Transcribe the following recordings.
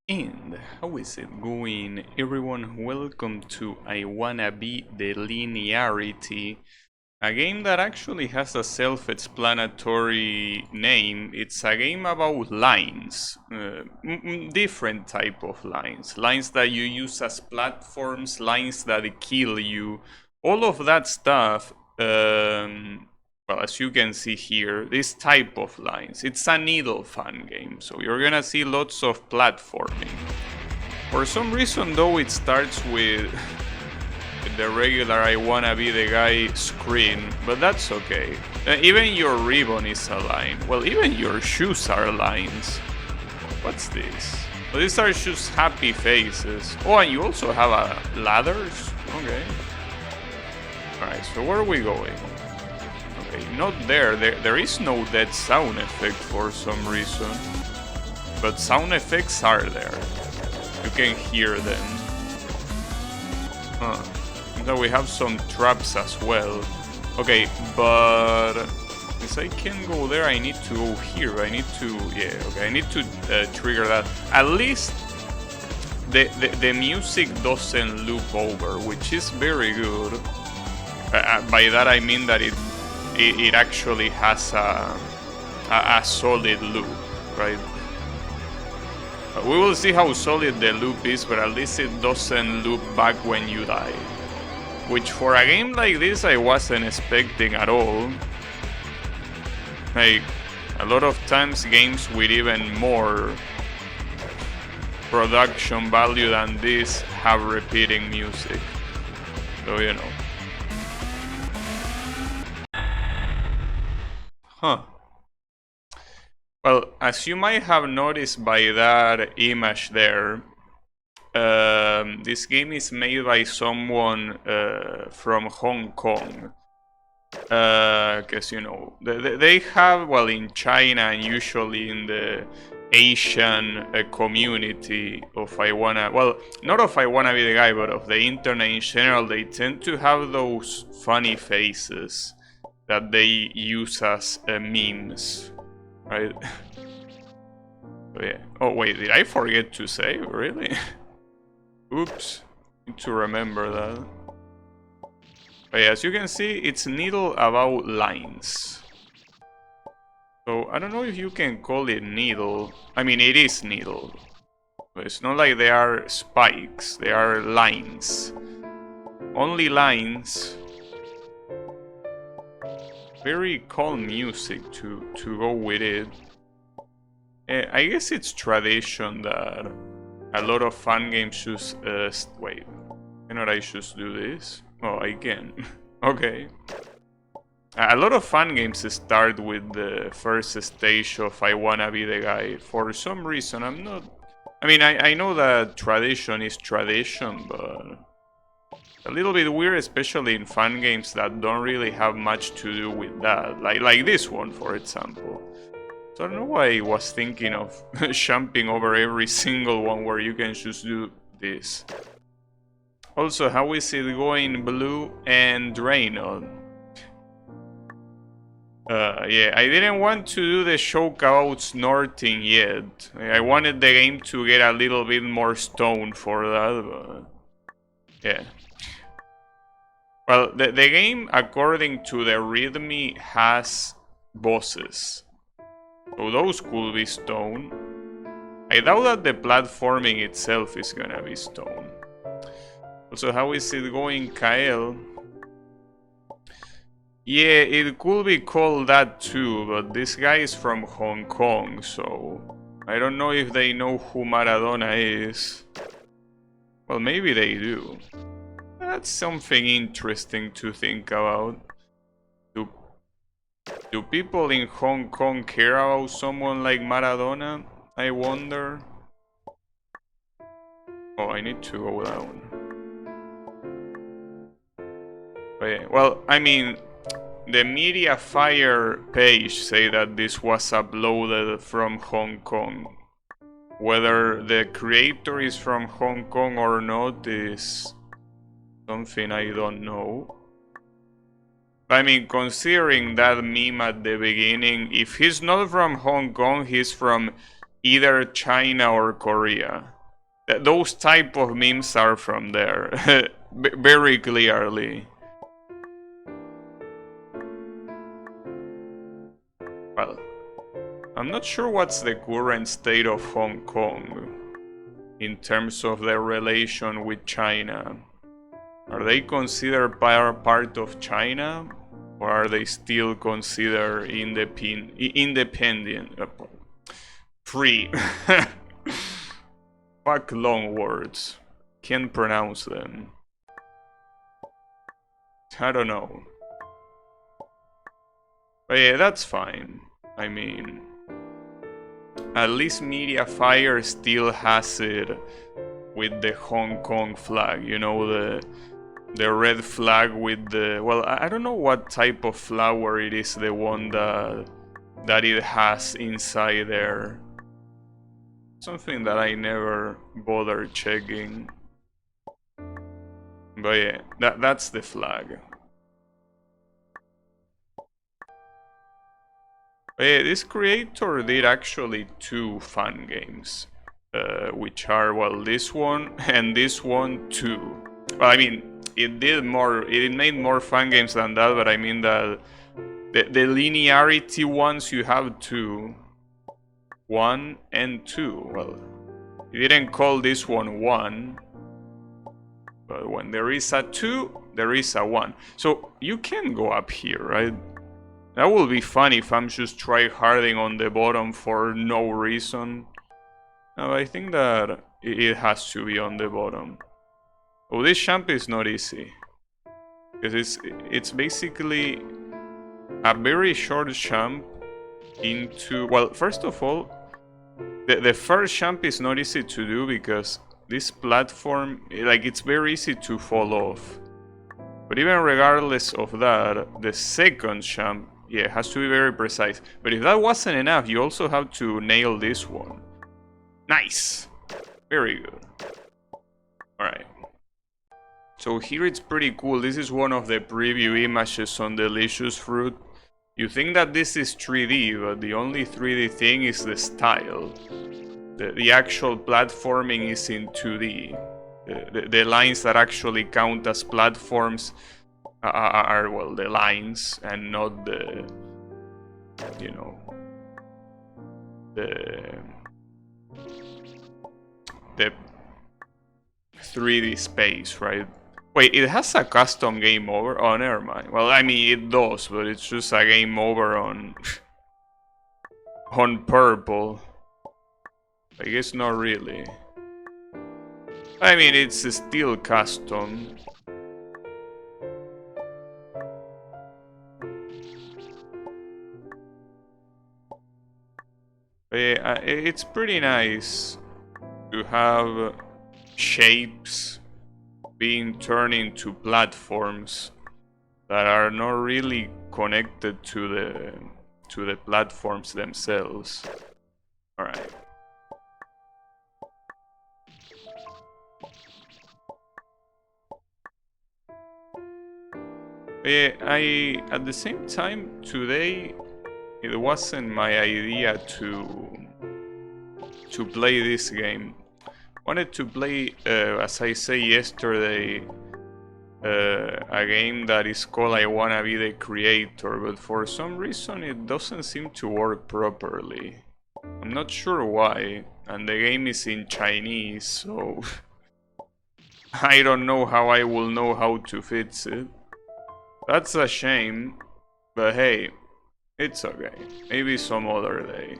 And how is it going, everyone? Welcome to I Wanna Be the Linearity, a game that actually has a self-explanatory name. It's a game about lines, different type of lines that you use as platforms, lines that kill you, all of that stuff. Well, as you can see here, this type of lines. It's a needle fan game, so you're gonna see lots of platforming. For some reason though, it starts with the regular I wanna be the guy screen, but that's okay. Even your ribbon is a line. Well, even your shoes are lines. What's this? Well, these are just happy faces. Oh, and you also have ladders? Okay. Alright, so where are we going? Okay, not there. There is no dead sound effect for some reason. But sound effects are there. You can hear them. Huh. So we have some traps as well. Okay, but since I can't go there, I need to go here. I need to, yeah, okay, I need to trigger that. At least the music doesn't loop over, which is very good. By that I mean that it actually has a solid loop, right? We will see how solid the loop is, but at least it doesn't loop back when you die. Which for a game like this I wasn't expecting at all. Like, a lot of times games with even more production value than this have repeating music. So, you know. Huh. Well, as you might have noticed by that image there, this game is made by someone from Hong Kong. Because, you know, they have, well, in China and usually in the Asian community of I Wanna, well, not of I Wanna Be the Guy, but of the internet in general, they tend to have those funny faces that they use as memes, right? So, yeah. Oh, wait, did I forget to save? Really? Oops. Need to remember that. But yeah, as you can see, it's needle about lines. So, I don't know if you can call it needle. I mean, it is needle. But it's not like they are spikes. They are lines. Only lines. Very calm music to go with it. I guess it's tradition that a lot of fan games just wait, cannot I just do this? Oh, I can. Okay. A lot of fan games start with the first stage of I Wanna Be the Guy. For some reason, I'm not... I mean, I know that tradition is tradition, but... a little bit weird, especially in fan games that don't really have much to do with that. Like this one, for example. So I don't know why I was thinking of jumping over every single one where you can just do this. Also, how is it going, Blue and Draynor? Yeah, I didn't want to do the joke about snorting yet. I wanted the game to get a little bit more stoned for that, but... yeah. Well, the game, according to the README, has bosses. So those could be stone. I doubt that the platforming itself is gonna be stone. Also, how is it going, Kyle? Yeah, it could be called that too, but this guy is from Hong Kong, so... I don't know if they know who Maradona is. Well, maybe they do. That's something interesting to think about. Do people in Hong Kong care about someone like Maradona? I wonder. Oh, I need to go down. But yeah, well, I mean, the Mediafire page say that this was uploaded from Hong Kong. Whether the creator is from Hong Kong or not is something I don't know. I mean, considering that meme at the beginning, if he's not from Hong Kong, he's from either China or Korea. Those type of memes are from there, very clearly. Well, I'm not sure what's the current state of Hong Kong in terms of their relation with China. Are they considered part of China, or are they still considered independent? Free. Fuck long words. Can't pronounce them. I don't know. But yeah, that's fine. I mean, at least Mediafire still has it with the Hong Kong flag, you know, the red flag with the, well, I don't know what type of flower it is, the one that it has inside there. Something that I never bothered checking. But yeah, that's the flag. But yeah, this creator did actually 2 fan games, which are, well, this one and this one too. Well, I mean, it made more fan games than that, but I mean that the linearity ones, you have 2. 1 and 2. Well, he didn't call this one 1, but when there is a 2, there is a 1. So you can go up here, right? That will be fun if I'm just tryharding on the bottom for no reason. No, I think that it has to be on the bottom. Oh, this jump is not easy, because it's basically a very short jump into, well, first of all, the first jump is not easy to do because this platform, like, it's very easy to fall off. But even regardless of that, the second jump, yeah, has to be very precise. But if that wasn't enough, you also have to nail this one. Nice! Very good. Alright. So here it's pretty cool. This is one of the preview images on Delicious Fruit. You think that this is 3D, but the only 3D thing is the style. The actual platforming is in 2D. The lines that actually count as platforms are, well, the lines and not the, you know, the 3D space, right? Wait, it has a custom game over? Oh, never mind. Well, I mean, it does, but it's just a game over on on purple. I guess not really. I mean, it's still custom. But yeah, it's pretty nice to have shapes being turned into platforms that are not really connected to the platforms themselves. All right. I at the same time today, it wasn't my idea to play this game. Wanted to play, as I say yesterday, a game that is called I Wanna Be the Creator, but for some reason it doesn't seem to work properly. I'm not sure why, and the game is in Chinese, so I don't know how I will know how to fix it. That's a shame, but hey, it's okay. Maybe some other day.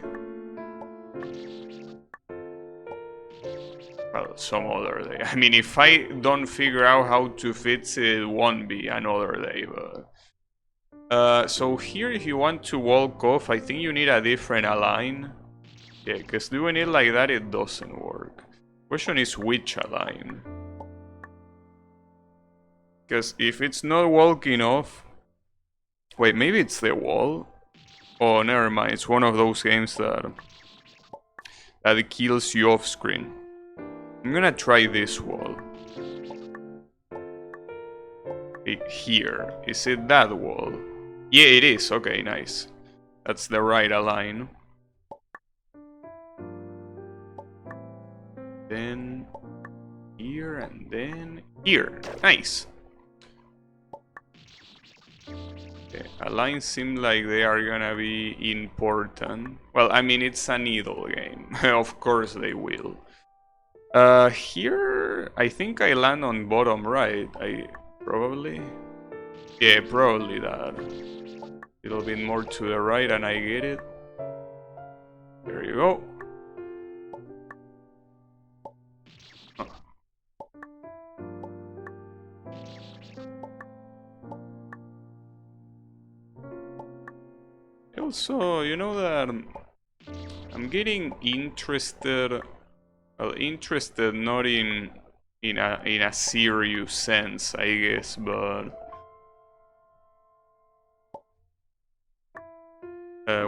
Well, some other day. I mean, if I don't figure out how to fix it, it won't be another day, but... so here, if you want to walk off, I think you need a different align. Yeah, because doing it like that, it doesn't work. Question is which align? Because if it's not walking off... Wait, maybe it's the wall? Oh, never mind. It's one of those games that kills you off screen. I'm gonna try this wall. Here. Is it that wall? Yeah, it is. Okay, nice. That's the right align. Then here and then here. Nice. Okay, lines seem like they are gonna be important. Well, I mean, it's a needle game. Of course they will. Here, I think I land on bottom right. Probably. Yeah, probably that. A little bit more to the right and I get it. There you go. Huh. Also, you know that I'm getting interested. Well, interested not in a serious sense, I guess, but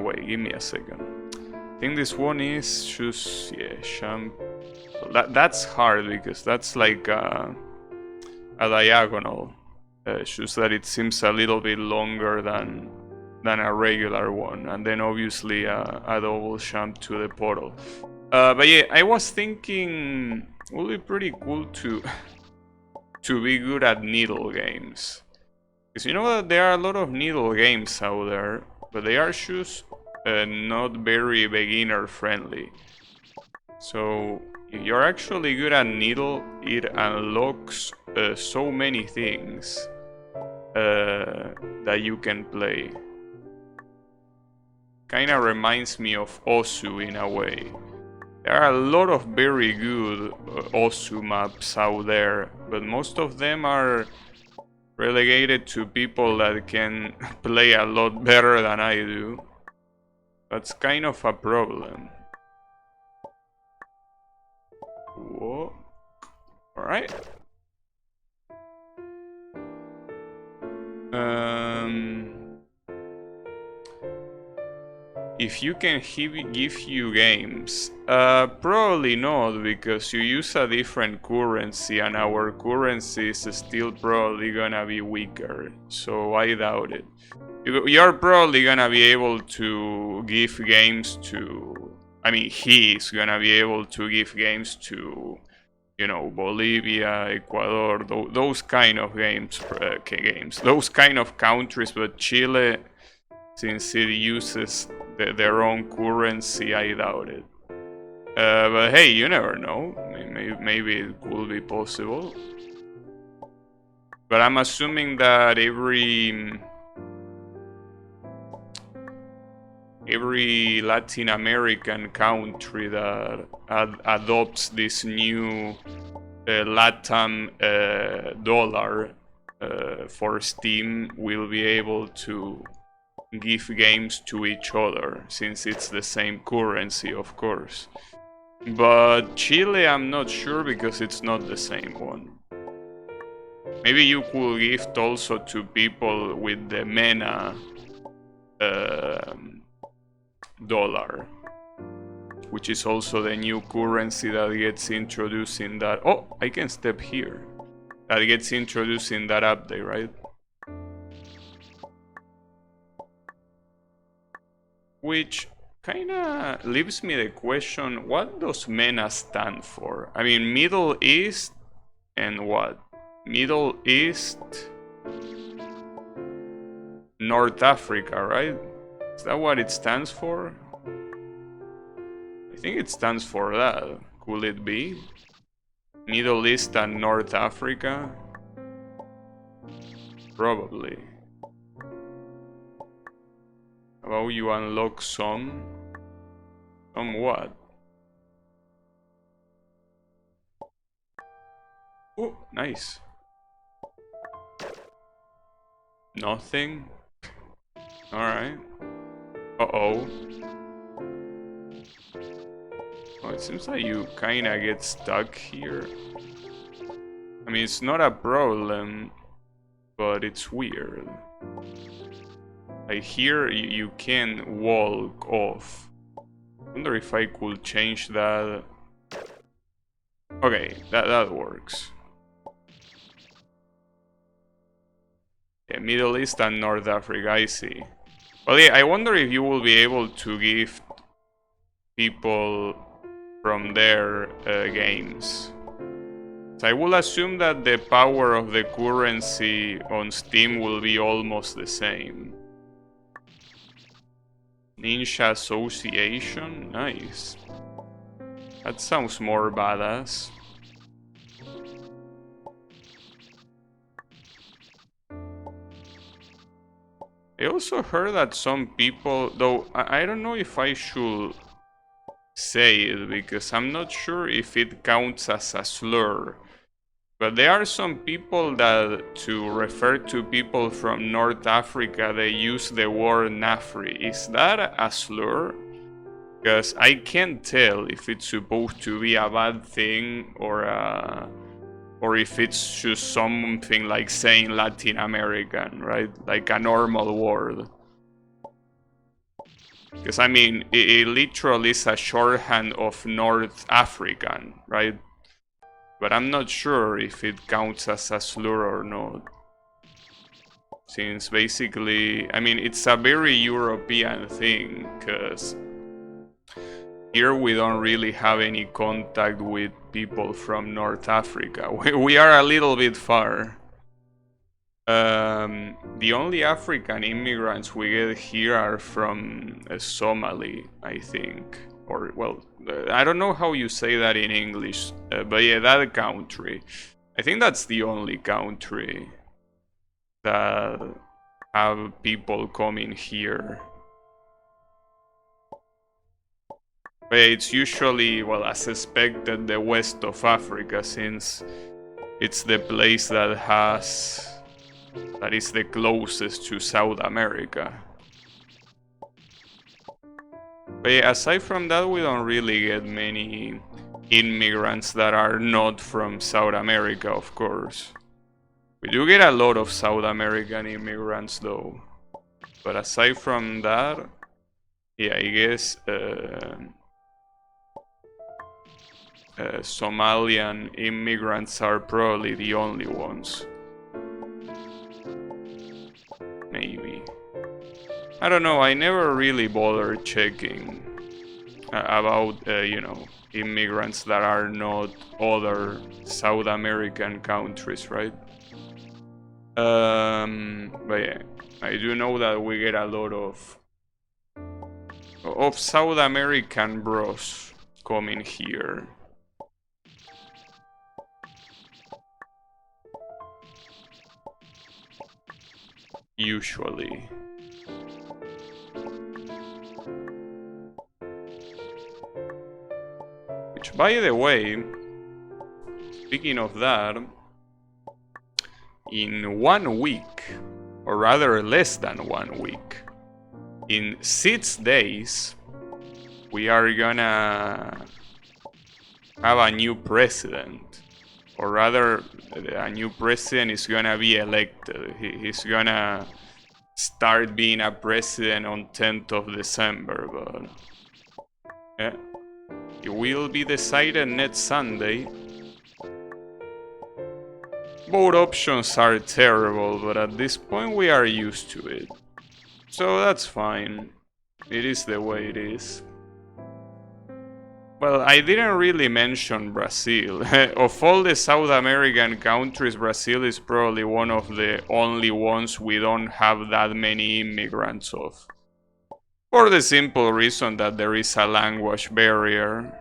wait, give me a second. I think this one is choose, yeah, champ. That's hard because that's like a diagonal. Choose that it seems a little bit longer than a regular one, and then obviously a double jump to the portal. But yeah, I was thinking it would be pretty cool to be good at needle games, because you know that there are a lot of needle games out there, but they are just not very beginner friendly. So if you're actually good at needle, it unlocks so many things that you can play. Kinda reminds me of Osu in a way. There are a lot of very good Osu maps out there, but most of them are relegated to people that can play a lot better than I do. That's kind of a problem. Whoa. Alright. If you can give you games, probably not, because you use a different currency and our currency is still probably gonna be weaker, so I doubt it. You're probably gonna be able to give games to, I mean, he's gonna be able to give games to, you know, Bolivia, Ecuador, those kind of games, those kind of countries, but Chile, since it uses their own currency, I doubt it. But hey, you never know. Maybe it could be possible. But I'm assuming that every Latin American country that adopts this new LATAM dollar for Steam will be able to give games to each other, since it's the same currency, of course. But Chile, I'm not sure, because it's not the same one. Maybe you could gift also to people with the MENA dollar, which is also the new currency that gets introduced in that. Oh, I can step here. That gets introduced in that update, right? Which kinda leaves me the question, what does MENA stand for? I mean, Middle East and what? Middle East, North Africa, right? Is that what it stands for? I think it stands for that. Could it be? Middle East and North Africa? Probably. How about you unlock some? Some what? Oh, nice. Nothing? Alright. Uh-oh. Oh, it seems like you kinda get stuck here. I mean, it's not a problem, but it's weird. Like here, you can walk off. I wonder if I could change that. Okay, that works. Yeah, Middle East and North Africa, I see. Well, yeah, I wonder if you will be able to give people from their games. So I will assume that the power of the currency on Steam will be almost the same. Ninja Association? Nice. That sounds more badass. I also heard that some people, though I don't know if I should say it because I'm not sure if it counts as a slur, but there are some people that to refer to people from North Africa they use the word Nafri. Is that a slur? Because I can't tell if it's supposed to be a bad thing or if it's just something like saying Latin American, right? Like a normal word. Because I mean, it literally is a shorthand of North African, right? But I'm not sure if it counts as a slur or not. Since basically, I mean, it's a very European thing, because here we don't really have any contact with people from North Africa. We are a little bit far. The only African immigrants we get here are from Somali, I think. Or, well, I don't know how you say that in English, but yeah, that country. I think that's the only country that have people coming here. But it's usually, well, as expected, the west of Africa, since it's the place that is the closest to South America. But yeah, aside from that, we don't really get many immigrants that are not from South America, of course. We do get a lot of South American immigrants, though. But aside from that, yeah, I guess Somalian immigrants are probably the only ones. Maybe. I don't know, I never really bothered checking about, you know, immigrants that are not other South American countries, right? But yeah, I do know that we get a lot of South American bros coming here. Usually. Which, by the way, speaking of that, in 1 week, or rather less than 1 week, in 6 days, we are gonna have a new president. Or rather, a new president is gonna be elected. He's gonna start being a president on 10th of December, but yeah, it will be decided next Sunday. Both options are terrible, but at this point we are used to it. So that's fine. It is the way it is. Well, I didn't really mention Brazil. Of all the South American countries, Brazil is probably one of the only ones we don't have that many immigrants of. For the simple reason that there is a language barrier.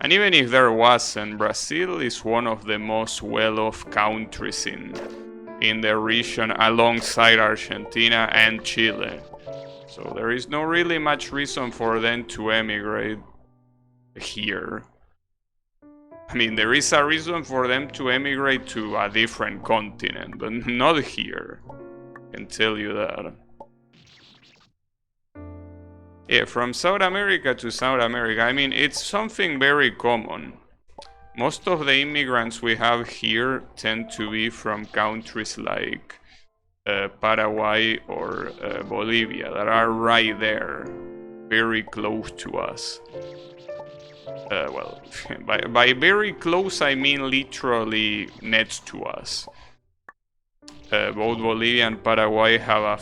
And even if there wasn't, Brazil is one of the most well-off countries in the region alongside Argentina and Chile. So there is no really much reason for them to emigrate here. I mean, there is a reason for them to emigrate to a different continent, but not here. I can tell you that. Yeah, from South America to South America, I mean, it's something very common. Most of the immigrants we have here tend to be from countries like Paraguay or Bolivia that are right there, very close to us. Well, by very close I mean literally next to us. Both Bolivia and Paraguay have a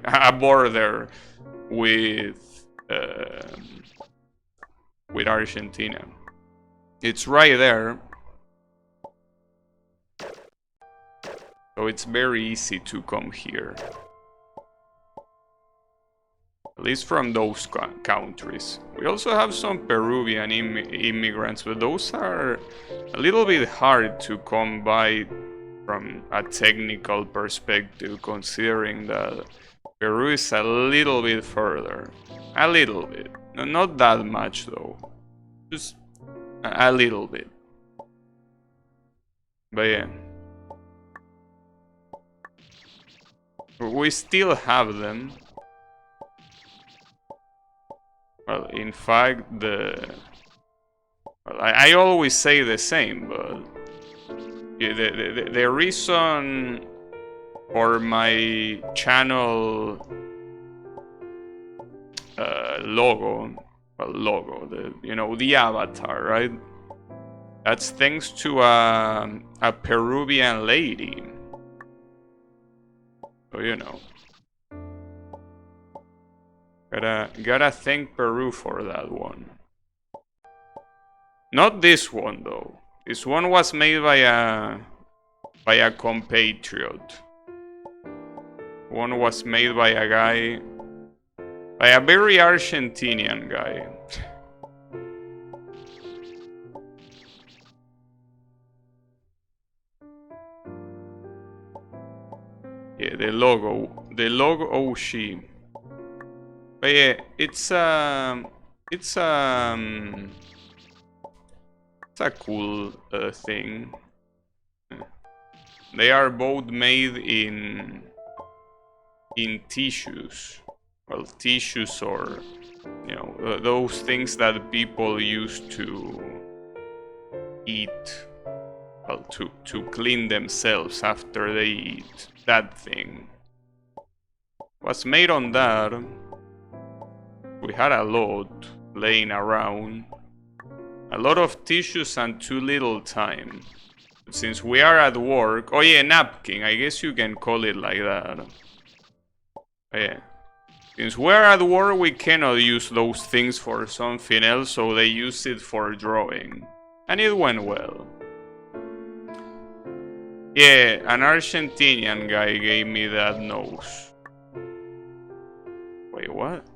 a border with Argentina. It's right there. So it's very easy to come here. At least from those countries. We also have some Peruvian immigrants, but those are a little bit hard to come by from a technical perspective, considering that Peru is a little bit further. A little bit. Not that much though. Just a little bit. But yeah. We still have them. Well, in fact, I always say the same, but the reason for my channel logo, the avatar, right? That's thanks to a Peruvian lady. So, you know. Gotta thank Peru for that one. Not this one though. This one was made by a compatriot. One was made by a guy, by a very Argentinian guy. Yeah, the logo. Oh, she. But yeah, it's a cool thing. They are both made in tissues. Well, tissues, or those things that people use to eat. Well, to clean themselves after they eat. That thing was made on that. We had a lot laying around. A lot of tissues and too little time. But since we are at work... Oh yeah, napkin. I guess you can call it like that. But yeah. Since we're at work, we cannot use those things for something else, so they use it for drawing. And it went well. Yeah, an Argentinian guy gave me that nose. Wait, what?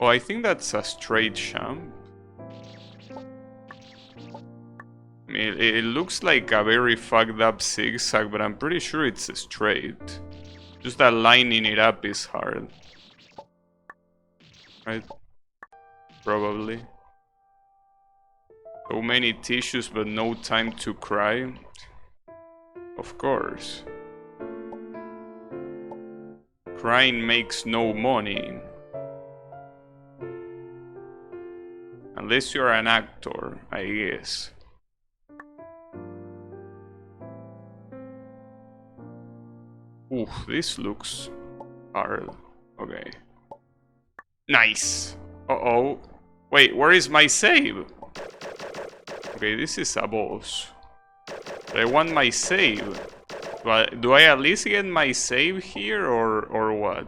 Oh, I think that's a straight jump. I mean, it looks like a very fucked up zigzag, but I'm pretty sure it's straight. Just that lining it up is hard. Right? Probably. So many tissues, but no time to cry. Of course. Crying makes no money. Unless you're an actor, I guess. Ooh, this looks hard. Okay. Nice. Uh-oh. Wait, where is my save? Okay, this is a boss. But I want my save. But do I at least get my save here, or what?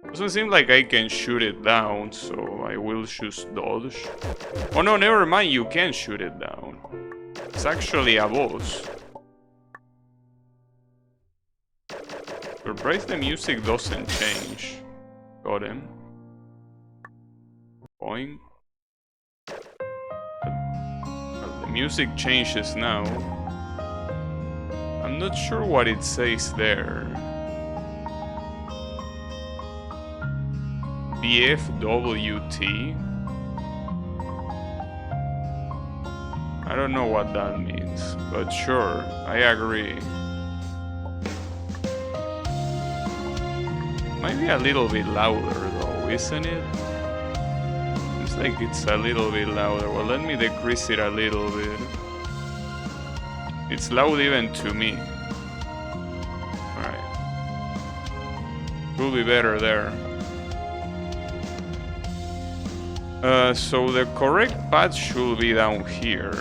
Doesn't seem like I can shoot it down, so I will just dodge. Oh no, never mind, you can shoot it down. It's actually a boss. Surprised the music doesn't change. Got him. Boing. Well, the music changes now. I'm not sure what it says there. BFWT? I don't know what that means, but sure, I agree. Might be a little bit louder though, isn't it? Seems like it's a little bit louder. Well, let me decrease it a little bit. It's loud even to me. Alright. Will be better there. So the correct path should be down here.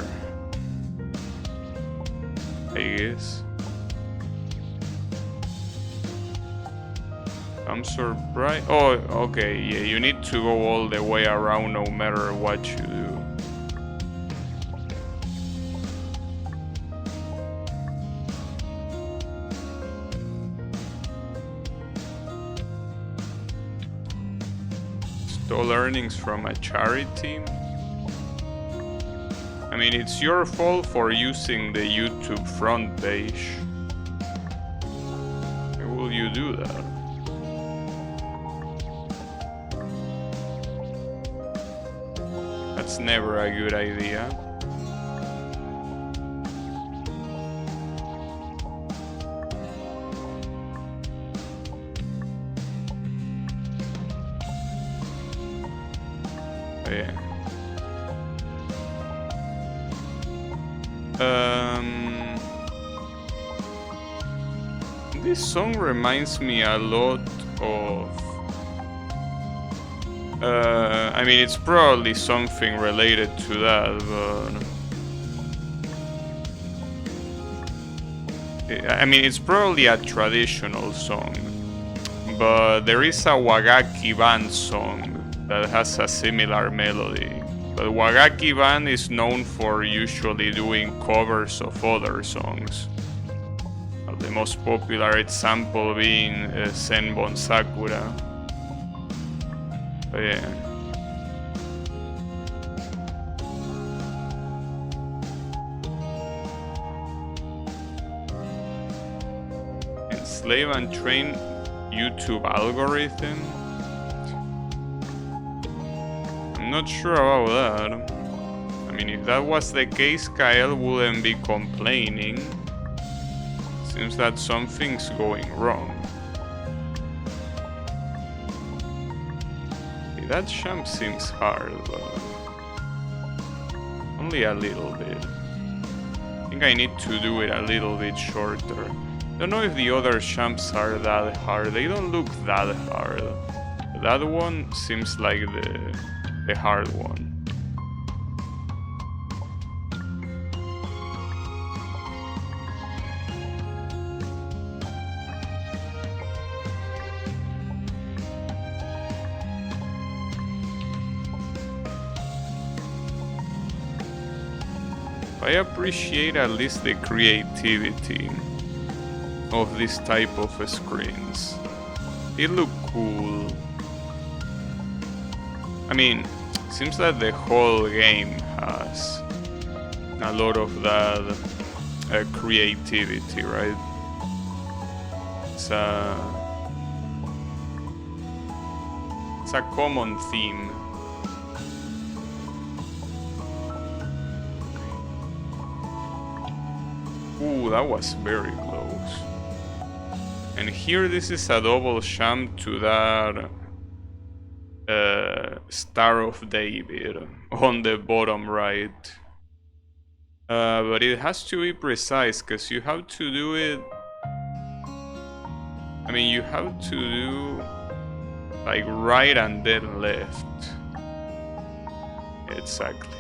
I guess. I'm surprised. Oh, okay, yeah, you need to go all the way around no matter what you do. all earnings from a charity. I mean, it's your fault for using the YouTube front page. Why will you do that? That's never a good idea. Oh, yeah. This song reminds me a lot of... I mean, it's probably something related to that, but... I mean, it's probably a traditional song, but there is a Wagaki band song that has a similar melody. But Wagaki band is known for usually doing covers of other songs. The most popular example being Senbon Sakura. But yeah. Enslave and train YouTube algorithm? I'm not sure about that. I mean, if that was the case, Kyle wouldn't be complaining. Seems that something's going wrong. That jump seems hard, but only a little bit. I think I need to do it a little bit shorter. Don't know if the other jumps are that hard. They don't look that hard. That one seems like the hard one. I appreciate at least the creativity of this type of screens. They look cool. I mean, it seems that the whole game has a lot of that creativity, right? It's a common theme. Ooh, that was very close. And here this is a double jump to that Star of David on the bottom right. But it has to be precise, because you have to do it... I mean, you have to do like right and then left. Exactly.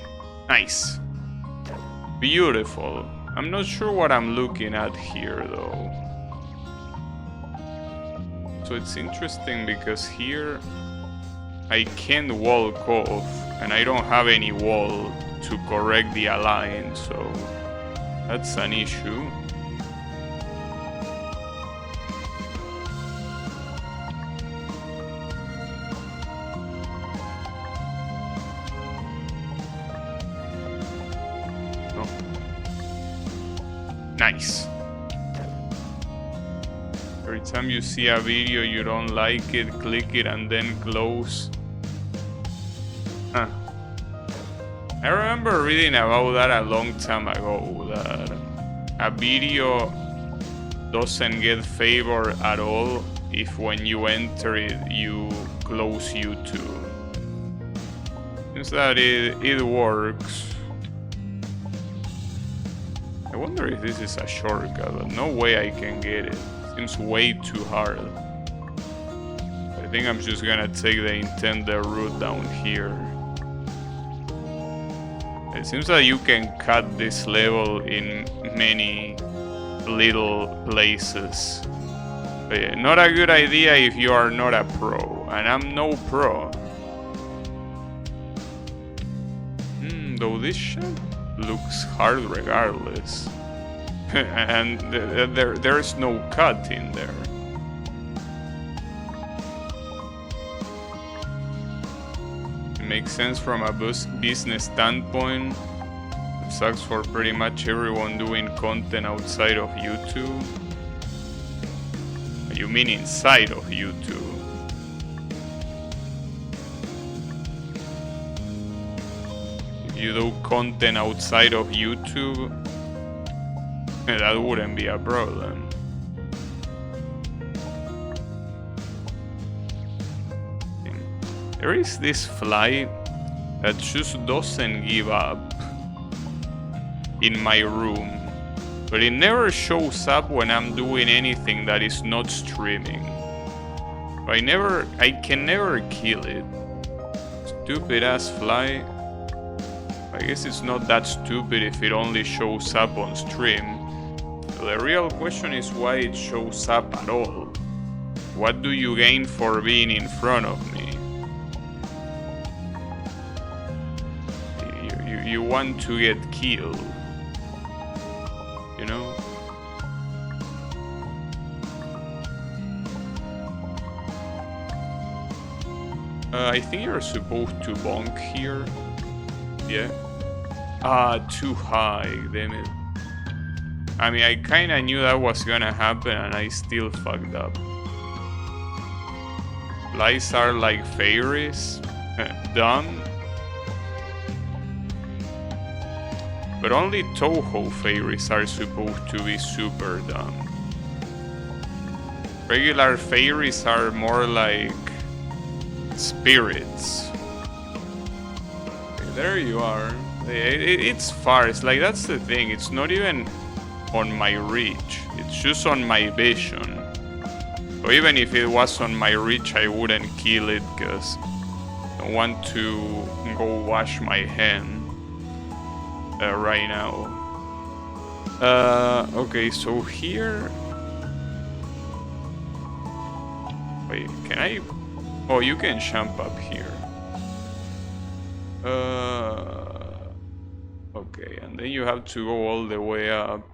Nice. Beautiful. I'm not sure what I'm looking at here though. So it's interesting because here I can't walk off and I don't have any wall to correct the align, so that's an issue. Nice. Every time you see a video you don't like it, click it and then close. Huh. I remember reading about that a long time ago, that a video doesn't get favor at all if when you enter it you close YouTube. Seems that it works. I wonder if this is a shortcut, but no way I can get it. Seems way too hard. I think I'm just gonna take the intended route down here. It seems that you can cut this level in many little places. But yeah, not a good idea if you are not a pro, and I'm no pro. Though this shot looks hard regardless. And there's no cut in there. makes sense from a business standpoint. It sucks for pretty much everyone doing content outside of YouTube. You mean inside of YouTube? If you do content outside of YouTube, that wouldn't be a problem. There is this fly that just doesn't give up in my room, but it never shows up when I'm doing anything that is not streaming. I can never kill it. Stupid ass fly. I guess it's not that stupid if it only shows up on stream. So the real question is why it shows up at all. What do you gain for being in front of me? You want to get killed, you know? I think you're supposed to bonk here. Yeah. Too high, damn it. I mean, I kinda knew that was gonna happen and I still fucked up. Flies are like fairies. Dumb. But only Toho fairies are supposed to be super dumb. Regular fairies are more like spirits. Okay, there you are. It's far. It's like, that's the thing. It's not even on my reach. It's just on my vision. So even if it was on my reach, I wouldn't kill it because I want to go wash my hand. Right now. Okay, so here. Wait, can I? Oh, you can jump up here. Okay, and then you have to go all the way up.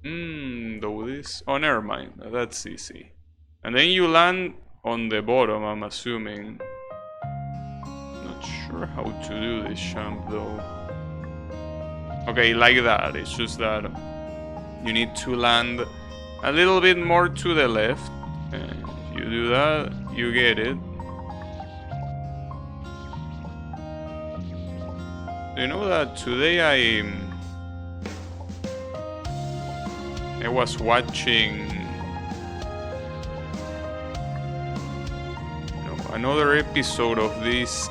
Do this. Oh, never mind. That's easy. And then you land on the bottom, I'm assuming. Not sure how to do this jump though. Okay, like that. It's just that you need to land a little bit more to the left. And if you do that, you get it. You know that today I was watching another episode of this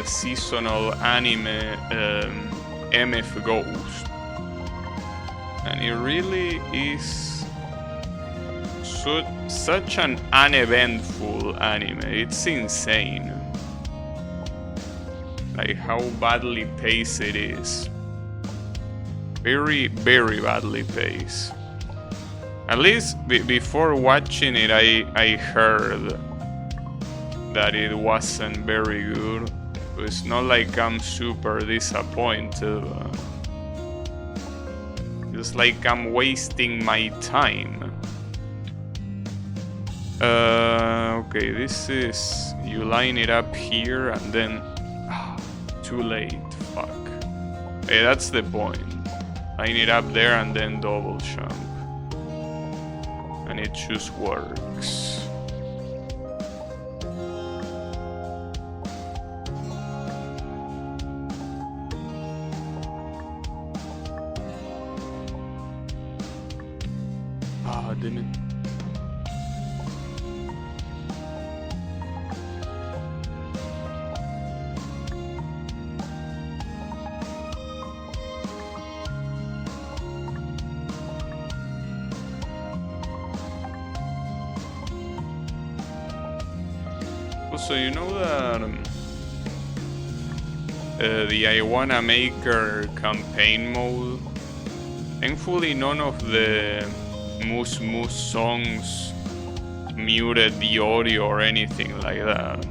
seasonal anime MF Ghost, and it really is such an uneventful anime. It's insane, like how badly paced it is. Very, very badly paced. At least before watching it, I heard that it wasn't very good. It's not like I'm super disappointed. It's like I'm wasting my time. Okay, this is... You line it up here and then... too late, fuck. Hey, that's the point. Line it up there and then double jump. And it just works. Damn it. Also, you know that the I Wanna Maker campaign mode, thankfully none of the Moose Moose songs muted the audio or anything like that.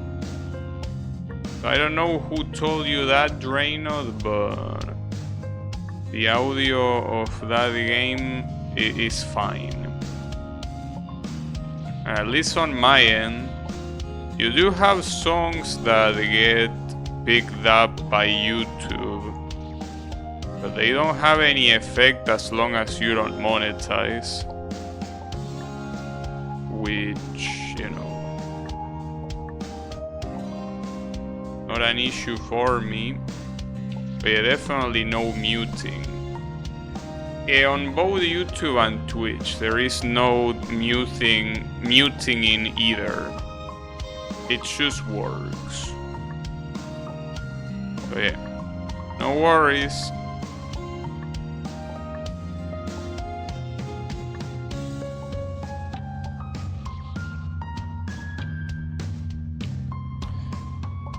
I don't know who told you that, Draynod, but the audio of that game is fine. At least on my end. You do have songs that get picked up by YouTube, but they don't have any effect as long as you don't monetize, which, you know, not an issue for me. But yeah, definitely no muting. Yeah, on both YouTube and Twitch, there is no muting in either. It just works. So yeah, no worries.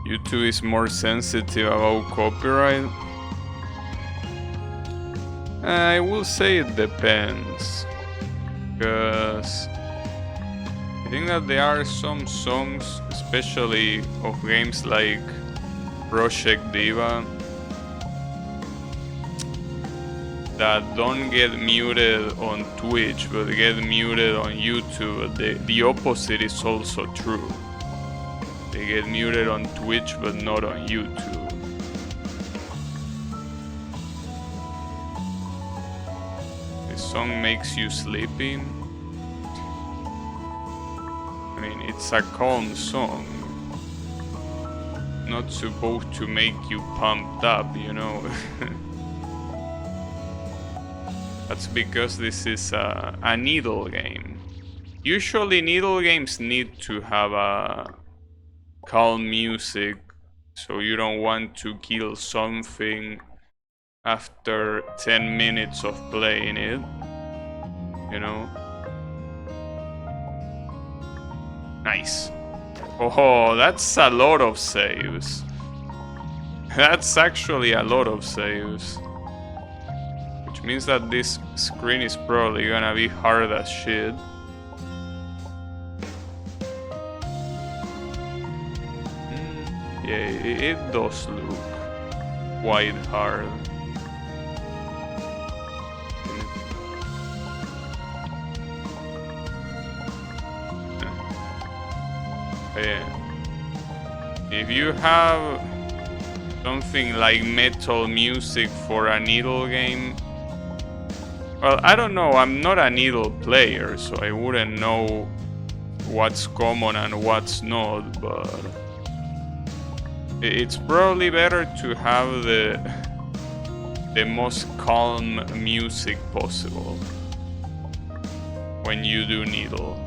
YouTube is more sensitive about copyright. I will say it depends, because I think that there are some songs, especially of games like Project Diva, that don't get muted on Twitch but get muted on YouTube. The opposite is also true. They get muted on Twitch but not on YouTube. This song makes you sleepy. I mean, it's a calm song, not supposed to make you pumped up, you know. That's because this is a needle game. Usually needle games need to have a calm music, so you don't want to kill something after 10 minutes of playing it, you know. Nice. Oh, that's a lot of saves. That's actually a lot of saves. Which means that this screen is probably gonna be hard as shit. Yeah, it does look quite hard. Yeah. If you have something like metal music for a needle game, well, I don't know, I'm not a needle player, so I wouldn't know what's common and what's not, but it's probably better to have the most calm music possible when you do needle.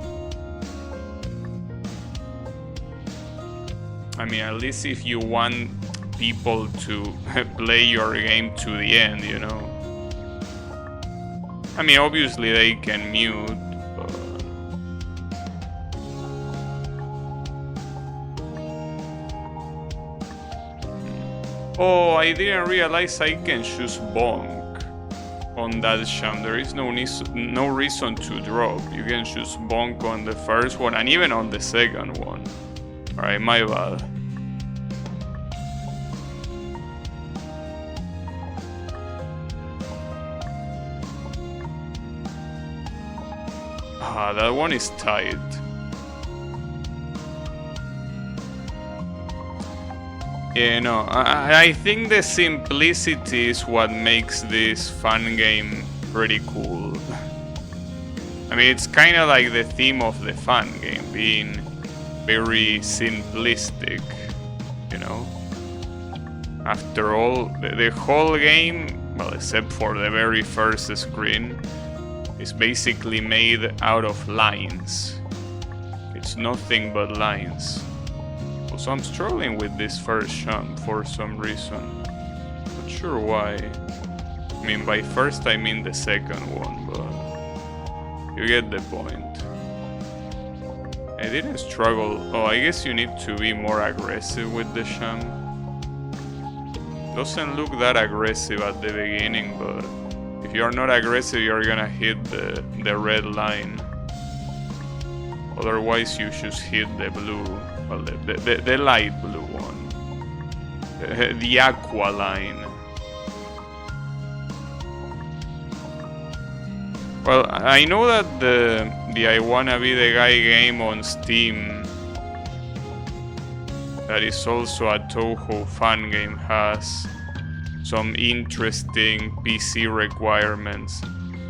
I mean, at least if you want people to play your game to the end, you know. I mean, obviously they can mute, but oh, I didn't realize I can choose bonk on that sham. There is no reason to drop. You can choose bonk on the first one and even on the second one. Alright, my bad. Ah, that one is tight. Yeah, no, I think the simplicity is what makes this fun game pretty cool. I mean, it's kind of like the theme of the fun game, being very simplistic, you know. After all, the whole game, well, except for the very first screen, is basically made out of lines. It's nothing but lines. So I'm struggling with this first jump for some reason. Not sure why. I mean, by first I mean the second one, but you get the point. I didn't struggle. Oh, I guess you need to be more aggressive with the sham. Doesn't look that aggressive at the beginning, but if you're not aggressive, you're gonna hit the red line. Otherwise, you just hit the blue, well, the light blue one, the aqua line. Well, I know that the I Wanna Be the Guy game on Steam that is also a Toho fan game, has some interesting PC requirements.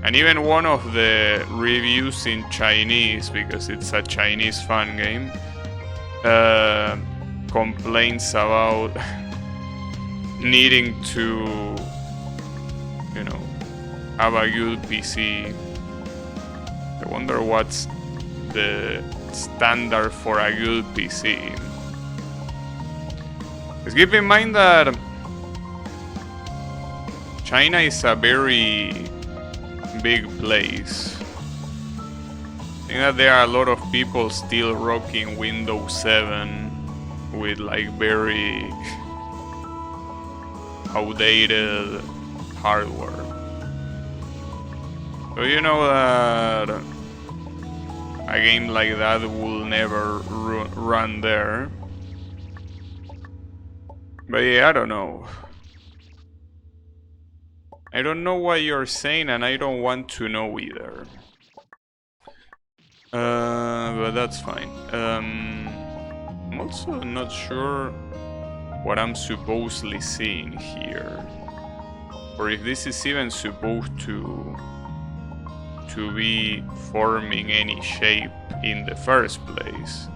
And even one of the reviews in Chinese, because it's a Chinese fan game, complains about needing to, you know, have a good PC. I wonder what's the standard for a good PC. Just keep in mind that China is a very big place. I think that there are a lot of people still rocking Windows 7 with like very outdated hardware. So you know that a game like that will never run there. But yeah, I don't know. I don't know what you're saying, and I don't want to know either. But that's fine. I'm also not sure what I'm supposedly seeing here, or if this is even supposed to be forming any shape in the first place.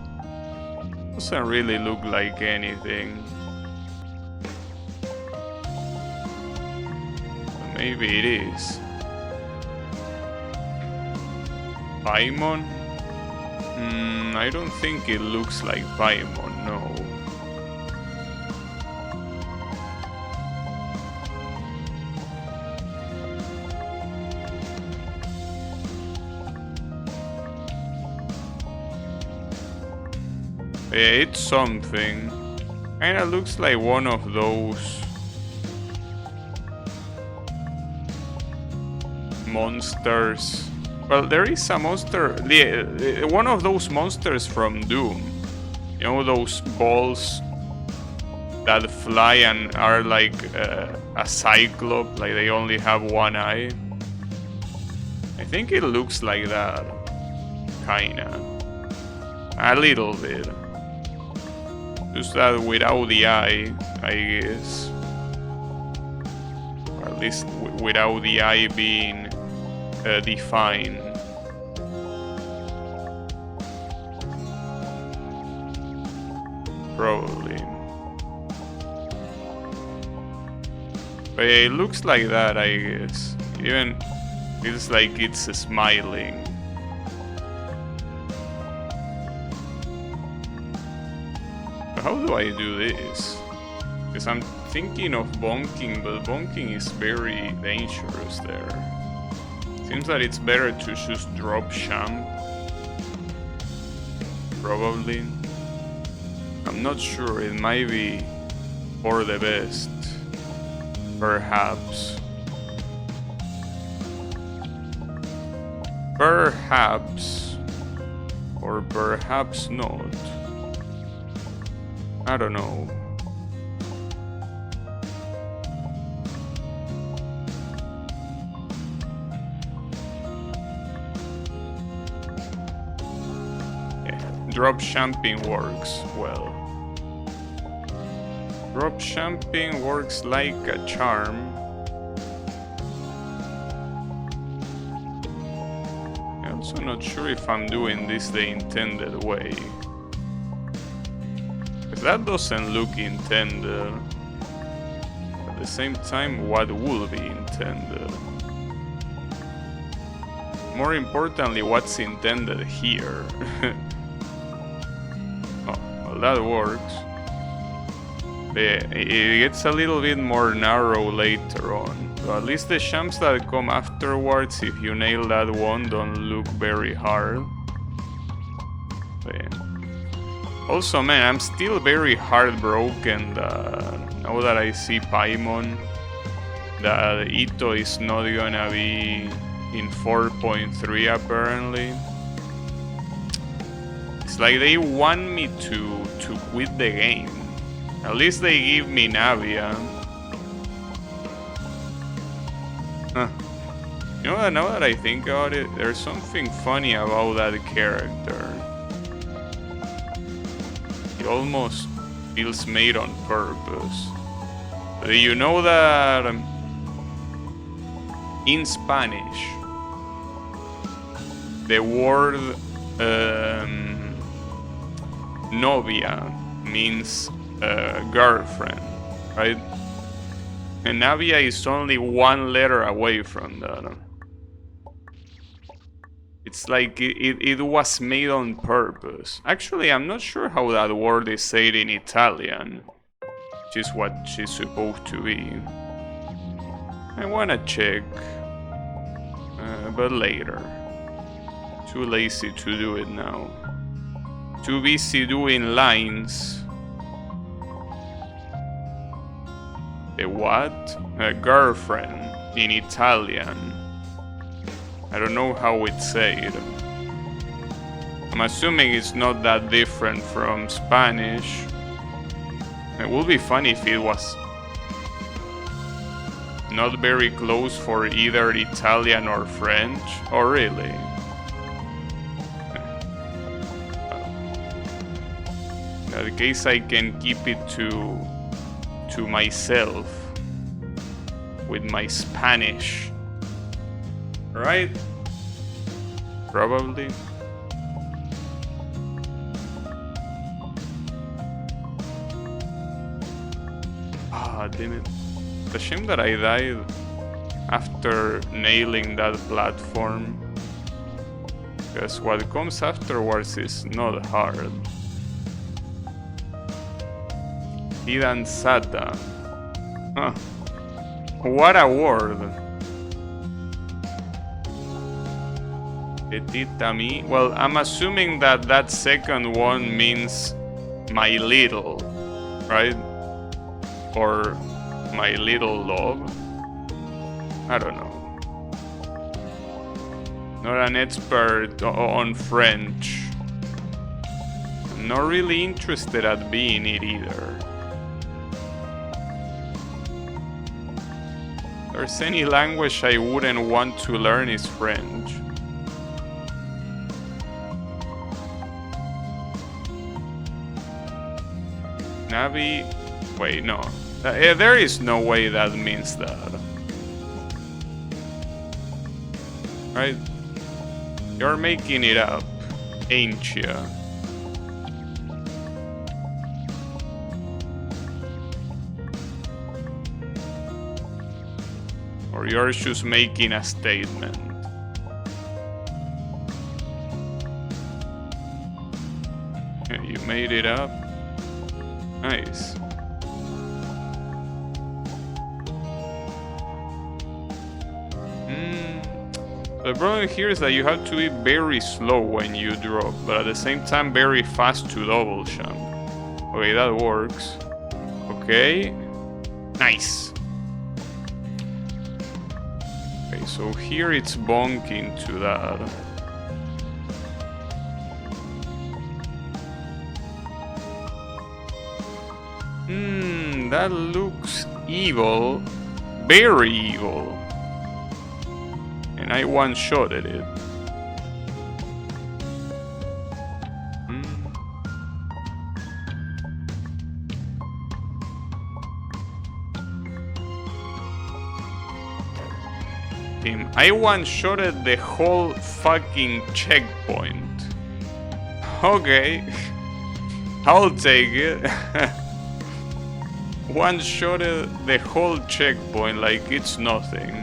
Doesn't really look like anything. Maybe it is. Paimon? I don't think it looks like Paimon, no. Yeah, it's something. Kinda looks like one of those monsters. Well, there is a monster, one of those monsters from Doom. You know, those balls that fly and are like a cyclops, like they only have one eye. I think it looks like that, kinda. A little bit. Just that without the eye, I guess. Or at least without the eye being defined. Probably. But yeah, it looks like that, I guess. Even feels like it's smiling. How do I do this? Because I'm thinking of bonking, but bonking is very dangerous there. Seems that it's better to just drop champ. Probably. I'm not sure, it might be for the best. Perhaps. Perhaps. Or perhaps not. I don't know. Yeah, drop champing works well. Drop champing works like a charm. I'm also not sure if I'm doing this the intended way. That doesn't look intended. At the same time, what would be intended? More importantly, what's intended here? Oh, well, that works. It gets a little bit more narrow later on. So at least the champs that come afterwards, if you nail that one, don't look very hard. But yeah. Also, man, I'm still very heartbroken now that I see Paimon, that Ito is not gonna be in 4.3 apparently. It's like they want me to quit the game. At least they give me Navia. Huh. You know what, now that I think about it, there's something funny about that character. feels made on purpose. Do you know that in Spanish, the word novia means girlfriend, right? And Navia is only one letter away from that. It's like it was made on purpose. Actually, I'm not sure how that word is said in Italian, which is what she's supposed to be. I wanna check, but later. Too lazy to do it now. Too busy doing lines. A what? A girlfriend in Italian. I don't know how it's said. I'm assuming it's not that different from Spanish. It would be funny if it was not very close for either Italian or French. Oh, really? In that case, I can keep it to myself with my Spanish. Right? Probably. Ah, damn it. It's a shame that I died after nailing that platform, because what comes afterwards is not hard. Fidanzata. Huh. What a word. Petita mi. Well, I'm assuming that that second one means my little, right? Or my little love. I don't know. Not an expert on French. I'm not really interested at being it either. If there's any language I wouldn't want to learn is French. Navi... Wait, no. There is no way that means that. Right? You're making it up, ain't ya? Or you're just making a statement. Yeah, you made it up. Nice. The problem here is that you have to be very slow when you drop, but at the same time very fast to double jump. Okay, that works. Okay. Nice. Okay, so here it's bonking to that. That looks evil. Very evil. And I one-shotted it. Damn, I one-shotted the whole fucking checkpoint. Okay. I'll take it. One-shotted the whole checkpoint like it's nothing.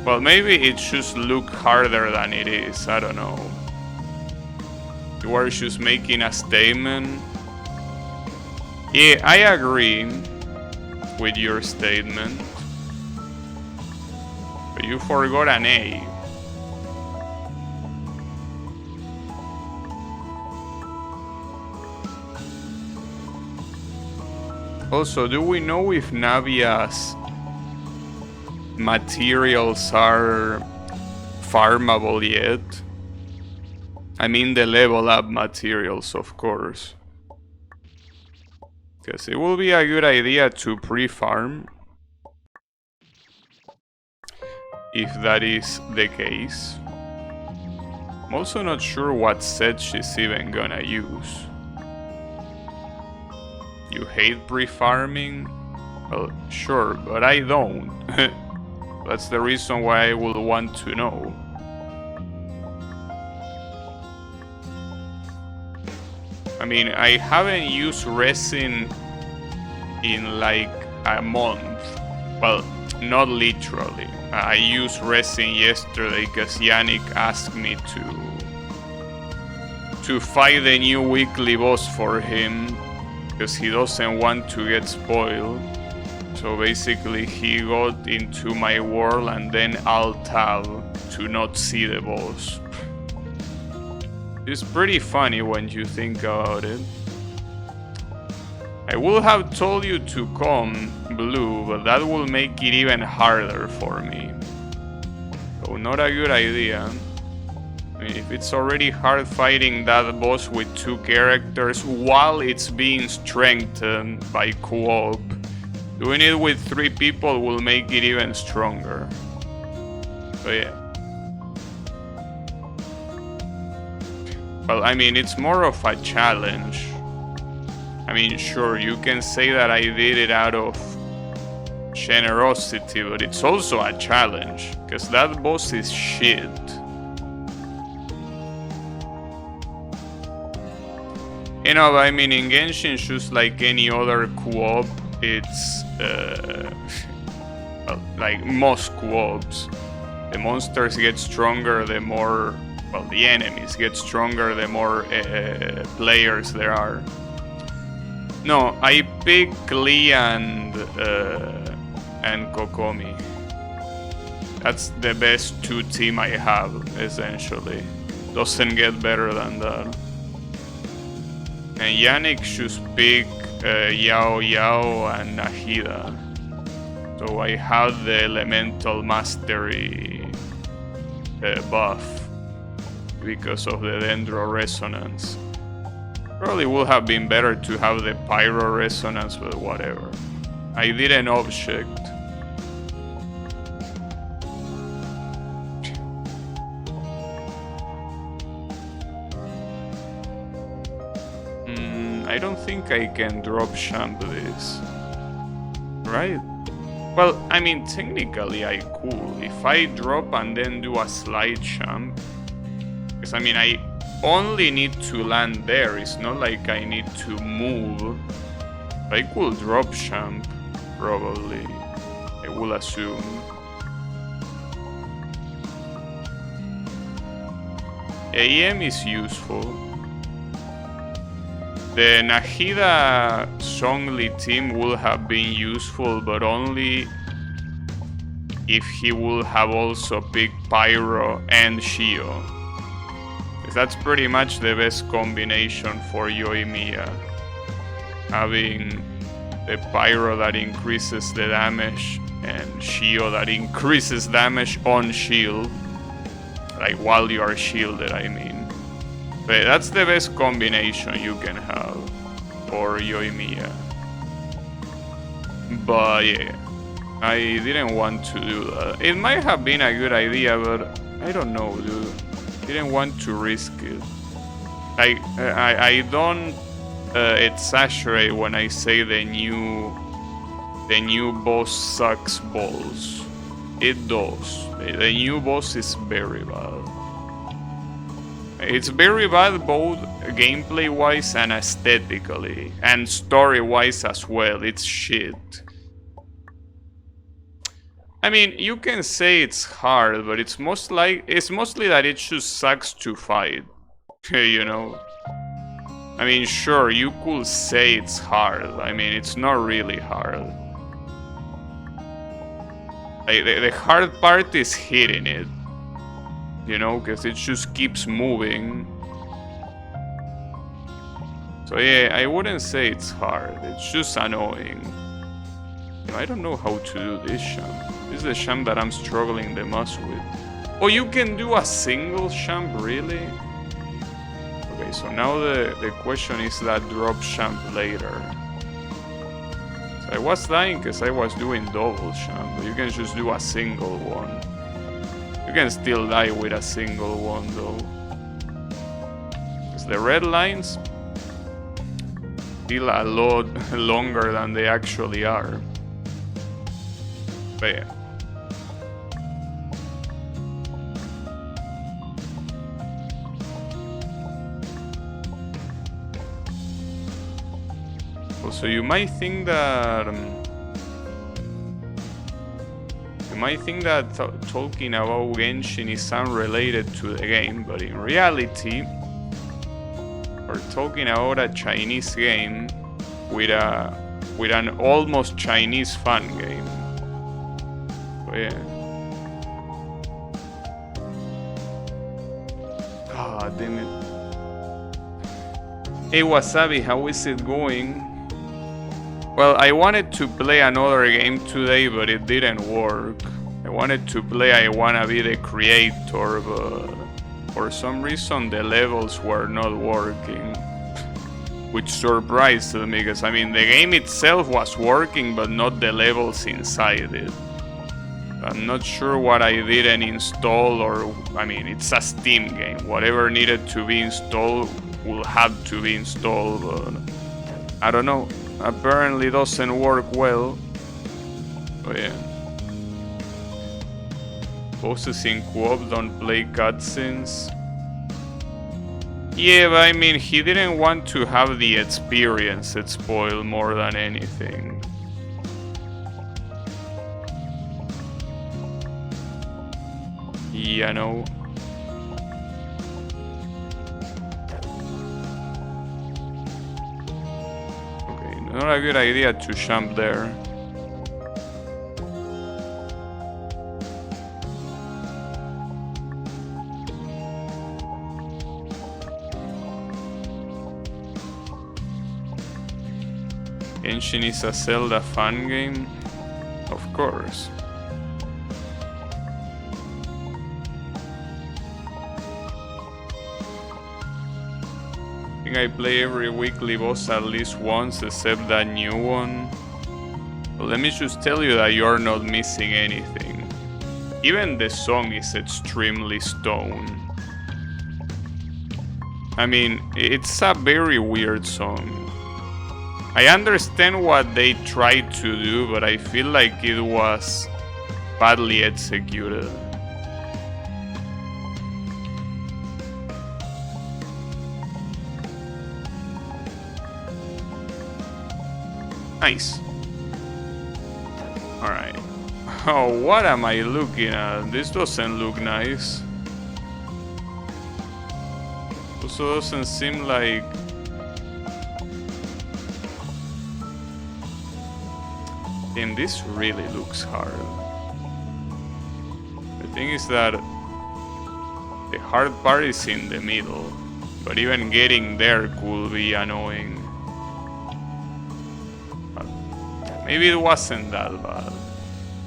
Well, maybe it just look harder than it is, I don't know. You are just making a statement. Yeah, I agree with your statement. But you forgot an A. Also, do we know if Navia's materials are farmable yet? I mean the level up materials, of course. Because it will be a good idea to pre-farm. If that is the case. I'm also not sure what set she's even gonna use. You hate pre-farming? Well, sure, but I don't. That's the reason why I would want to know. I mean, I haven't used resin in like a month. Well, not literally. I used resin yesterday because Yannick asked me to fight the new weekly boss for him because he doesn't want to get spoiled. So basically he got into my world and then alt-tab to not see the boss. It's pretty funny when you think about it. I would have told you to come blue, but that will make it even harder for me. So not a good idea. I mean, if it's already hard fighting that boss with 2 characters while it's being strengthened by co-op, doing it with 3 people will make it even stronger. So yeah. Well, I mean, it's more of a challenge. I mean, sure, you can say that I did it out of generosity, but it's also a challenge, because that boss is shit. You know, I mean, in Genshin, just like any other co-op, it's well, like most co-ops, the monsters get stronger the more, well, the enemies get stronger the more players there are. No, I pick Lee and Kokomi. That's the best 2 team I have, essentially. Doesn't get better than that. And Yannick should pick Yao Yao and Nahida. So I have the elemental mastery buff because of the dendro resonance. Probably would have been better to have the pyro resonance, but whatever. I did an object. I don't think I can drop champ this. Right? Well, I mean, technically I could. If I drop and then do a slide champ. Because I mean, I only need to land there. It's not like I need to move. I could drop champ, probably. I will assume. AM is useful. The Nahida Zhongli team would have been useful, but only if he would have also picked Pyro and Shio. That's pretty much the best combination for Yoimiya. Having the Pyro that increases the damage and Shio that increases damage on shield. Like while you are shielded, I mean. But that's the best combination you can have for Yoimiya. But yeah, I didn't want to do that. It might have been a good idea, but I don't know, dude. Didn't want to risk it. I don't exaggerate when I say the new boss sucks balls. It does. The new boss is very bad. It's very bad both gameplay wise and aesthetically, and story wise as well. It's shit. I mean, you can say it's hard, but it's mostly that it just sucks to fight. You know? I mean, sure, you could say it's hard. I mean, it's not really hard. Like, the hard part is hitting it. You know, because it just keeps moving. So yeah, I wouldn't say it's hard. It's just annoying. I don't know how to do this champ. This is the champ that I'm struggling the most with. Oh, you can do a single champ, really? Okay, so now the question is that drop champ later. So I was dying because I was doing double champ, but you can just do a single one. You can still die with a single one though. Because the red lines, feel a lot longer than they actually are. But yeah. Also, you might think that talking about Genshin is unrelated to the game, but in reality, we're talking about a Chinese game with an almost Chinese fan game. So yeah. Ah, damn it. Hey Wasabi, how is it going? Well, I wanted to play another game today, but it didn't work. I wanted to play I Wanna Be the Creator, but for some reason the levels were not working. Which surprised me, because I mean the game itself was working, but not the levels inside it. I'm not sure what I didn't install, or I mean it's a Steam game. Whatever needed to be installed will have to be installed, but I don't know. Apparently doesn't work well. Oh yeah. Bosses in co-op don't play cutscenes. Yeah, but I mean he didn't want to have the experience spoiled more than anything. Yeah, no. Not a good idea to jump there. Genshin is a Zelda fan game? Of course. I play every weekly boss at least once, except that new one. But let me just tell you that you're not missing anything. Even the song is extremely stone. I mean, it's a very weird song. I understand what they tried to do, but I feel like it was badly executed. Nice. Alright. Oh, what am I looking at? This doesn't look nice. Also doesn't seem like... Damn, this really looks hard. The thing is that the hard part is in the middle, but even getting there could be annoying. Maybe it wasn't that bad.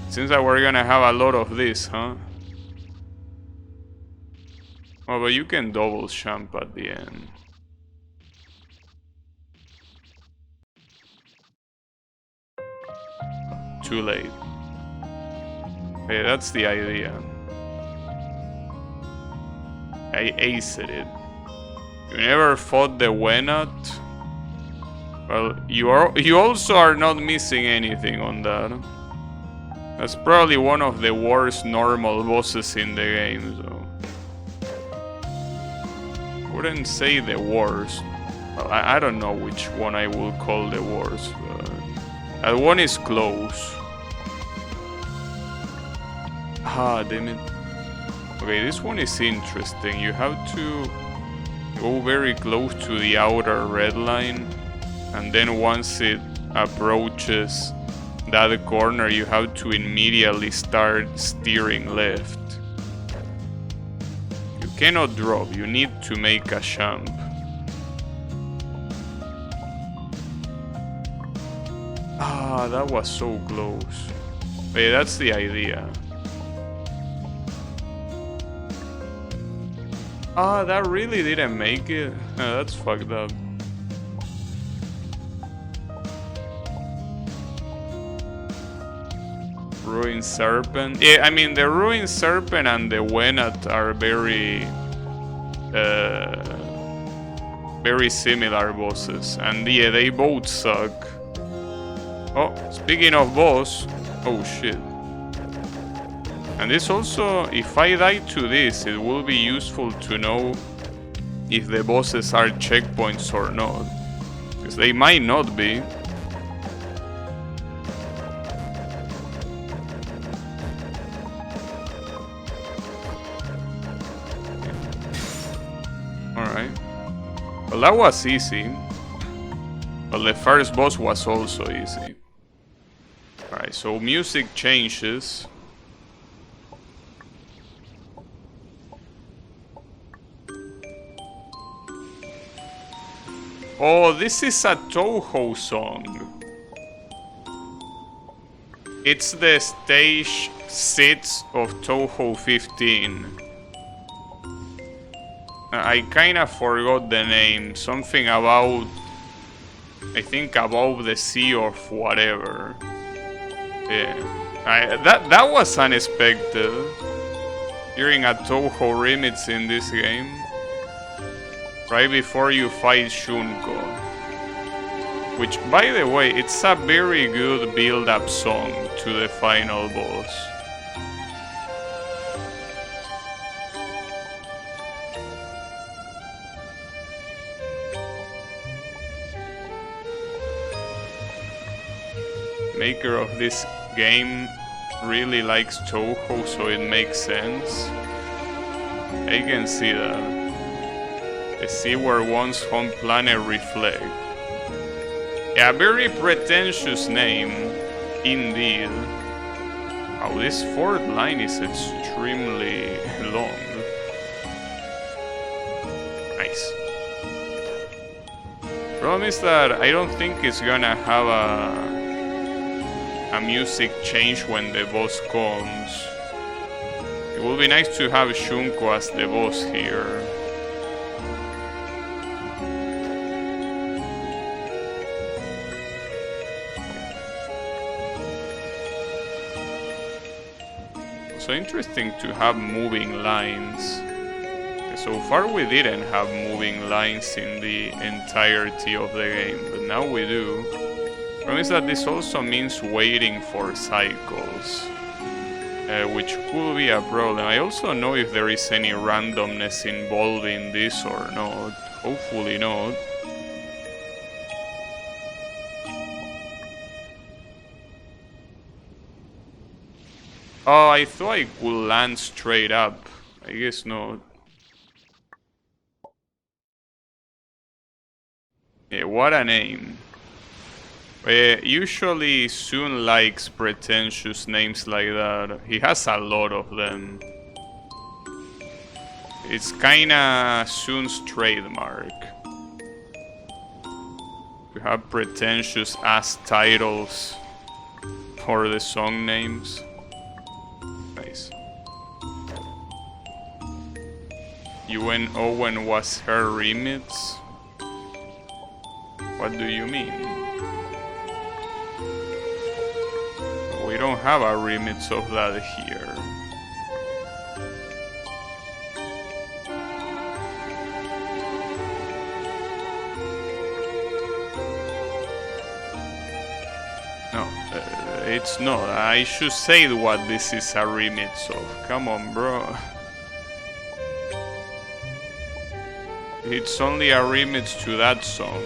Seems like we're gonna have a lot of this, huh? Oh, but you can double jump at the end. Too late. Okay, that's the idea. I aced it. You never fought the Wenat? Well, you also are not missing anything on that. That's probably one of the worst normal bosses in the game, so... Wouldn't say the worst. Well, I don't know which one I will call the worst, but... That one is close. Ah, damn it. Okay, this one is interesting. You have to go very close to the outer red line. And then once it approaches that corner, you have to immediately start steering left. You cannot drop, you need to make a jump. Ah, that was so close. Wait, that's the idea. Ah, that really didn't make it. That's fucked up. Ruined Serpent. Yeah, I mean the Ruined Serpent and the Wenat are very very similar bosses, and yeah, they both suck. Oh, speaking of boss, oh shit. And this also, if I die to this, it will be useful to know if the bosses are checkpoints or not, because they might not be. Alright. Well, that was easy. But the first boss was also easy. Alright, so music changes. Oh, this is a Touhou song. It's the stage 6 of Touhou 15. I kinda forgot the name. Something about, I think, above the sea or whatever. Yeah, that was unexpected. Hearing a Touhou remix in this game, right before you fight Shunko. Which, by the way, it's a very good build-up song to the final boss. Maker of this game really likes Touhou, so it makes sense. I can see that. The sea where one's home planet reflect. Yeah, very pretentious name, indeed. Oh, this fourth line is extremely long. Nice. Problem is that I don't think it's gonna have a music change when the boss comes. It would be nice to have Shunko as the boss here. So interesting to have moving lines. So far we didn't have moving lines in the entirety of the game, but now we do. Problem is that this also means waiting for cycles, which could be a problem. I also know if there is any randomness involved in this or not. Hopefully not. Oh, I thought I could land straight up. I guess not. Yeah, what a name. Usually Sun likes pretentious names like that. He has a lot of them. It's kinda Sun's trademark. You have pretentious ass titles for the song names. Nice. UN Owen was her remix? What do you mean? We don't have a remix of that here. No, it's not. I should say what this is a remix of. Come on, bro. It's only a remix to that song.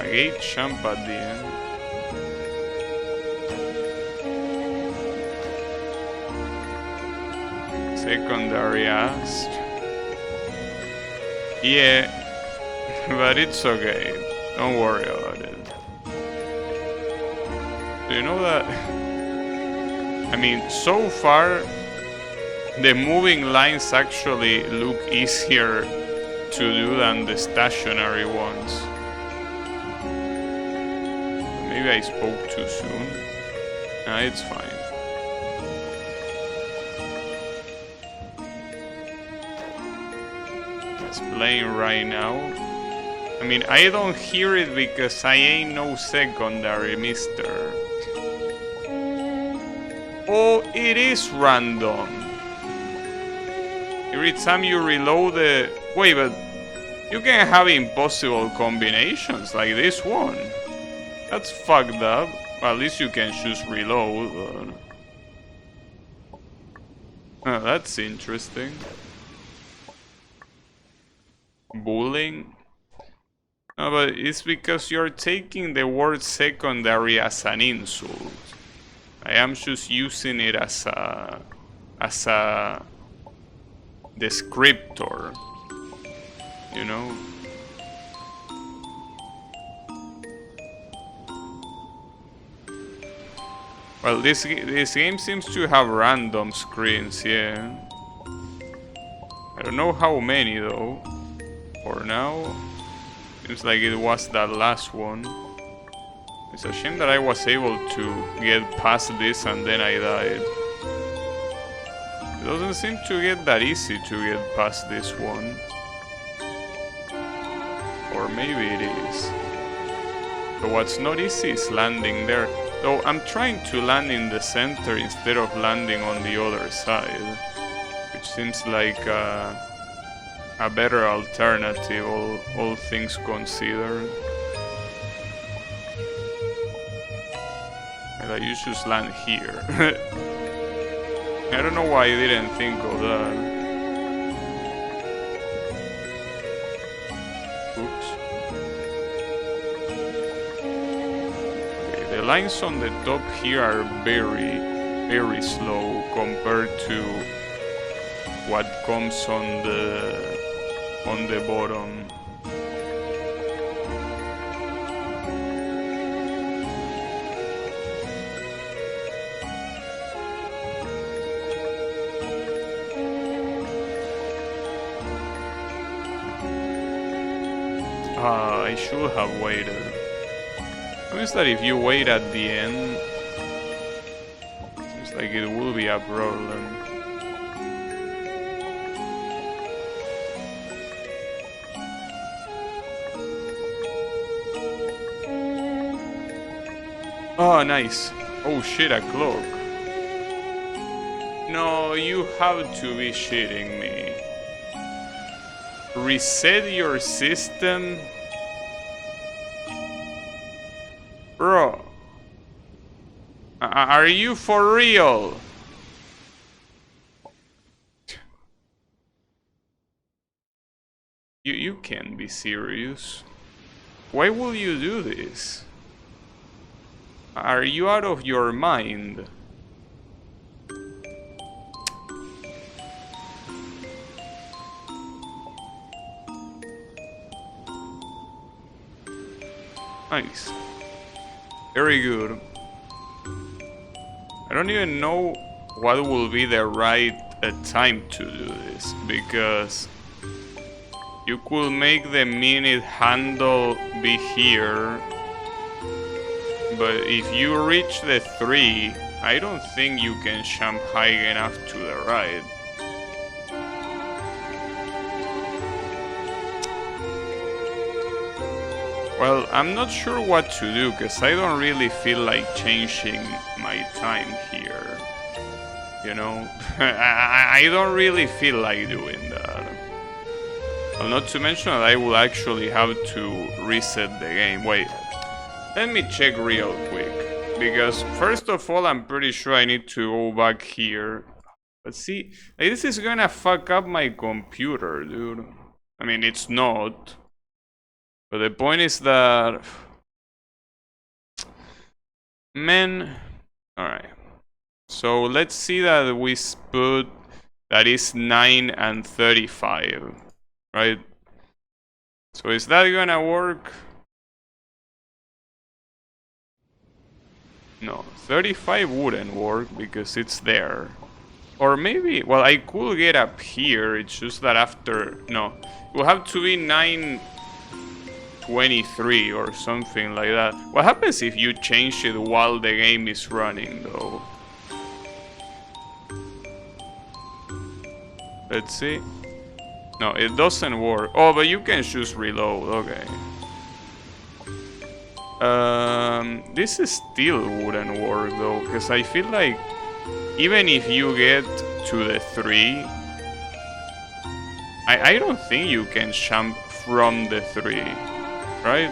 Gate jump at the end. Secondary asked. Yeah, but it's okay. Don't worry about it. Do you know that? I mean, so far, the moving lines actually look easier to do than the stationary ones. Maybe I spoke too soon. Nah, it's fine. It's playing right now. I mean, I don't hear it because I ain't no secondary, mister. Oh, it is random. Every time you reload the... Wait, but you can have impossible combinations like this one. That's fucked up. Well, at least you can choose reload. Oh, that's interesting. Bullying? No, but it's because you're taking the word secondary as an insult. I am just using it as a descriptor, you know? Well, this game seems to have random screens, yeah. I don't know how many though. For now, seems like it was that last one. It's a shame that I was able to get past this and then I died. It doesn't seem to get that easy to get past this one. Or maybe it is. So what's not easy is landing there. Though I'm trying to land in the center instead of landing on the other side. Which seems like a better alternative, all things considered. And you should land here. I don't know why I didn't think of that. Oops. Okay, the lines on the top here are very, very slow compared to what comes on the bottom. I should have waited. Means that if you wait at the end, seems like it will be a problem. Oh, nice. Oh shit, a clock. No, you have to be shitting me. Reset your system? Bro. Are you for real? You can't be serious. Why will you do this? Are you out of your mind? Nice. Very good. I don't even know what will be the right time to do this, because you could make the minute handle be here, but if you reach the 3, I don't think you can jump high enough to the right. Well, I'm not sure what to do, because I don't really feel like changing my time here. You know? I don't really feel like doing that. Well, not to mention that I will actually have to reset the game. Wait, let me check real quick. Because first of all, I'm pretty sure I need to go back here. But see, like, this is gonna fuck up my computer, dude. I mean, it's not. But the point is that... Man... Alright. So let's see that we put... That is 9 and 35. Right? So is that gonna work? No, 35 wouldn't work because it's there. Or maybe... Well, I could get up here. It's just that after... No. It will have to be 9:23 or something like that. What happens if you change it while the game is running, though? Let's see. No, it doesn't work. Oh, but you can choose reload. Okay. This is still wouldn't work, though, because I feel like even if you get to the 3, I don't think you can jump from the 3, right?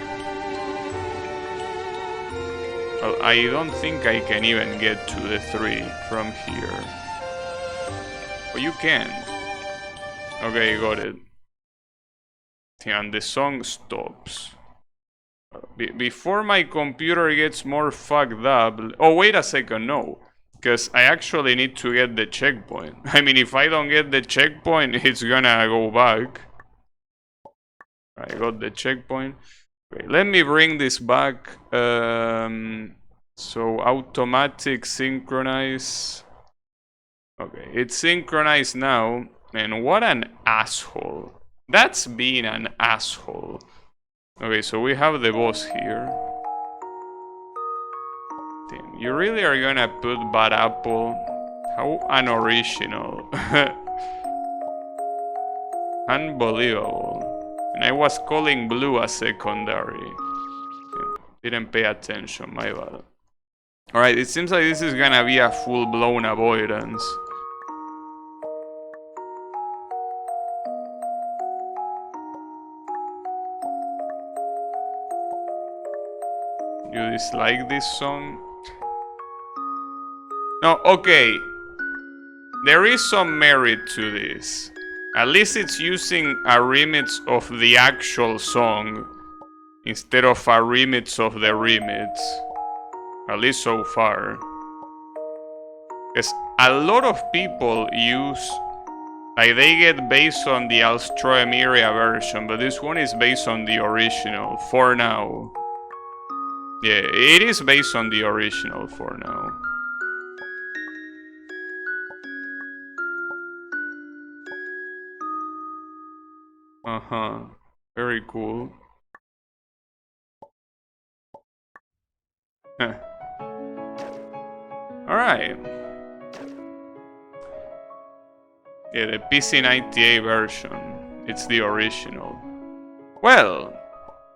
Well, I don't think I can even get to the 3 from here. But you can. Okay, got it. And the song stops. Before my computer gets more fucked up... Oh, wait a second, no. Because I actually need to get the checkpoint. I mean, if I don't get the checkpoint, it's gonna go back. I got the checkpoint. Okay, let me bring this back. So, automatic synchronize. Okay, it's synchronized now. And what an asshole. That's being an asshole. Okay, so we have the boss here. Damn, you really are gonna put Bad Apple? How unoriginal. Unbelievable. And I was calling Blue a secondary. Didn't pay attention, my bad. Alright, it seems like this is gonna be a full-blown avoidance. You dislike this song? No, okay. There is some merit to this. At least it's using a remix of the actual song instead of a remix of the remix. At least so far. Because a lot of people use... Like, they get based on the Alstroemiria version, but this one is based on the original, for now. Yeah, it is based on the original for now. Uh-huh. Very cool. Alright. Yeah, the PC98 version. It's the original. Well,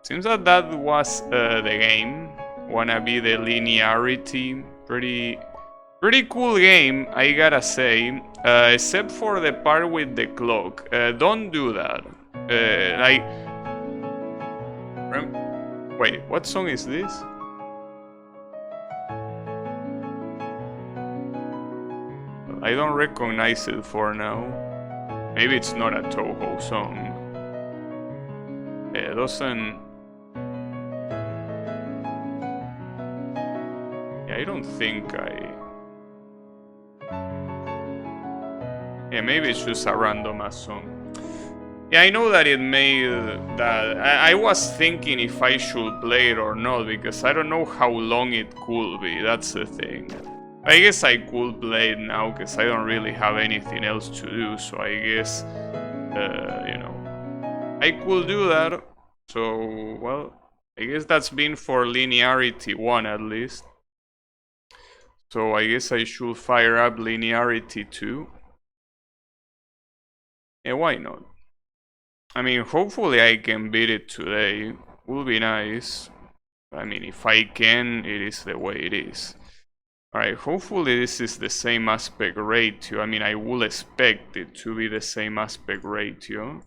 seems that that was the game. Wanna be the linearity. Pretty cool game, I gotta say. Except for the part with the clock. Don't do that. Wait, what song is this? I don't recognize it for now. Maybe it's not a Toho song. It doesn't... Yeah, I don't think Yeah, maybe it's just a random ass song. Yeah, I know that it made that... I was thinking if I should play it or not, because I don't know how long it could be, that's the thing. I guess I could play it now, because I don't really have anything else to do, so I guess, you know, I could do that. So, well, I guess that's been for linearity 1 at least. So I guess I should fire up linearity 2. Yeah, why not? I mean, hopefully I can beat it today. Will be nice. I mean, if I can, it is the way it is. Alright, hopefully this is the same aspect ratio. I mean, I will expect it to be the same aspect ratio.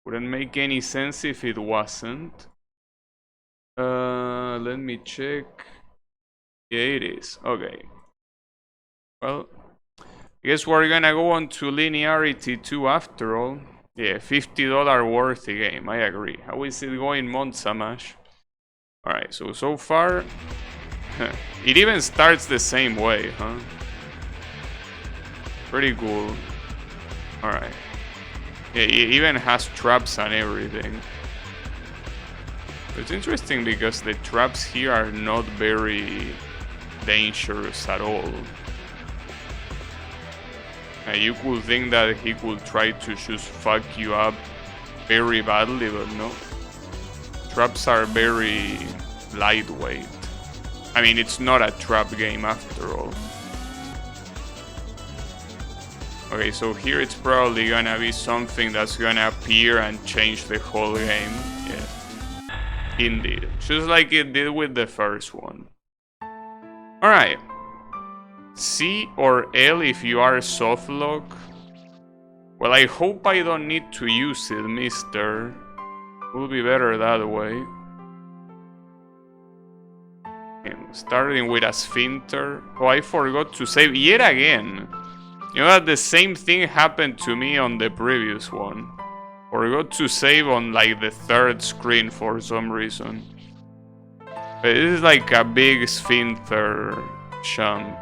Wouldn't make any sense if it wasn't. Let me check. Yeah, it is. Okay. Well, I guess we're gonna go on to linearity 2 after all. Yeah, $50 worthy game, I agree. How is it going, Montsamash? Alright, so far... It even starts the same way, huh? Pretty cool. Alright. Yeah, it even has traps and everything. It's interesting because the traps here are not very dangerous at all. You could think that he could try to just fuck you up very badly, but no. Traps are very lightweight. I mean, it's not a trap game after all. Okay, so here it's probably gonna be something that's gonna appear and change the whole game. Yeah. Indeed. Just like it did with the first one. Alright. C or L if you are soft lock. Well, I hope I don't need to use it, mister. Will be better that way. And starting with a sphincter. Oh, I forgot to save yet again. You know that the same thing happened to me on the previous one. Forgot to save on like the third screen for some reason. But this is like a big sphincter jump.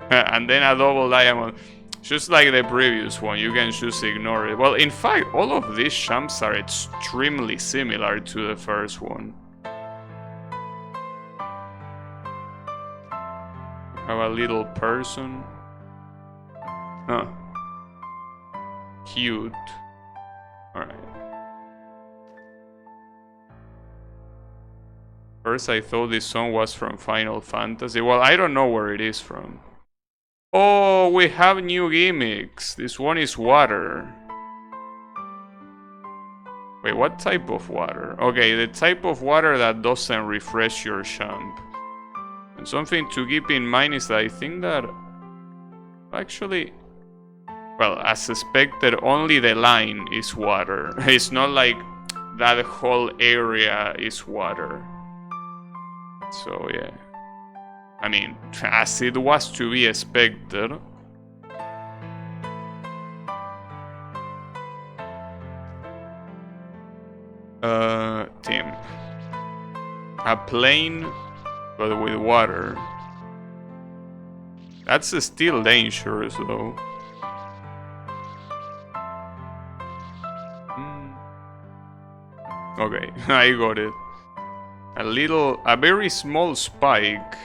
And then a double diamond. Just like the previous one, you can just ignore it. Well, in fact, all of these jumps are extremely similar to the first one. Have a little person. Huh. Cute. Alright. First I thought this song was from Final Fantasy. Well, I don't know where it is from. Oh, we have new gimmicks. This one is water. Wait, what type of water? Okay, the type of water that doesn't refresh your jump. And something to keep in mind is that I think that... Actually... Well, as suspected, only the line is water. It's not like that whole area is water. So, yeah. I mean, as it was to be expected. Team. A plane, but with water. That's still dangerous, though. Okay, I got it. A very small spike.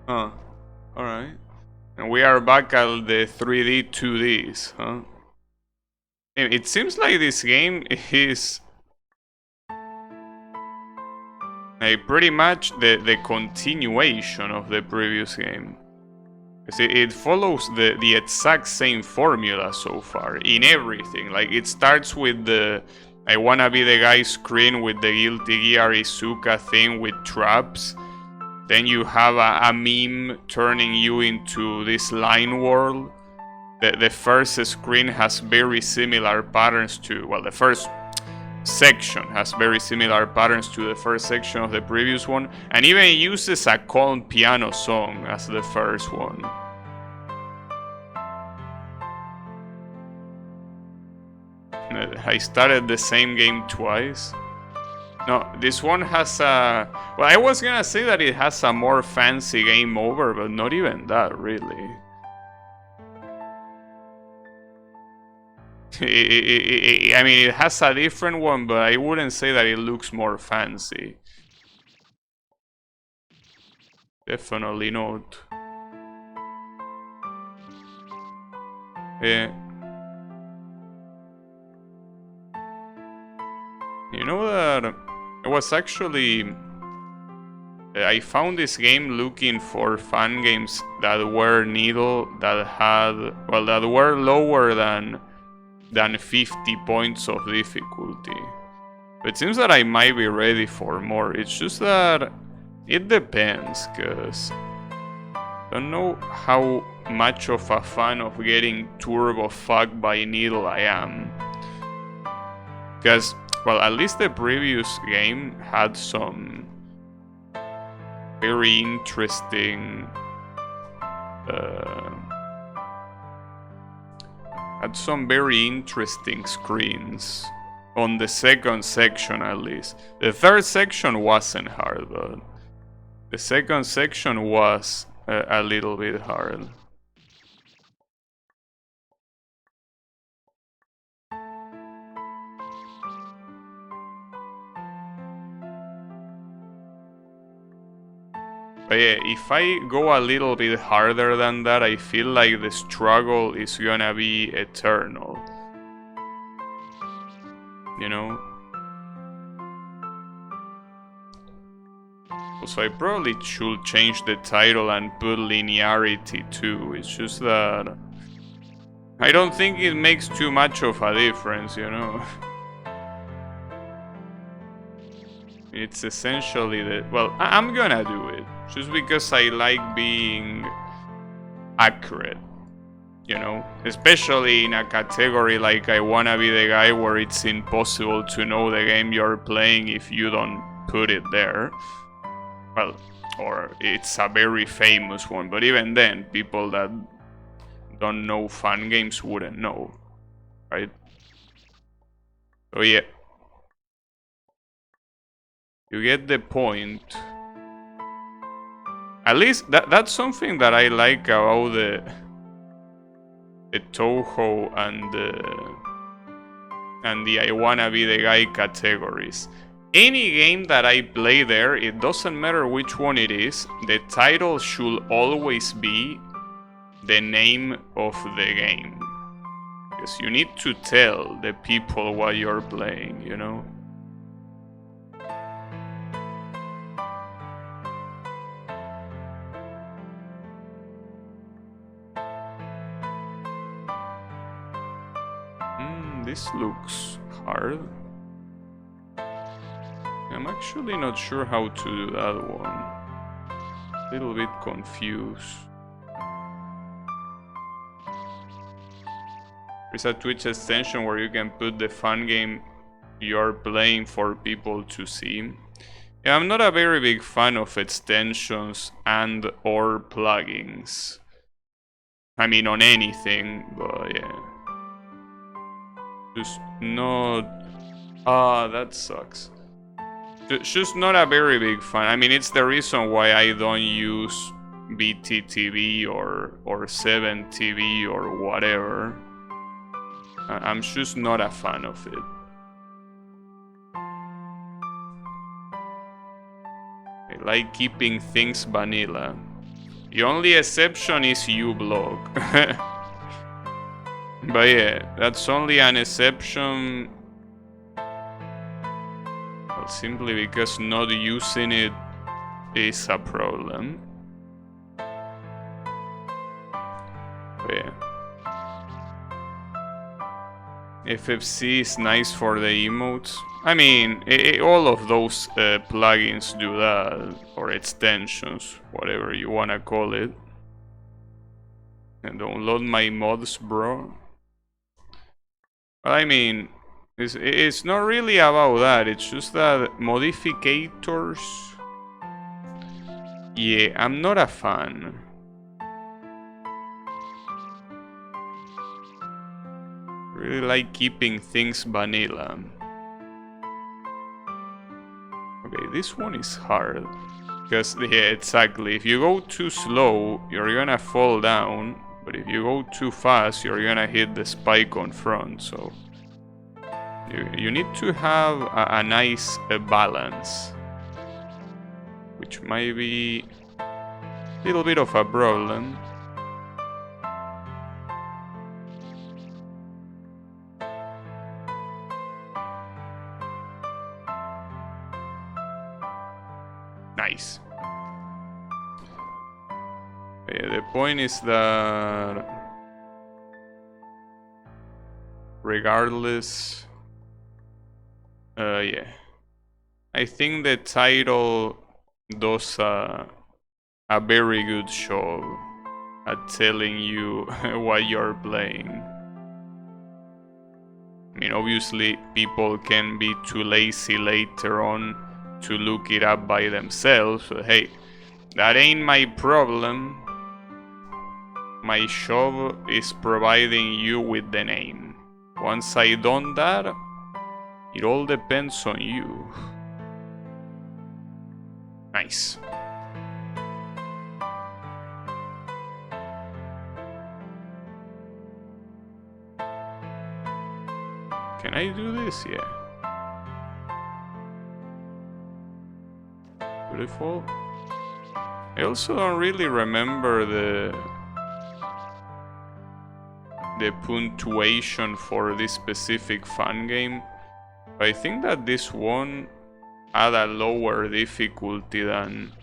Huh. Alright. And we are back at the 3D 2Ds, huh? It seems like this game is pretty much the continuation of the previous game. It follows the exact same formula so far, in everything. Like, it starts with the I wanna be the guy screen with the Guilty Gear Izuka thing with traps. Then you have a meme turning you into this line world. The first screen has very similar patterns to, well, the first section has very similar patterns to the first section of the previous one, and even uses a calm piano song as the first one. I started the same game twice. No, this one has a... Well, I was gonna say that it has a more fancy game over, but not even that, really. I mean, it has a different one, but I wouldn't say that it looks more fancy. Definitely not. Yeah. You know that it was actually... I found this game looking for fan games that were needle, that had... Well, that were lower than 50 points of difficulty. But it seems that I might be ready for more. It's just that it depends, cause I don't know how much of a fan of getting turbo fucked by needle I am. Cause, well, at least the previous game had some very interesting screens on the second section, at least. The third section wasn't hard, but the second section was a little bit hard. But yeah, if I go a little bit harder than that, I feel like the struggle is gonna be eternal. You know? So I probably should change the title and put linearity too. It's just that I don't think it makes too much of a difference, you know? It's essentially the... Well, I'm gonna do it. just because I like being accurate, you know, especially in a category like I wanna be the guy where it's impossible to know the game you're playing if you don't put it there. Well, or it's a very famous one, but even then, people that don't know fun games wouldn't know, right? So yeah, you get the point. At least that's something that I like about the Toho and the I wanna be the guy categories. Any game that I play there, it doesn't matter which one it is, the title should always be the name of the game. Because you need to tell the people what you're playing, you know? This looks hard. I'm actually not sure how to do that one. A little bit confused. There's a Twitch extension where you can put the fun game you're playing for people to see. Yeah, I'm not a very big fan of extensions and or plugins. I mean, on anything, but yeah. Just not... Ah, that sucks. Just not a very big fan. I mean, it's the reason why I don't use BTTV or 7TV or whatever. I'm just not a fan of it. I like keeping things vanilla. The only exception is uBlock. But yeah, that's only an exception. Well, simply because not using it is a problem. But yeah. FFC is nice for the emotes. I mean, all of those plugins do that, or extensions, whatever you wanna call it. And download my mods, bro. I mean, it's not really about that. It's just that modificators. Yeah, I'm not a fan. Really like keeping things vanilla. Okay, this one is hard. Because, yeah, exactly. If you go too slow, you're gonna fall down. But if you go too fast, you're gonna hit the spike on front. So you need to have a nice balance. Which might be a little bit of a problem. Nice. Yeah, the point is that regardless, yeah, I think the title does a very good job at telling you what you're playing. I mean, obviously, people can be too lazy later on to look it up by themselves. But hey, that ain't my problem. My job is providing you with the name. Once I done that, it all depends on you. Nice. Can I do this? Yeah. Beautiful. I also don't really remember the punctuation for this specific fun game. But I think that this one had a lower difficulty than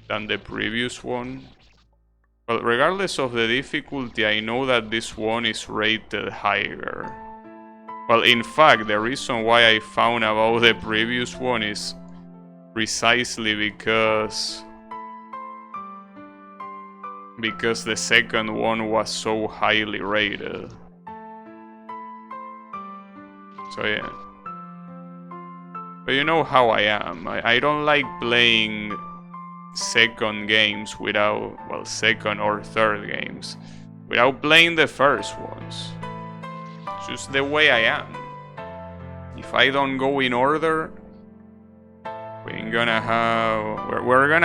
the previous one. Well, regardless of the difficulty, I know that this one is rated higher. Well, in fact, the reason why I found about the previous one is precisely because because the second one was so highly rated. So yeah. But you know how I am. I don't like playing second games without, well, second or third games without playing the first ones. It's just the way I am. If I don't go in order, we're gonna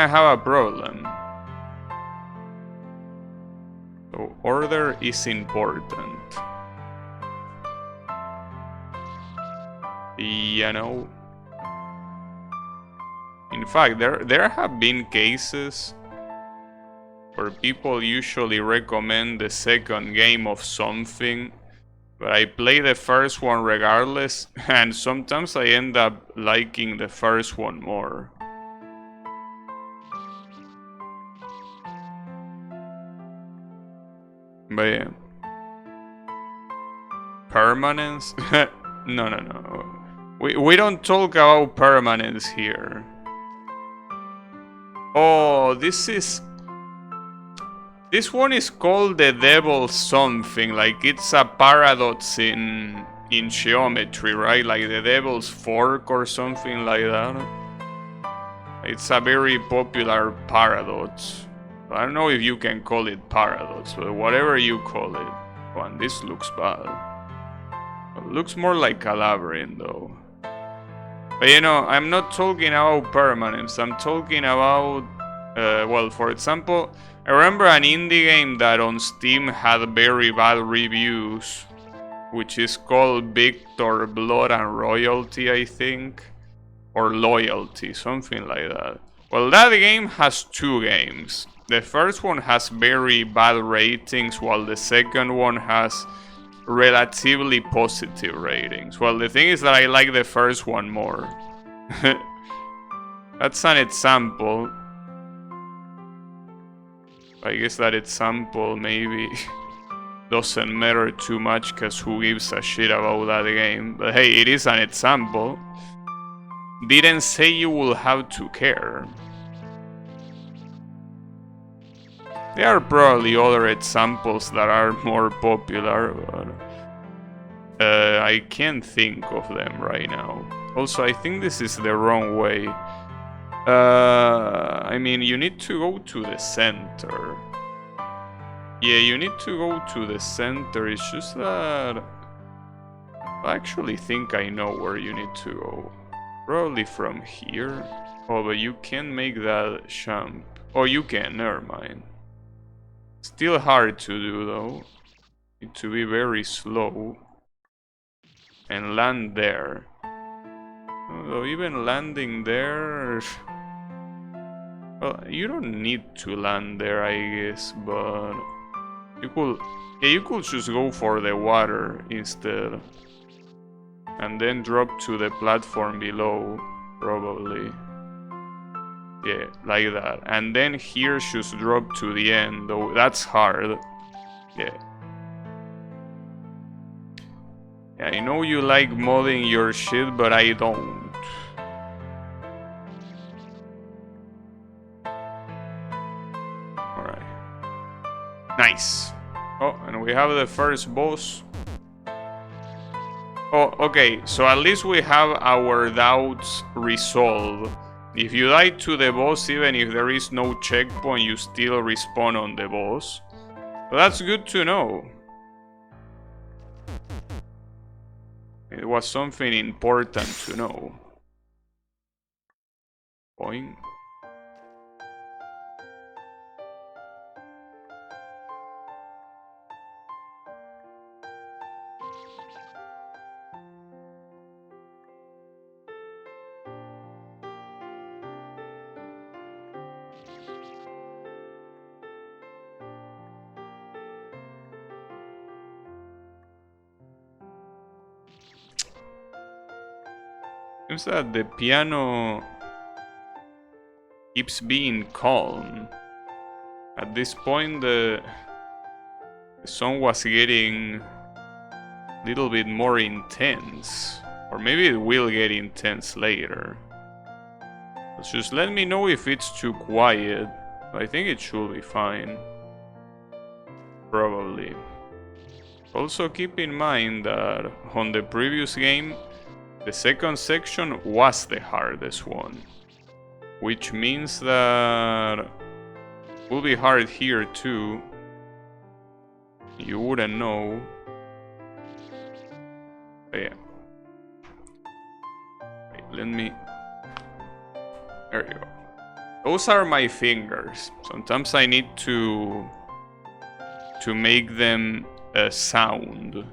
have a problem. So order is important. You know. In fact, there have been cases where people usually recommend the second game of something, but I play the first one regardless, and sometimes I end up liking the first one more. But yeah. Permanence? No. We don't talk about permanence here. Oh, this one is called the Devil's something, like it's a paradox in geometry, right? Like the Devil's Fork or something like that. It's a very popular paradox. I don't know if you can call it paradox, but whatever you call it. Oh, and this looks bad. It looks more like a labyrinth though. But you know, I'm not talking about permanence, I'm talking about, well, for example, I remember an indie game that on Steam had very bad reviews, which is called Victor, Blood and Royalty, I think, or Loyalty, something like that. Well, that game has two games. The first one has very bad ratings, while the second one has relatively positive ratings. Well, the thing is that I like the first one more. That's an example. I guess that example maybe doesn't matter too much, because who gives a shit about that game. But hey, it is an example. Didn't say you will have to care. There are probably other examples that are more popular, but I can't think of them right now. Also, I think this is the wrong way. I mean, you need to go to the center. Yeah, you need to go to the center. It's just that I actually think I know where you need to go. Probably from here. Oh, but you can make that jump. Oh, you can, never mind. Still hard to do though. Need to be very slow. And land there. Although even landing there... Well, you don't need to land there, I guess, but... You could just go for the water instead. And then drop to the platform below, probably. Yeah, like that. And then here just drop to the end, though that's hard. Yeah. Yeah, I know you like modding your shit, but I don't. Alright. Nice. Oh, and we have the first boss. Oh, okay, so at least we have our doubts resolved. If you die to the boss, even if there is no checkpoint, you still respawn on the boss. So that's good to know. It was something important to know. Boing. Seems that the piano keeps being calm. At this point, the song was getting a little bit more intense. Or maybe it will get intense later. Just let me know if it's too quiet. I think it should be fine. Probably. Also keep in mind that on the previous game, the second section was the hardest one. Which means that it will be hard here too. You wouldn't know. But yeah. Wait, let me... There you go. Those are my fingers. Sometimes I need to make them a sound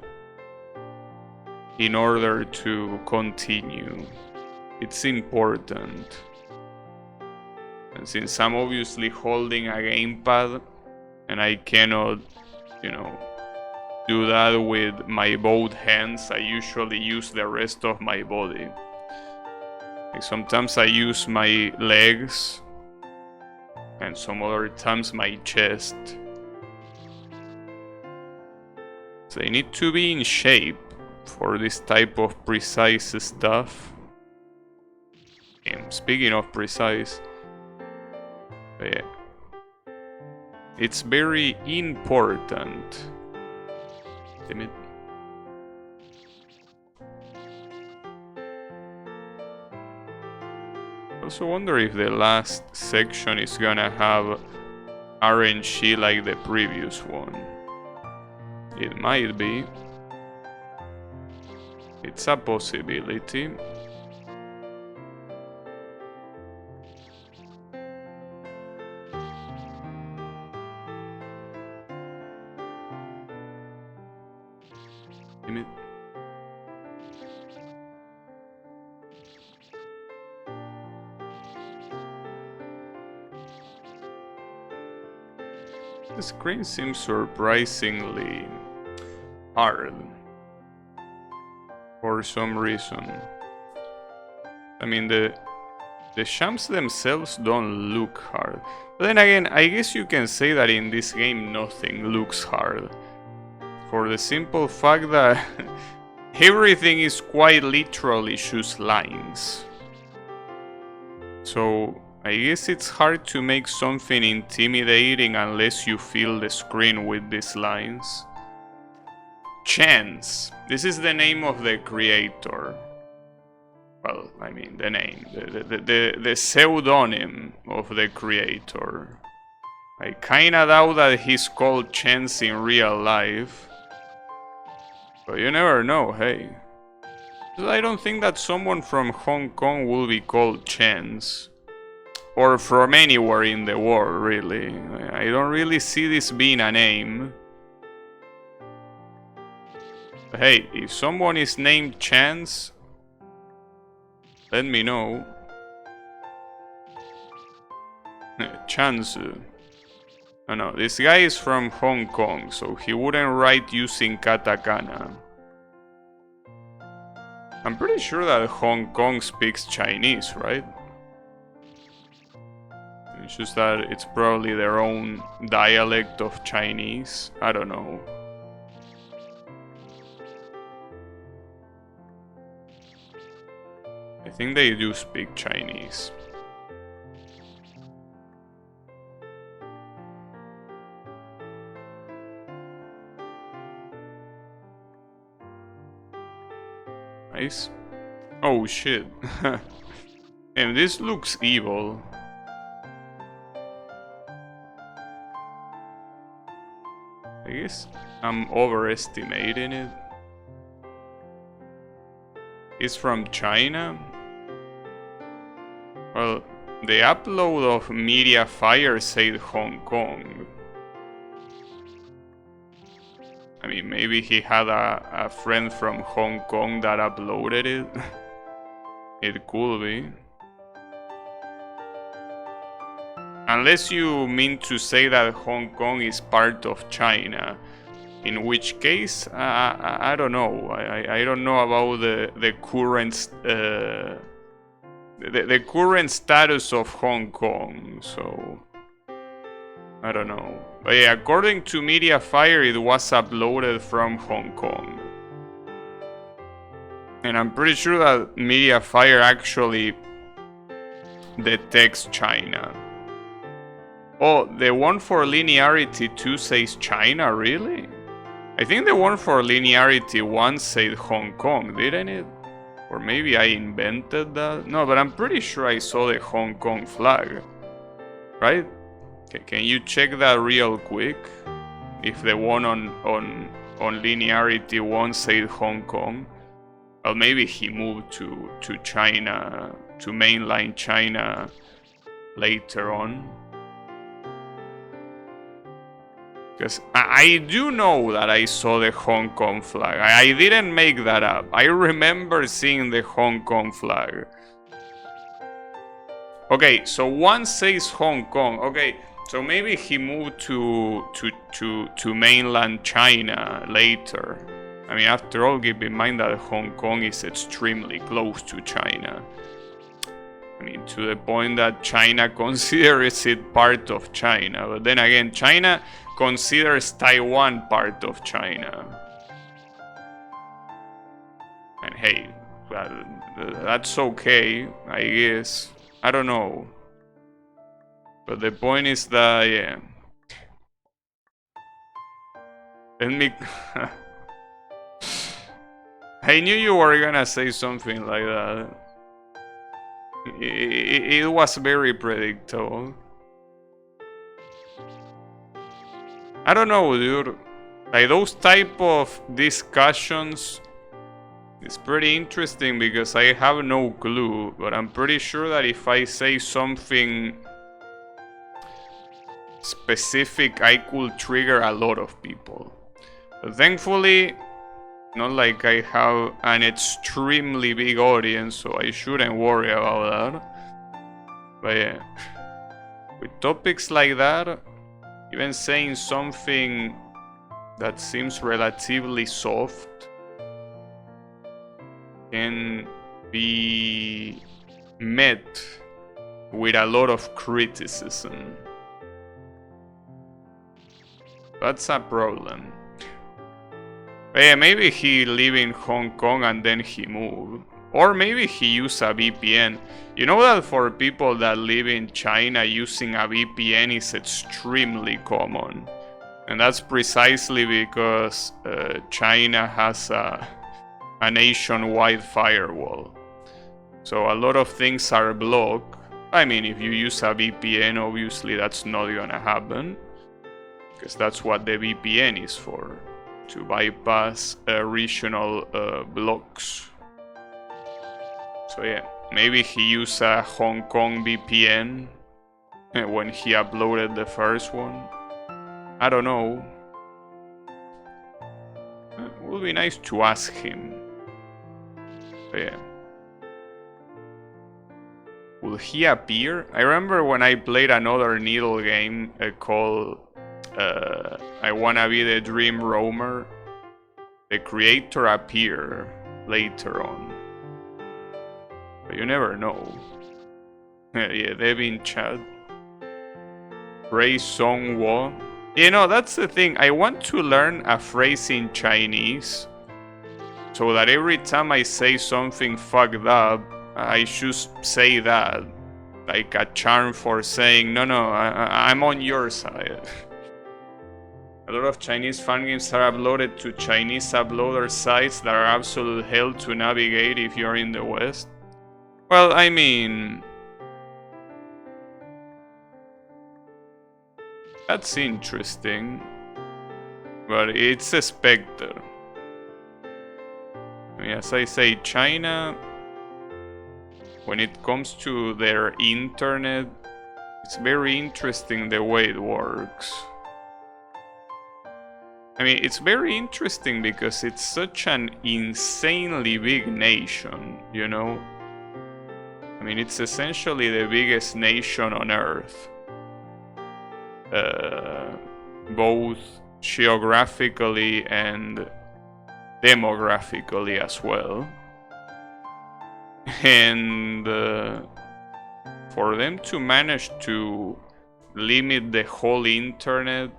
in order to continue. It's important. And since I'm obviously holding a gamepad and I cannot, you know, do that with my both hands, I usually use the rest of my body. Like sometimes I use my legs and some other times my chest. So they need to be in shape for this type of precise stuff. And speaking of precise, yeah, it's very important. Damn it. I also wonder if the last section is gonna have RNG like the previous one. It might be. It's a possibility. Damn it. The screen seems surprisingly hard for some reason. I mean, the champs themselves don't look hard. But then again, I guess you can say that in this game nothing looks hard. For the simple fact that everything is quite literally just lines. So I guess it's hard to make something intimidating unless you fill the screen with these lines. Chance. This is the name of the creator. Well, I mean the name, the pseudonym of the creator. I kinda doubt that he's called Chance in real life. But you never know, hey. I don't think that someone from Hong Kong will be called Chance. Or from anywhere in the world, really. I don't really see this being a name. But hey, if someone is named Chance, let me know. Chance. No, this guy is from Hong Kong, so he wouldn't write using katakana. I'm pretty sure that Hong Kong speaks Chinese, right? It's just that it's probably their own dialect of Chinese. I don't know. I think they do speak Chinese. Nice. Oh shit. And this looks evil. I guess I'm overestimating it. It's from China? Well, the upload of Mediafire said Hong Kong. I mean, maybe he had a friend from Hong Kong that uploaded it. It could be. Unless you mean to say that Hong Kong is part of China. In which case, I don't know. I don't know about the current the current status of Hong Kong. So I don't know. But yeah, according to Mediafire, it was uploaded from Hong Kong. And I'm pretty sure that Mediafire actually detects China. Oh, the one for linearity 2 says China, really? I think the one for linearity 1 said Hong Kong, didn't it? Or maybe I invented that? No, but I'm pretty sure I saw the Hong Kong flag. Right? Can you check that real quick? If the one on linearity 1 said Hong Kong. Well, maybe he moved to China, to mainland China later on. Because I do know that I saw the Hong Kong flag. I didn't make that up. I remember seeing the Hong Kong flag. Okay, so one says Hong Kong. Okay, so maybe he moved to mainland China later. I mean, after all, keep in mind that Hong Kong is extremely close to China. I mean, to the point that China considers it part of China. But then again, China considers Taiwan part of China. And hey, that's okay, I guess. I don't know. But the point is that, yeah. Let me... I knew you were gonna say something like that. It was very predictable. I don't know, dude. Like, those type of discussions is pretty interesting because I have no clue, but I'm pretty sure that if I say something specific, I could trigger a lot of people. But thankfully, not like I have an extremely big audience, so I shouldn't worry about that. But yeah, with topics like that, even saying something that seems relatively soft can be met with a lot of criticism. That's a problem. But yeah, maybe he live in Hong Kong and then he moved. Or maybe he used a VPN. You know that for people that live in China, using a VPN is extremely common. And that's precisely because China has a nationwide firewall. So a lot of things are blocked. I mean, if you use a VPN, obviously that's not gonna happen. Because that's what the VPN is for. To bypass regional blocks. So yeah, maybe he used a Hong Kong VPN when he uploaded the first one. I don't know. It would be nice to ask him. But yeah. Will he appear? I remember when I played another needle game called I Wanna Be the Dream Roamer. The creator appeared later on. But you never know. Yeah, Devin Chad. Ray Song Wo. You know, that's the thing. I want to learn a phrase in Chinese so that every time I say something fucked up, I should say that. Like a charm for saying, no, I'm on your side. A lot of Chinese fan games are uploaded to Chinese uploader sites that are absolute hell to navigate if you're in the West. Well, I mean... that's interesting. But it's a specter. I mean, as I say, China, when it comes to their internet, it's very interesting the way it works. I mean, it's very interesting because it's such an insanely big nation, you know? I mean, it's essentially the biggest nation on Earth. Both geographically and demographically as well. And for them to manage to limit the whole internet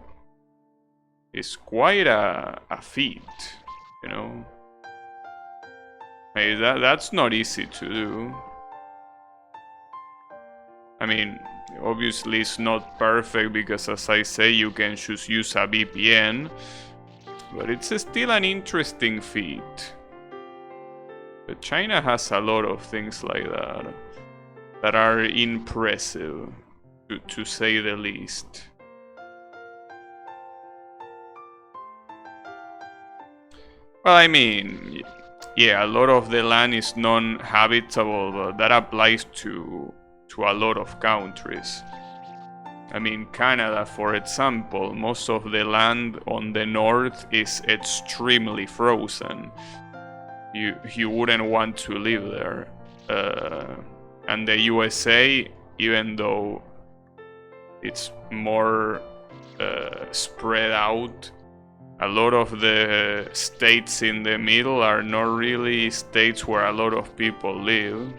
is quite a feat, you know. Hey, that's not easy to do. I mean, obviously it's not perfect because, as I say, you can just use a VPN, but it's still an interesting feat. But China has a lot of things like that that are impressive, to say the least. Well, I mean, yeah, a lot of the land is non-habitable, but that applies to a lot of countries. I mean, Canada, for example, most of the land on the north is extremely frozen. You wouldn't want to live there. And the USA, even though it's more spread out, a lot of the states in the middle are not really states where a lot of people live.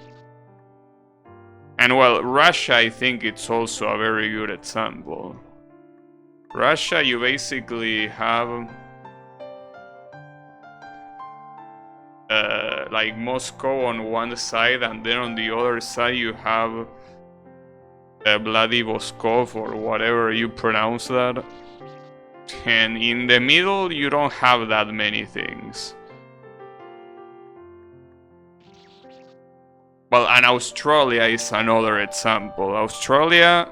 And well, Russia, I think it's also a very good example. Russia, you basically have like Moscow on one side, and then on the other side you have Vladivostok, or whatever you pronounce that. And in the middle, you don't have that many things. Well, and Australia is another example. Australia,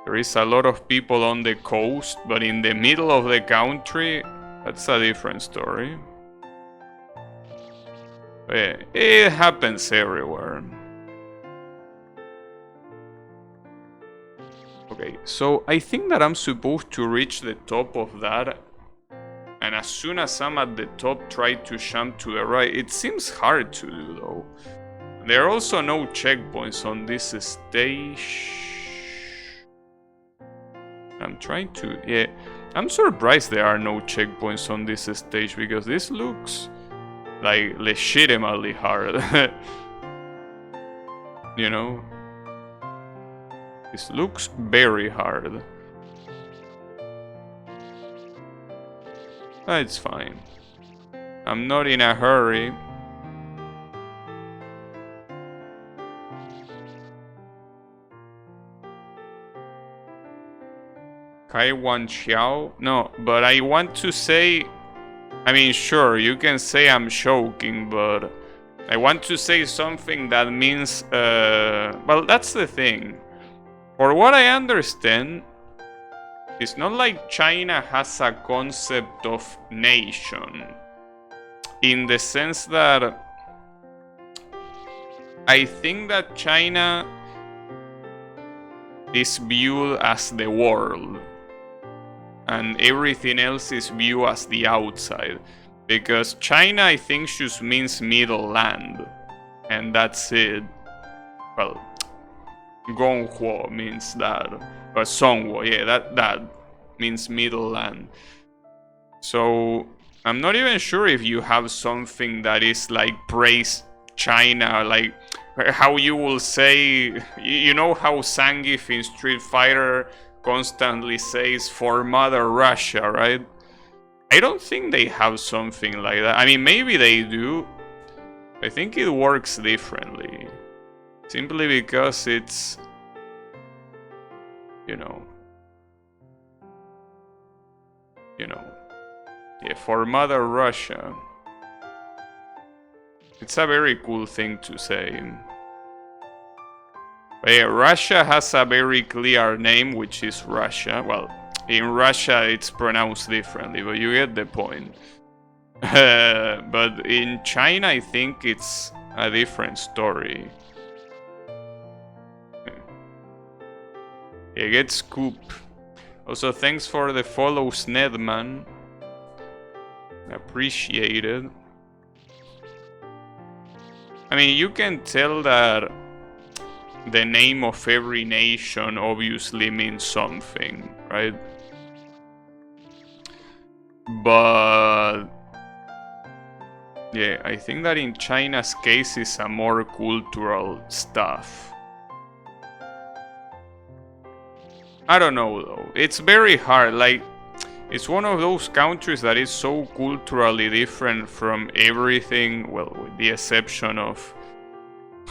there is a lot of people on the coast, but in the middle of the country, that's a different story. But yeah, it happens everywhere. Okay, so I think that I'm supposed to reach the top of that, and as soon as I'm at the top, try to jump to the right. It seems hard to do though. There are also no checkpoints on this stage. I'm trying to... yeah, I'm surprised there are no checkpoints on this stage, because this looks like legitimately hard. You know? This looks very hard. It's fine. I'm not in a hurry. Kaiwan Xiao? No, but I want to say... I mean, sure, you can say I'm joking, but... I want to say something that means... well, that's the thing. For what I understand, it's not like China has a concept of nation. In the sense that... I think that China is viewed as the world, and everything else is viewed as the outside. Because China, I think, just means middle land, and that's it. Well, Gonghuo means that, or Songhuo, yeah, that means middle land. So I'm not even sure if you have something that is like praise China, like how you will say, you know how Zangief in Street Fighter constantly says for Mother Russia, right? I don't think they have something like that. I mean, maybe they do. I think it works differently. Simply because it's, you know, yeah, for Mother Russia. It's a very cool thing to say. But yeah, Russia has a very clear name, which is Russia. Well, in Russia it's pronounced differently, but you get the point. But in China, I think it's a different story. Yeah, get Scoop. Also, thanks for the follow, Snedman. Appreciated. I mean, you can tell that the name of every nation obviously means something, right? But yeah, I think that in China's case is a more cultural stuff. I don't know though. It's very hard. Like, it's one of those countries that is so culturally different from everything, well, with the exception of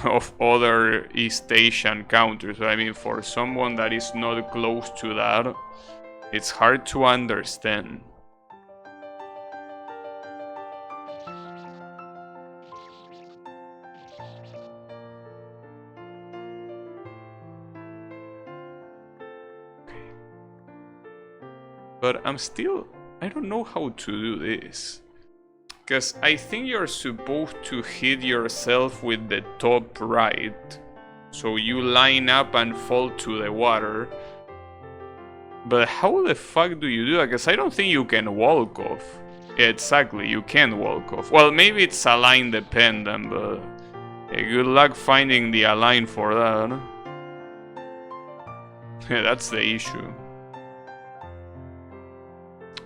of other East Asian countries. I mean, for someone that is not close to that, it's hard to understand. But I don't know how to do this. Because I think you're supposed to hit yourself with the top right. So you line up and fall to the water. But how the fuck do you do that? Because I don't think you can walk off. Yeah, exactly, you can walk off. Well, maybe it's align dependent, but good luck finding the align for that. Yeah, that's the issue.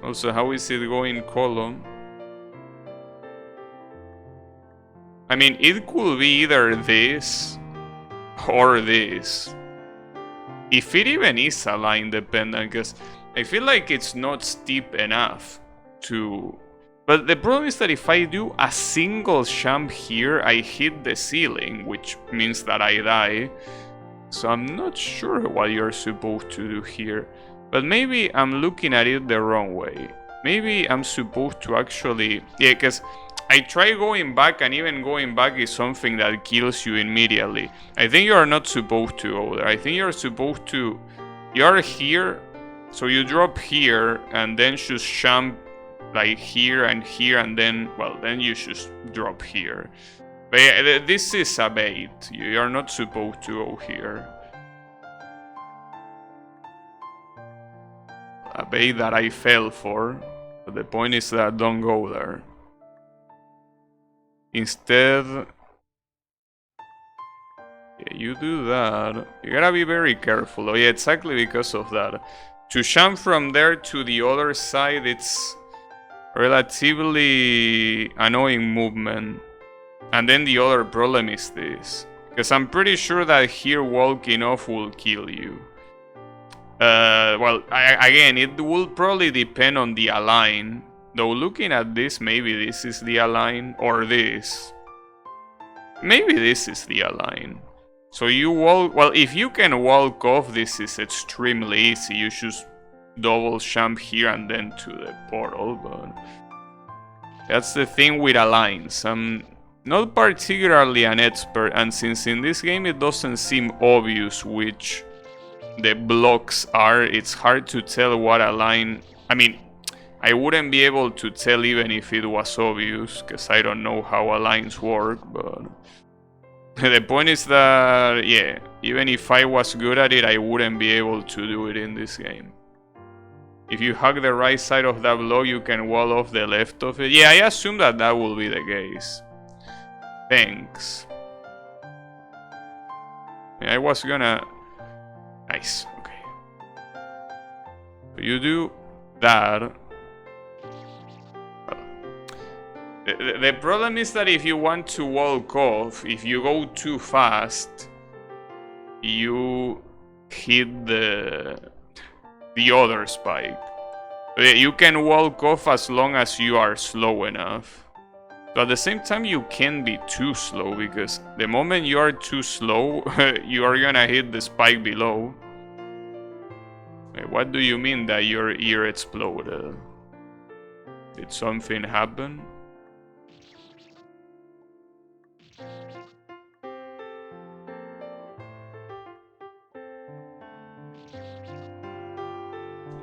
Also, how is it going column? I mean, it could be either this or this. If it even is a line dependent, because I feel like it's not steep enough to... But the problem is that if I do a single jump here, I hit the ceiling, which means that I die. So I'm not sure what you're supposed to do here. But maybe I'm looking at it the wrong way. Maybe I'm supposed to actually... Yeah, because I try going back, and even going back is something that kills you immediately. I think you're not supposed to go there. I think you're supposed to... You're here, so you drop here, and then just jump like here, and then... Well, then you just drop here. But yeah, this is a bait. You're not supposed to go here. A bait that I fell for, but the point is that don't go there. Instead, yeah, you do that. You gotta be very careful. Oh yeah, exactly because of that. To jump from there to the other side, it's relatively annoying movement. And then the other problem is this, because I'm pretty sure that here walking off will kill you. Well, again, it will probably depend on the align. Though looking at this, maybe this is the align, or this. Maybe this is the align. So you walk, well, if you can walk off, this is extremely easy. You just double jump here and then to the portal, but that's the thing with aligns. I'm not particularly an expert, and since in this game it doesn't seem obvious which the blocks are, it's hard to tell what a line... I mean, I wouldn't be able to tell even if it was obvious, because I don't know how lines work, but... The point is that, yeah, even if I was good at it, I wouldn't be able to do it in this game. If you hug the right side of that block, you can wall off the left of it. Yeah, I assume that that will be the case. Thanks. Yeah, I was gonna... Nice, okay. So you do that. The problem is that if you want to walk off, if you go too fast, you hit the other spike. You can walk off as long as you are slow enough. But at the same time, you can't be too slow, because the moment you are too slow, you are gonna hit the spike below. Wait, what do you mean that your ear exploded? Did something happen?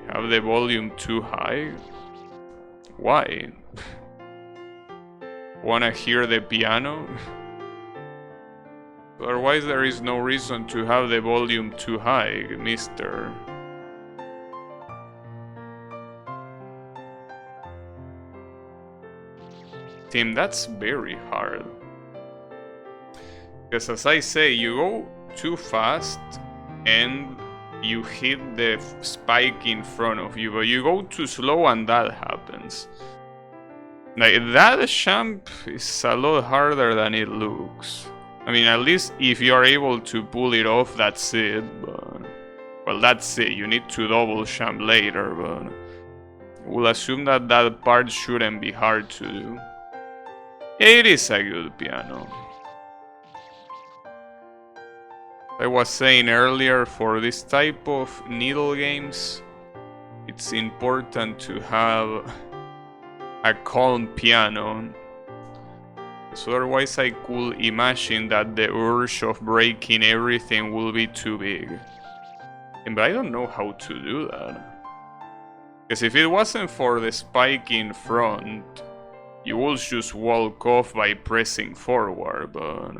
You have the volume too high? Why? Wanna hear the piano? Otherwise there is no reason to have the volume too high, mister. Tim, that's very hard. Because as I say, you go too fast and you hit the spike in front of you, but you go too slow and that happens. Like, that jump is a lot harder than it looks. I mean, at least if you're able to pull it off, that's it, but... Well, that's it, you need to double jump later, but... We'll assume that that part shouldn't be hard to do. It is a good piano. I was saying earlier, for this type of needle games, it's important to have a calm piano. So otherwise I could imagine that the urge of breaking everything will be too big. But I don't know how to do that. Because if it wasn't for the spike in front, you would just walk off by pressing forward, but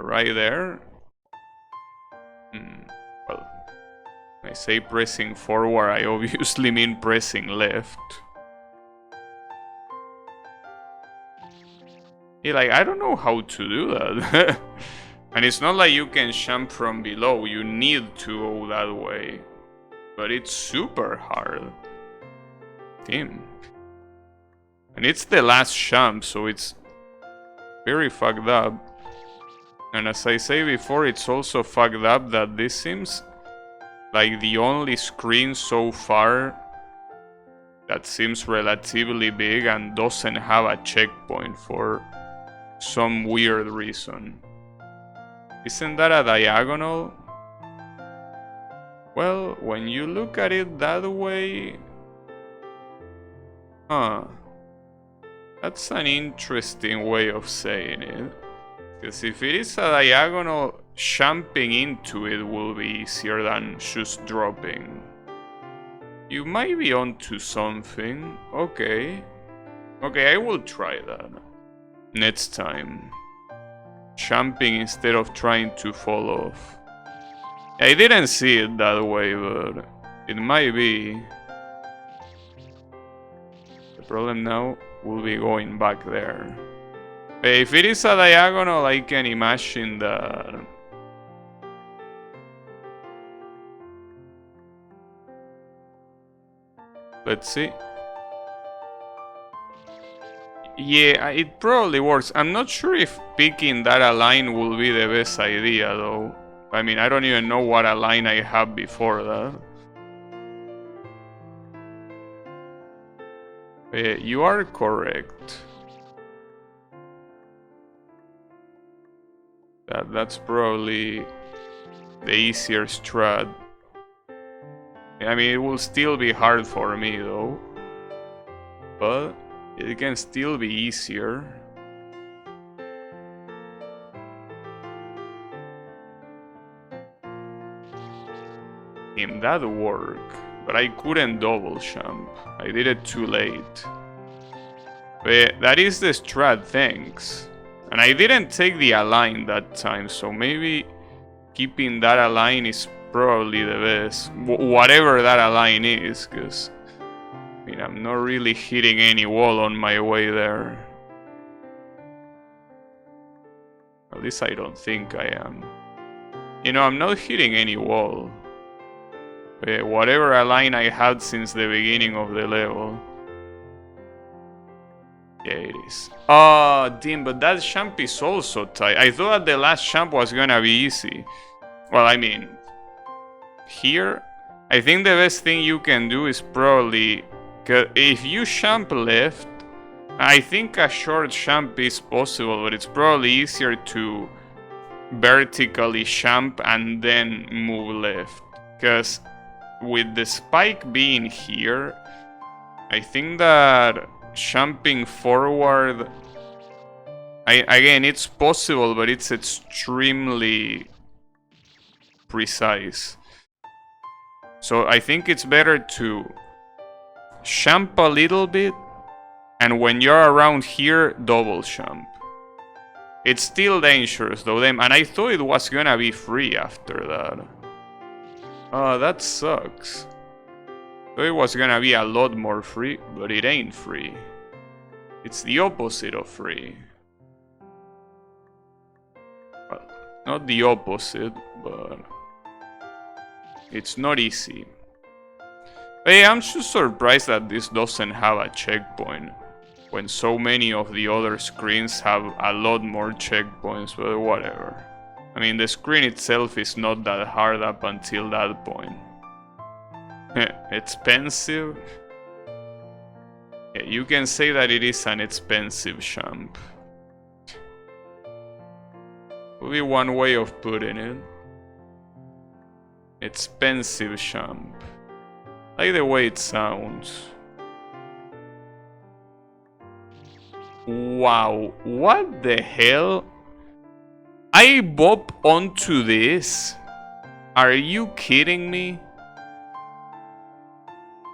right there? Well, when I say pressing forward, I obviously mean pressing left. Yeah, like, I don't know how to do that. And it's not like you can jump from below, you need to go that way. But it's super hard. Damn. And it's the last jump, so it's very fucked up. And as I say before, it's also fucked up that this seems like the only screen so far that seems relatively big and doesn't have a checkpoint for some weird reason. Isn't that a diagonal? Well, when you look at it that way... Huh. That's an interesting way of saying it. Because if it is a diagonal, jumping into it will be easier than just dropping. You might be onto something. Okay. Okay, I will try that. Next time. Jumping instead of trying to fall off. I didn't see it that way, but it might be. The problem now will be going back there. If it is a diagonal, I can imagine that. Let's see. Yeah, it probably works. I'm not sure if picking that align will be the best idea, though. I mean, I don't even know what align I have before that. You are correct. That's probably the easier strat. I mean, it will still be hard for me, though. But it can still be easier. That work, but I couldn't double jump. I did it too late. But that is the strat, thanks. And I didn't take the align that time, so maybe keeping that align is probably the best. Whatever that align is, because I mean, I'm not really hitting any wall on my way there. At least I don't think I am. You know, I'm not hitting any wall. Whatever align I had since the beginning of the level. Yeah, it is. Oh, damn, but that jump is also tight. I thought that the last jump was gonna be easy. Well, I mean, here, I think the best thing you can do is probably... If you jump left, I think a short jump is possible, but it's probably easier to vertically jump and then move left. Because with the spike being here, I think that jumping forward, again, it's possible, but it's extremely precise. So I think it's better to jump a little bit, and when you're around here, double jump. It's still dangerous though, and I thought it was gonna be free after that. Oh, that sucks. So it was gonna be a lot more free, but it ain't free. It's the opposite of free. Well, not the opposite, but it's not easy. But yeah, I'm just surprised that this doesn't have a checkpoint, when so many of the other screens have a lot more checkpoints, but whatever. I mean, the screen itself is not that hard up until that point. Expensive? Yeah, you can say that it is an expensive jump. Could be one way of putting it. Expensive champ. Like the way it sounds. Wow, what the hell? I bop onto this? Are you kidding me?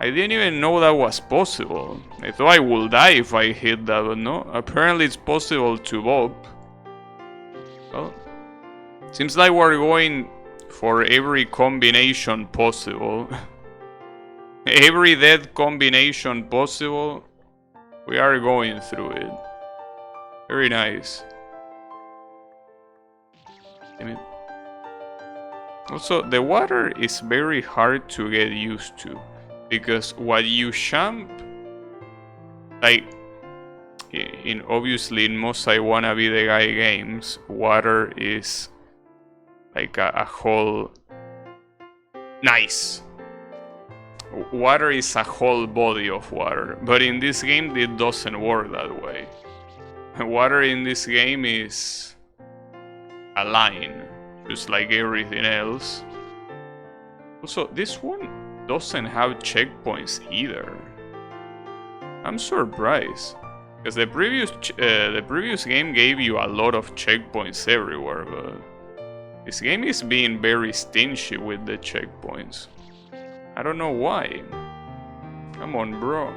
I didn't even know that was possible. I thought I would die if I hit that, but no. Apparently it's possible to bop. Well, seems like we're going for every combination possible. Every dead combination possible. We are going through it. Very nice. Damn it. Also, the water is very hard to get used to. Because what you champ, like, obviously in most I Wanna Be the Guy games, water is like a whole... Nice! Water is a whole body of water, but in this game it doesn't work that way. Water in this game is a line, just like everything else. Also, this one doesn't have checkpoints either. I'm surprised, because the previous game gave you a lot of checkpoints everywhere, but this game is being very stingy with the checkpoints. I don't know why. Come on, bro.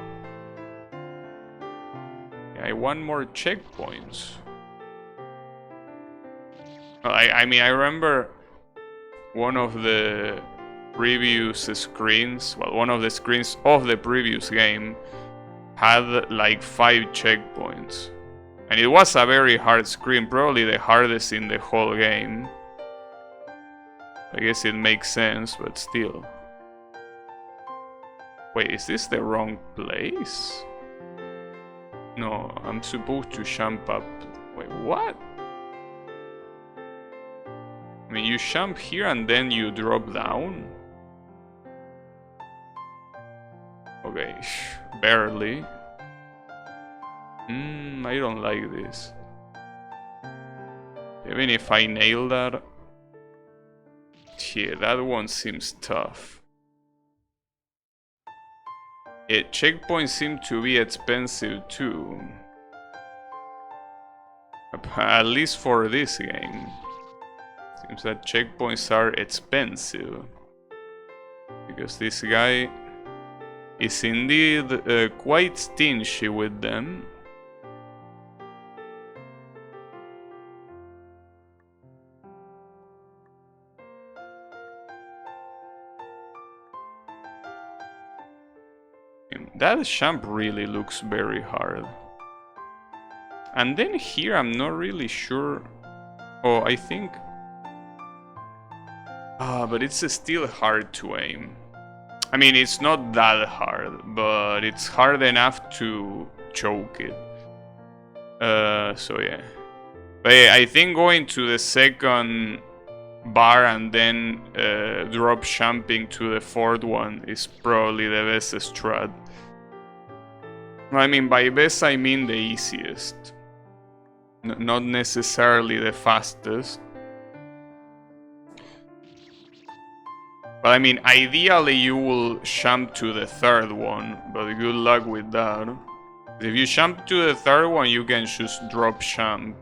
Yeah, I want more checkpoints. I mean, I remember one of the previous screens, well, one of the screens of the previous game had like 5 checkpoints. And it was a very hard screen, probably the hardest in the whole game. I guess it makes sense, but still. Wait, is this the wrong place? No, I'm supposed to jump up. Wait, what? I mean, you jump here and then you drop down? Okay, barely. I don't like this. Even if I nail that... Yeah, that one seems tough. Checkpoints seem to be expensive too. At least for this game. Seems that checkpoints are expensive. Because this guy is indeed quite stingy with them. That jump really looks very hard. And then here I'm not really sure. Oh, I think... but it's still hard to aim. I mean, it's not that hard, but it's hard enough to choke it. So yeah. But yeah, I think going to the second bar and then drop jumping to the fourth one is probably the best strat. I mean, by best I mean the easiest. Not necessarily the fastest. But I mean, ideally you will jump to the third one, but good luck with that. If you jump to the third one, you can just drop jump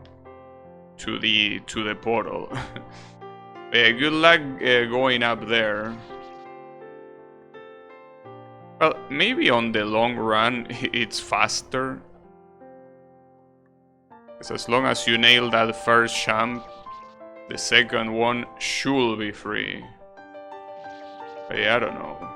to the portal. Yeah, good luck going up there. Well, maybe on the long run it's faster. Because as long as you nail that first jump, the second one should be free. But yeah, I don't know.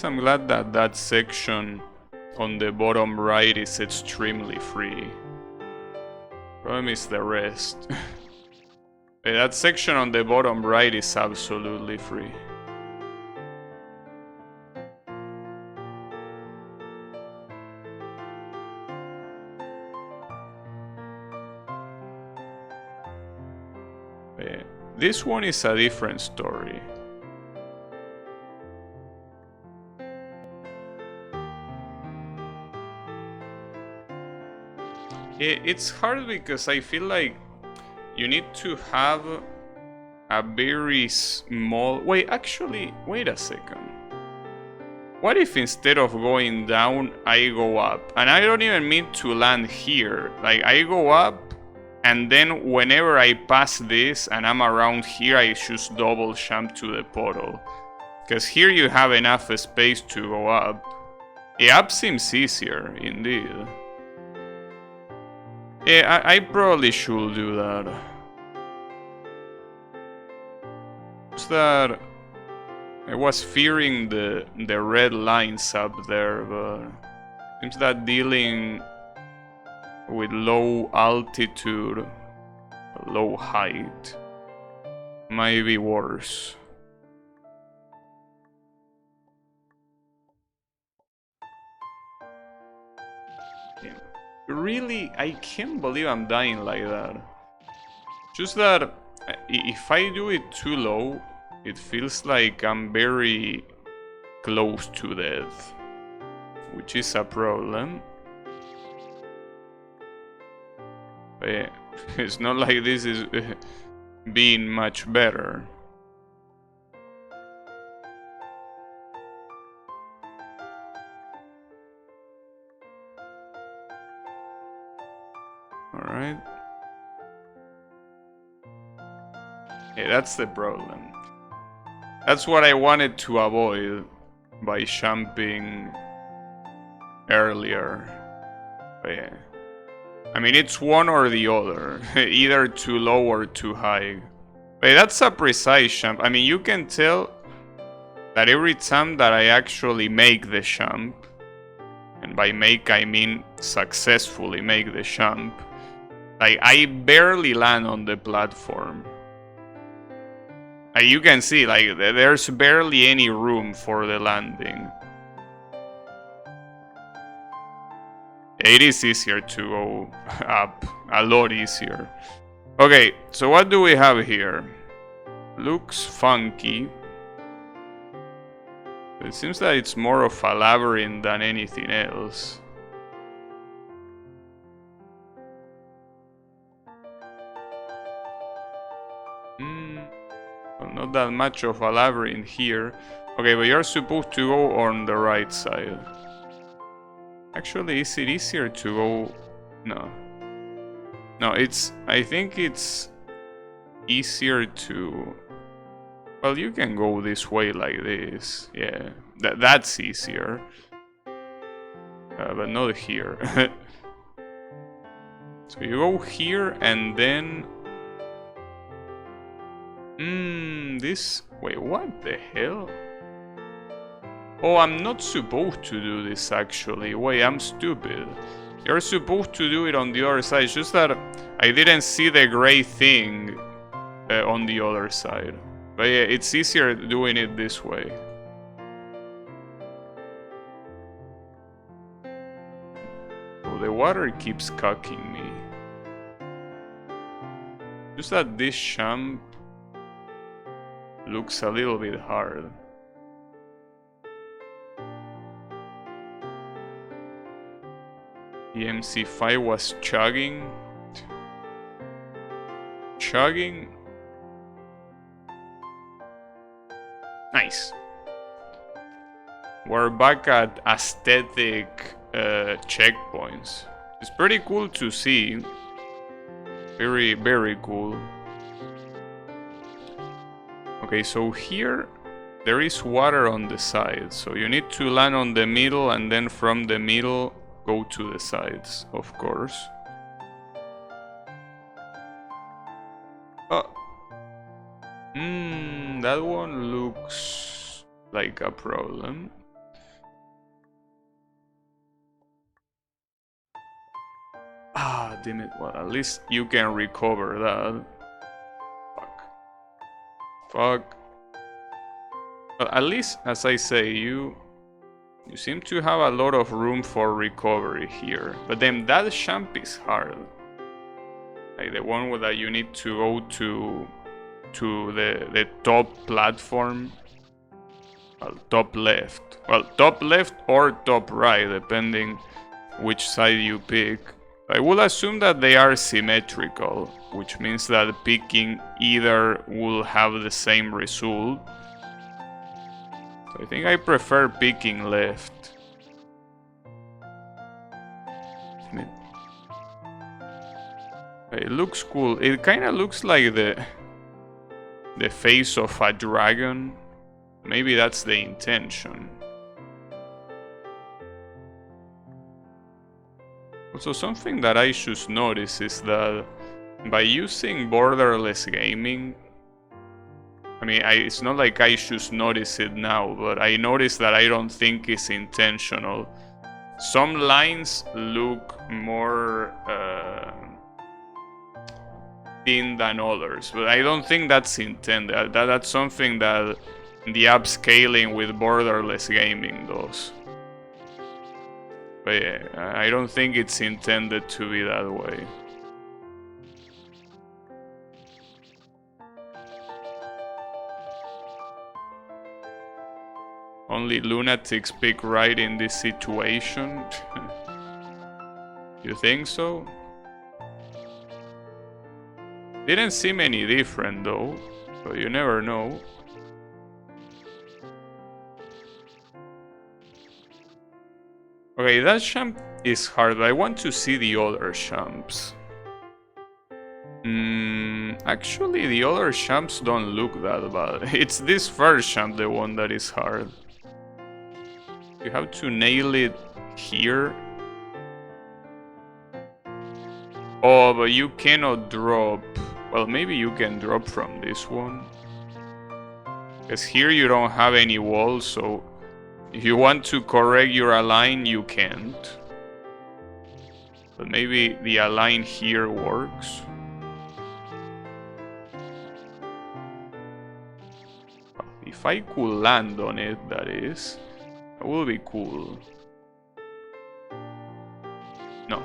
I'm glad that that section on the bottom right is extremely free. Problem is the rest. That section on the bottom right is absolutely free. This one is a different story. It's hard because I feel like you need to have a very small... Wait, actually, wait a second. What if instead of going down, I go up? And I don't even mean to land here. Like, I go up, and then whenever I pass this and I'm around here, I just double jump to the portal. Because here you have enough space to go up. The up seems easier, indeed. Yeah, I probably should do that. Just that I was fearing the red lines up there, but seems that dealing with low altitude, low height might be worse. Really, I can't believe I'm dying like that. Just that if I do it too low, it feels like I'm very close to death, which is a problem. But yeah, it's not like this is being much better. Alright. Yeah, that's the problem. That's what I wanted to avoid by jumping earlier. But yeah. I mean, it's one or the other. Either too low or too high. But that's a precise jump. I mean, you can tell that every time that I actually make the jump, and by make I mean successfully make the jump, like, I barely land on the platform. You can see, like, there's barely any room for the landing. It is easier to go up, a lot easier. Okay, so what do we have here? Looks funky. It seems that it's more of a labyrinth than anything else. Well, not that much of a labyrinth here. Okay, but you're supposed to go on the right side. Actually, is it easier to go... No. No, it's... I think it's easier to... Well, you can go this way like this. Yeah, that's easier. But not here. So you go here and then... this... Wait, what the hell? Oh, I'm not supposed to do this actually. Wait, I'm stupid. You're supposed to do it on the other side. It's just that I didn't see the gray thing on the other side. But yeah, it's easier doing it this way. Oh, the water keeps cucking me. Just that this jump looks a little bit hard. The MC5 was chugging. Chugging. Nice. We're back at aesthetic checkpoints. It's pretty cool to see. Very, very cool. Okay, so here there is water on the side. So you need to land on the middle and then from the middle go to the sides, of course. Oh. That one looks like a problem. Ah, damn it. Well, at least you can recover that. Fuck. Well, at least, as I say, you seem to have a lot of room for recovery here. But then that jump is hard. Like the one that you need to go to to the top platform. Well, top left. Well, top left or top right, depending which side you pick. I will assume that they are symmetrical, which means that picking either will have the same result. So I think I prefer picking left. It looks cool. It kind of looks like the face of a dragon. Maybe that's the intention. Also, something that I should notice is that by using borderless gaming, I mean, it's not like I should notice it now, but I notice that I don't think it's intentional. Some lines look more thin than others, but I don't think that's intended. That's something that the upscaling with borderless gaming does. But yeah, I don't think it's intended to be that way. Only lunatics pick right in this situation. You think so? Didn't seem any different though, but you never know. Okay, that champ is hard, but I want to see the other champs. Actually, the other champs don't look that bad. It's this first champ, the one that is hard. You have to nail it here. Oh, but you cannot drop. Well, maybe you can drop from this one. Because here you don't have any walls, so if you want to correct your align, you can't. But maybe the align here works. If I could land on it, that is. That would be cool. No.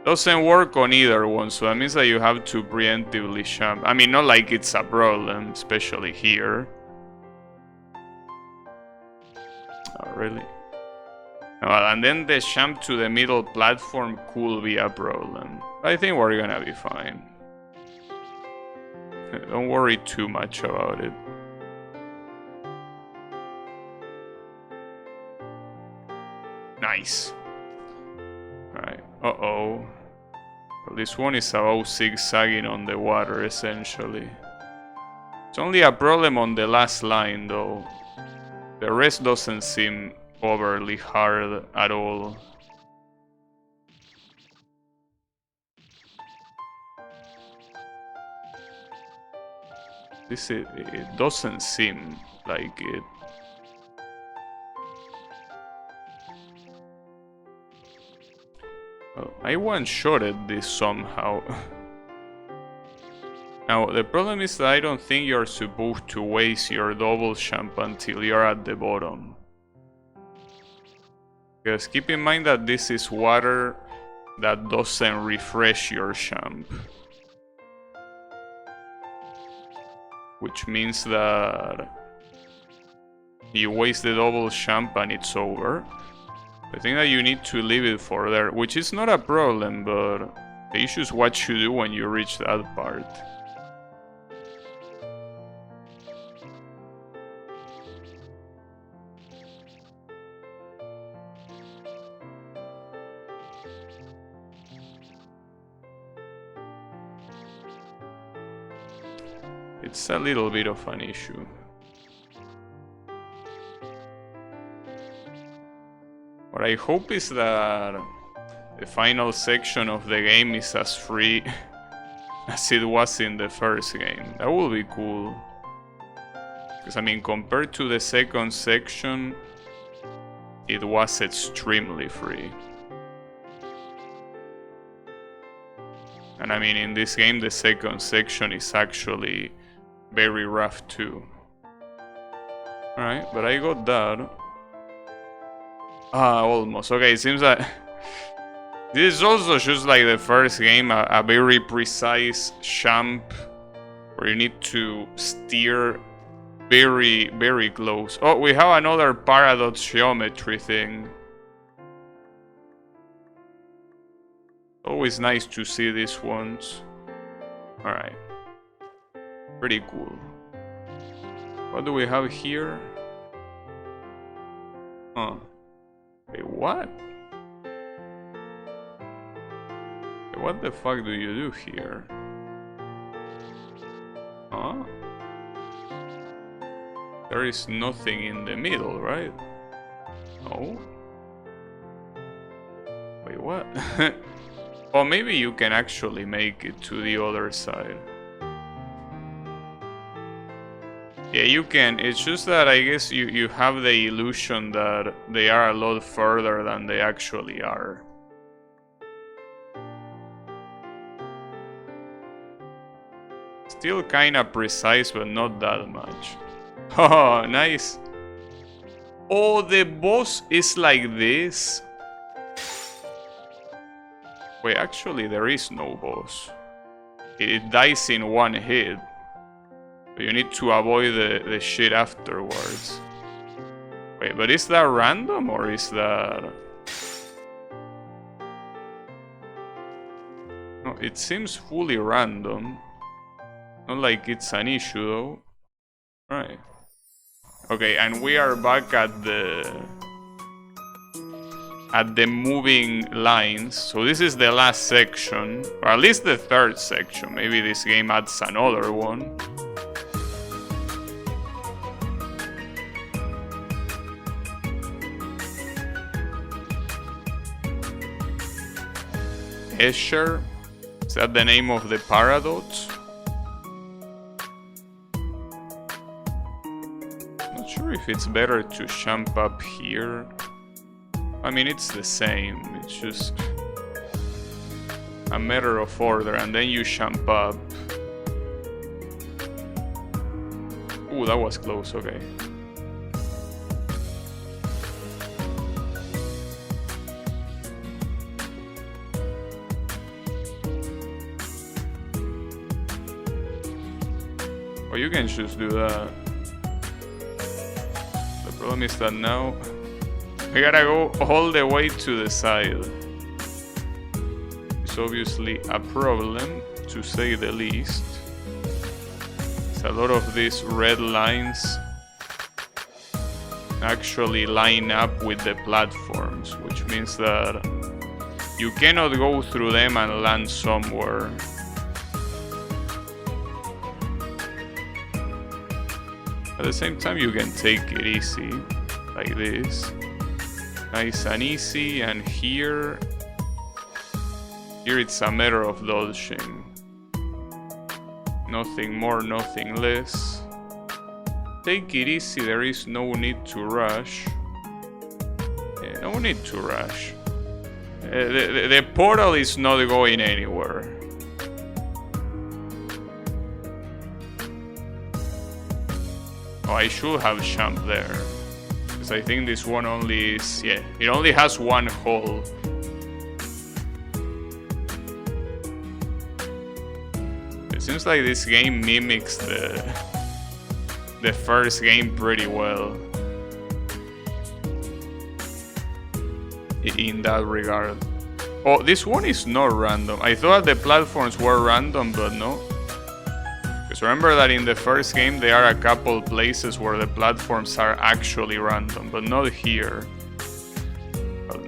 Doesn't work on either one, so that means that you have to preemptively champ. I mean, not like it's a problem, especially here. Oh, really? Well, and then the jump to the middle platform could be a problem. I think we're gonna be fine. Don't worry too much about it. Nice. Alright. Uh-oh. Well, this one is about zigzagging on the water, essentially. It's only a problem on the last line, though. The rest doesn't seem overly hard at all. It doesn't seem like it. Well, I one-shotted this somehow. Now, the problem is that I don't think you're supposed to waste your double jump until you're at the bottom. Because keep in mind that this is water that doesn't refresh your jump. Which means that you waste the double jump and it's over. I think that you need to leave it for there, which is not a problem, but the issue is what you do when you reach that part. It's a little bit of an issue. What I hope is that the final section of the game is as free as it was in the first game. That would be cool. Because I mean, compared to the second section, it was extremely free. And I mean, in this game, the second section is actually very rough too. Alright, but I got that. Ah, almost. Okay, it seems that this is also just like the first game, a very precise jump Or you need to steer very, very close. Oh, we have another paradox geometry thing. Always nice to see these ones. Alright. Pretty cool. What do we have here? Huh. Wait, what? Wait, what the fuck do you do here? Huh? There is nothing in the middle, right? No? Wait, what? Or maybe you can actually make it to the other side. Yeah, you can. It's just that I guess you have the illusion that they are a lot further than they actually are. Still kinda precise, but not that much. Oh, nice. Oh, the boss is like this. Wait, actually there is no boss. It dies in one hit. But you need to avoid the shit afterwards. Wait, but is that random or is that... No, it seems fully random. Not like it's an issue though. Right. Okay, and we are back at the moving lines. So this is the last section, or at least the third section. Maybe this game adds another one. Escher, is that the name of the paradox? Not sure if it's better to jump up here. I mean, it's the same, it's just a matter of order, and then you jump up. Ooh, that was close, okay. Or you can just do that. The problem is that now I gotta go all the way to the side. It's obviously a problem, to say the least. It's a lot of these red lines actually line up with the platforms, which means that you cannot go through them and land somewhere. At the same time, you can take it easy, like this. Nice and easy, and here it's a matter of dodging. Nothing more, nothing less. Take it easy, there is no need to rush. Yeah, no need to rush. The portal is not going anywhere. Oh, I should have jumped there. Because I think this one only is... yeah, it only has one hole. It seems like this game mimics the first game pretty well. In that regard. Oh, this one is not random. I thought the platforms were random, but no. Because remember that in the first game there are a couple places where the platforms are actually random, but not here.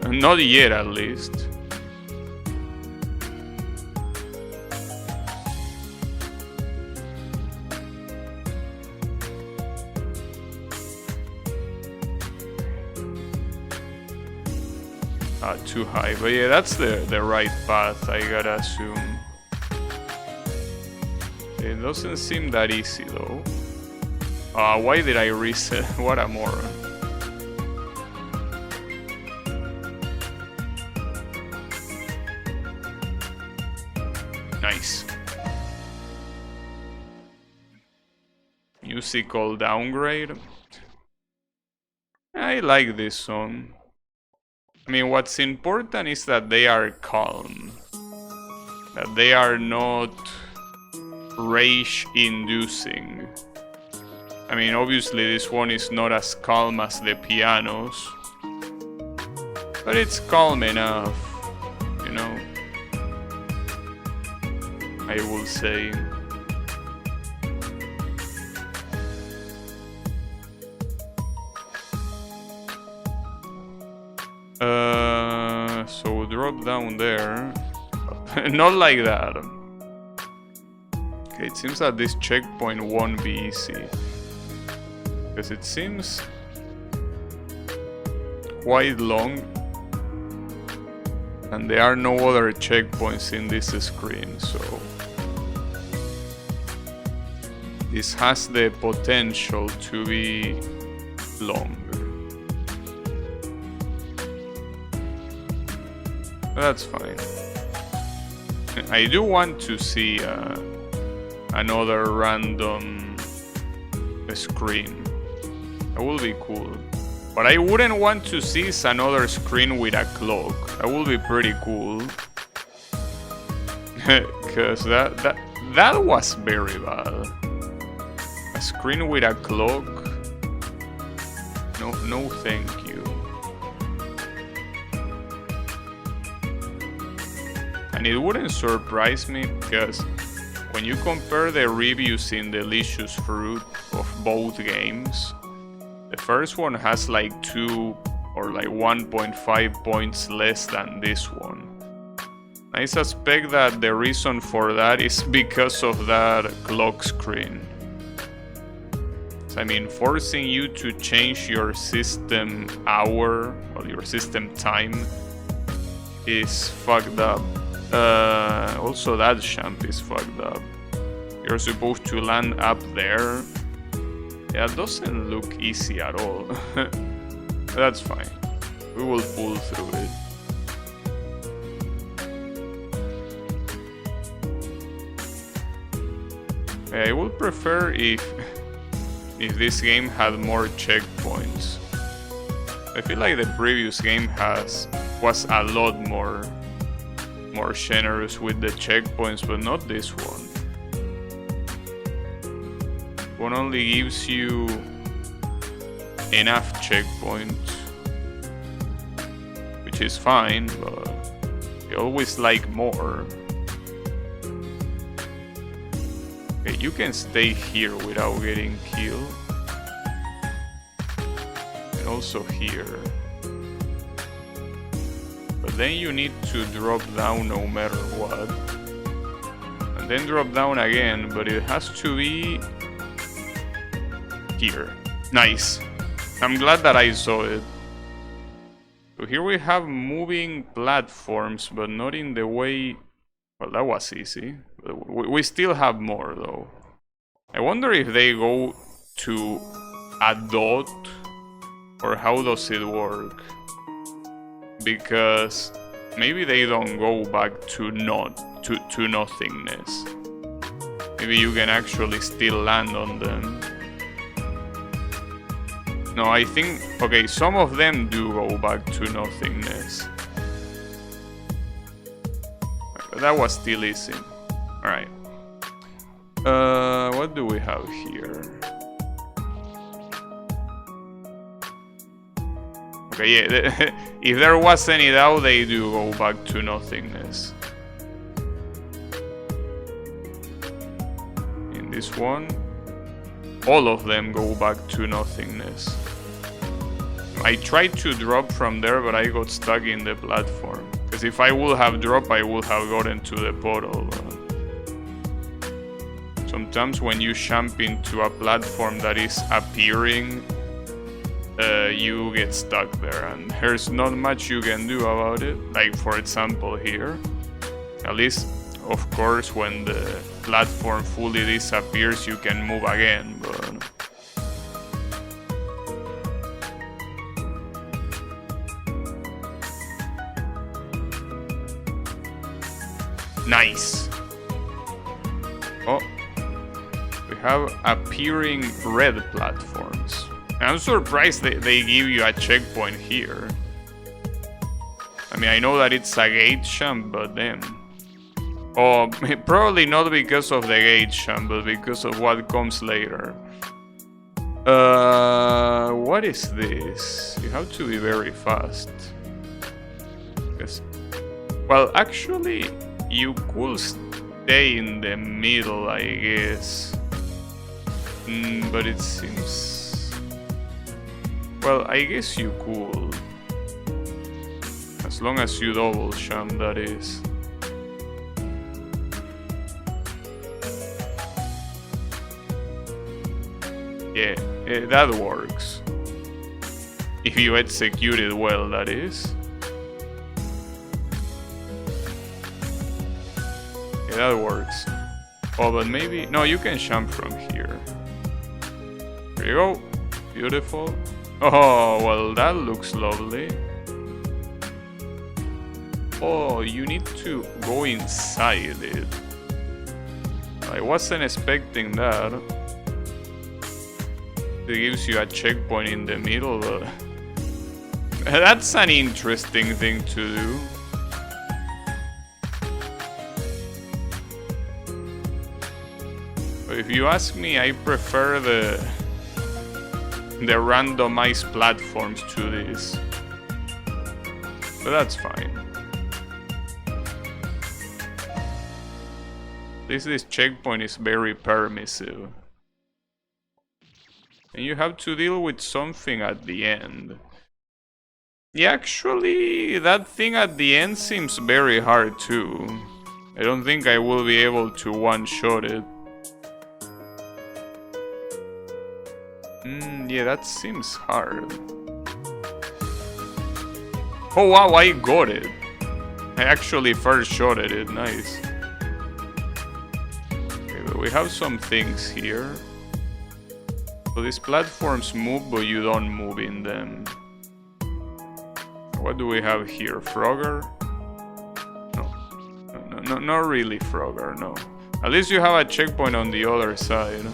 Not yet, at least. Too high, but yeah, that's the right path, I gotta assume. It doesn't seem that easy though. Why did I reset? What a moron. Nice. Musical downgrade. I like this song. I mean, what's important is that they are calm. That they are not rage-inducing. I mean, obviously this one is not as calm as the pianos, but it's calm enough, you know, I will say. So drop down there. Not like that. Okay, it seems that this checkpoint won't be easy, because it seems quite long and there are no other checkpoints in this screen, so this has the potential to be long. That's fine. I do want to see another random screen. That will be cool. What I wouldn't want to see is another screen with a clock. That would be pretty cool. Because that was very bad. A screen with a clock? No thank you. And it wouldn't surprise me, because when you compare the reviews in Delicious Fruit of both games, the first one has like 2 or like 1.5 points less than this one. I suspect that the reason for that is because of that clock screen. So, I mean, forcing you to change your system hour or your system time is fucked up. Also that jump is fucked up. You're supposed to land up there. Yeah, it doesn't look easy at all. That's fine. We will pull through it. I would prefer if this game had more checkpoints. I feel like the previous game was a lot more generous with the checkpoints, but not this one. One only gives you enough checkpoints, which is fine, but you always like more. Okay, you can stay here without getting killed, and also here. But then you need to drop down no matter what, and then drop down again, but it has to be here. Nice. I'm glad that I saw it. So here we have moving platforms, but not in the way... Well, that was easy. We still have more though. I wonder if they go to a dot, or how does it work? Because maybe they don't go back to nothingness. Maybe you can actually still land on them. No, I think... Okay, some of them do go back to nothingness. That was still easy. Alright. What do we have here? Okay, yeah, if there was any doubt, they do go back to nothingness. In this one, all of them go back to nothingness. I tried to drop from there, but I got stuck in the platform. Because if I would have dropped, I would have gotten to the portal. Sometimes when you jump into a platform that is appearing, you get stuck there, and there's not much you can do about it. Like, for example, here. At least, of course, when the platform fully disappears, you can move again, but... Nice! Oh, we have appearing red platforms. I'm surprised they give you a checkpoint here. I mean, I know that it's a gate jump, but damn. Oh, probably not because of the gate champ, but because of what comes later. What is this? You have to be very fast. Yes. Well, actually, you could stay in the middle, I guess. But it seems... Well, I guess you could. As long as you double jump, that is. Yeah, that works. If you execute it well, that is. Yeah, that works. Oh, but maybe... No, you can jump from here. There you go. Beautiful. Oh, well, that looks lovely. Oh, you need to go inside it. I wasn't expecting that. It gives you a checkpoint in the middle, but... That's an interesting thing to do. But if you ask me, I prefer the randomized platforms to this. But that's fine. This checkpoint is very permissive. And you have to deal with something at the end. Yeah, actually, that thing at the end seems very hard too. I don't think I will be able to one-shot it. Yeah, that seems hard. Oh wow, I got it. I actually first shot at it, nice. Okay, but we have some things here. So these platforms move, but you don't move in them. What do we have here? Frogger? No, not really Frogger, no. At least you have a checkpoint on the other side.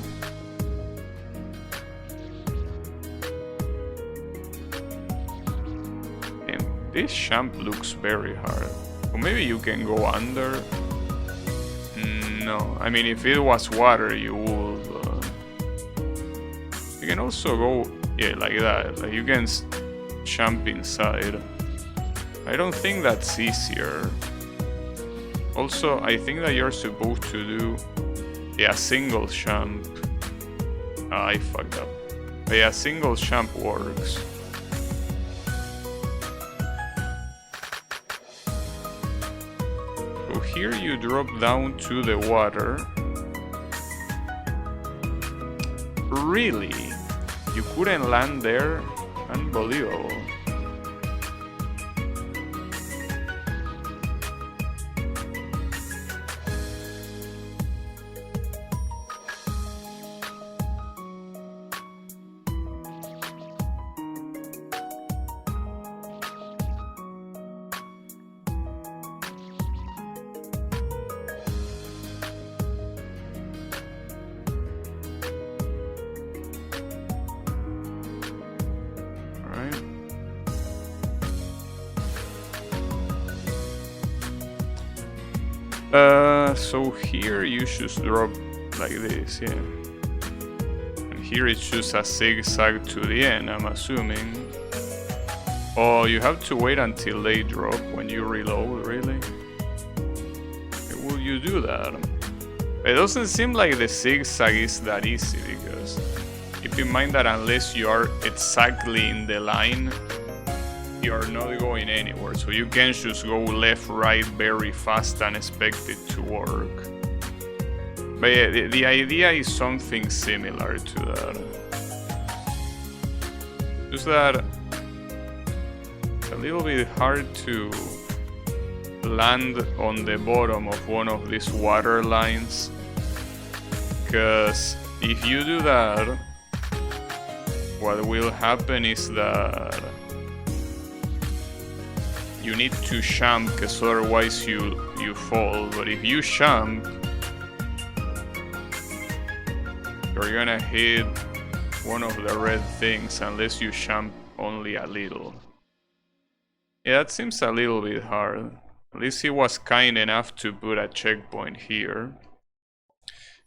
And this champ looks very hard. Or maybe you can go under. No, I mean if it was water you would. You can also go, yeah, like that. Like you can jump inside. I don't think that's easier. Also, I think that you're supposed to do, yeah, a single jump. I fucked up. But yeah, a single jump works. So here you drop down to the water. Really? You couldn't land there? Unbelievable. So here you should drop like this, yeah. And here it's just a zigzag to the end, I'm assuming. Oh, you have to wait until they drop when you reload, really? Why will you do that? It doesn't seem like the zigzag is that easy, because keep in mind that unless you are exactly in the line, you are not going anywhere, so you can just go left, right very fast and expect it to work. But yeah, the idea is something similar to that. Just that it's a little bit hard to land on the bottom of one of these water lines, because if you do that, what will happen is that you need to jump, because otherwise you fall. But if you jump, you're gonna hit one of the red things unless you jump only a little. Yeah, that seems a little bit hard. At least he was kind enough to put a checkpoint here,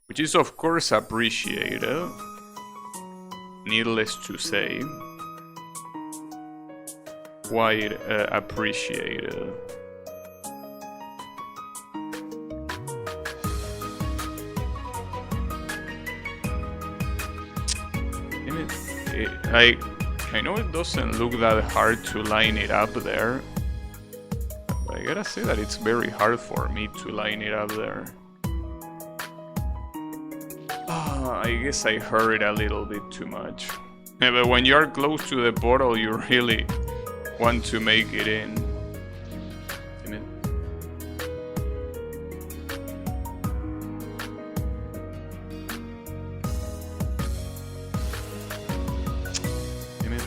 which is of course appreciated, needless to say. Quite appreciated. I know it doesn't look that hard to line it up there, but I gotta say that it's very hard for me to line it up there. I guess I hurried a little bit too much. Yeah, but when you're close to the portal, you really want to make it in. Damn it. Damn it.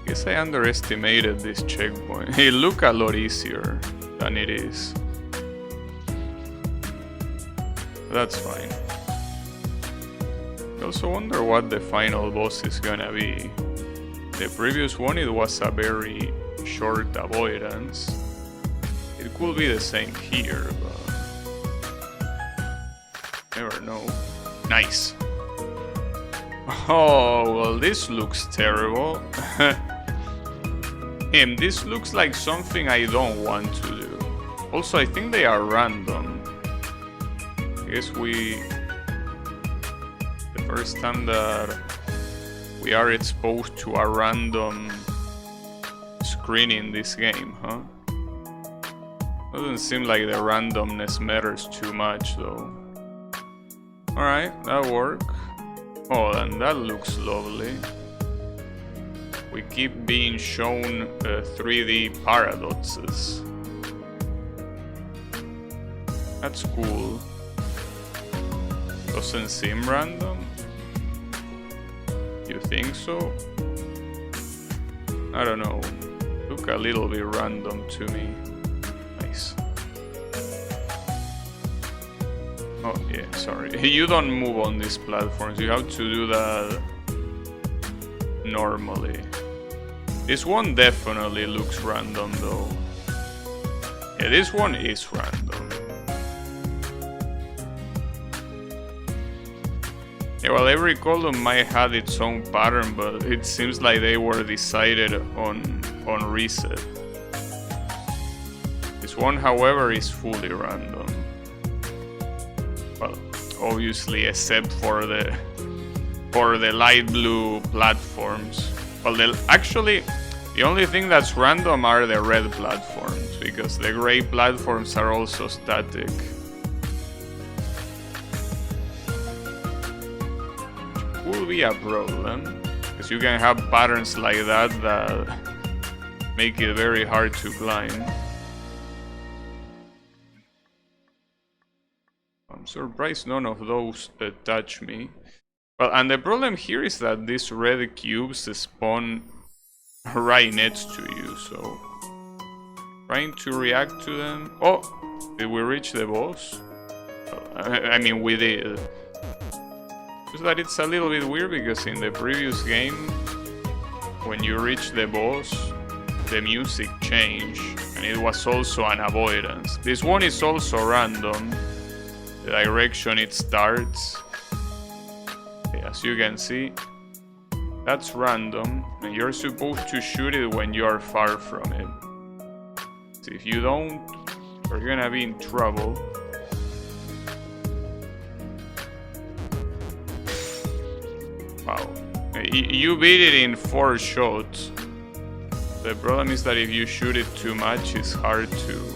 Guess I underestimated this checkpoint. It looked a lot easier than it is. That's fine. I also wonder what the final boss is gonna be. The previous one, it was a very short avoidance. It could be the same here, but never know. Nice. Oh, well, this looks terrible. This looks like something I don't want to do. Also, I think they are random. I guess the first time that we are exposed to a random screen in this game, huh? Doesn't seem like the randomness matters too much, though. Alright, that'll work. Oh, and that looks lovely. We keep being shown 3D paradoxes. That's cool. Doesn't seem random? You think so? I don't know. Look a little bit random to me. Nice. Oh yeah, sorry. You don't move on these platforms. You have to do that normally. This one definitely looks random though. Yeah, this one is random. Yeah, well, every column might have its own pattern, but it seems like they were decided on reset. This one, however, is fully random. Well, obviously, except for the light blue platforms. Well, actually, the only thing that's random are the red platforms, because the gray platforms are also static. Will be a problem, because you can have patterns like that make it very hard to climb. I'm surprised none of those touch me. Well, and the problem here is that these red cubes spawn right next to you, so trying to react to them. Oh, did we reach the boss? I mean, we did. Just that it's a little bit weird, because in the previous game, when you reach the boss, the music changed, and it was also an avoidance. This one is also random, the direction it starts. As you can see, that's random, and you're supposed to shoot it when you are far from it. So if you don't, you're gonna be in trouble. Wow, you beat it in 4 shots. The problem is that if you shoot it too much, it's hard to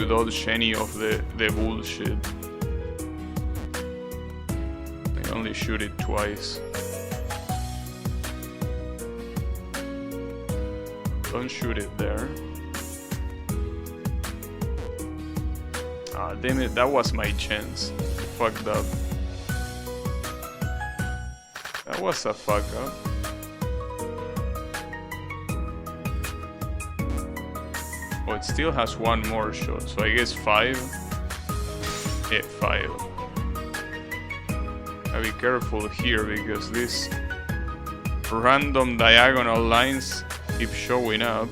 dodge any of the bullshit. I only shoot it twice. Don't shoot it there. Ah, damn it, that was my chance. Fucked up. That was a fuck up. Oh, it still has one more shot, so I guess 5. Yeah, 5. I'll be careful here, because this random diagonal lines keep showing up.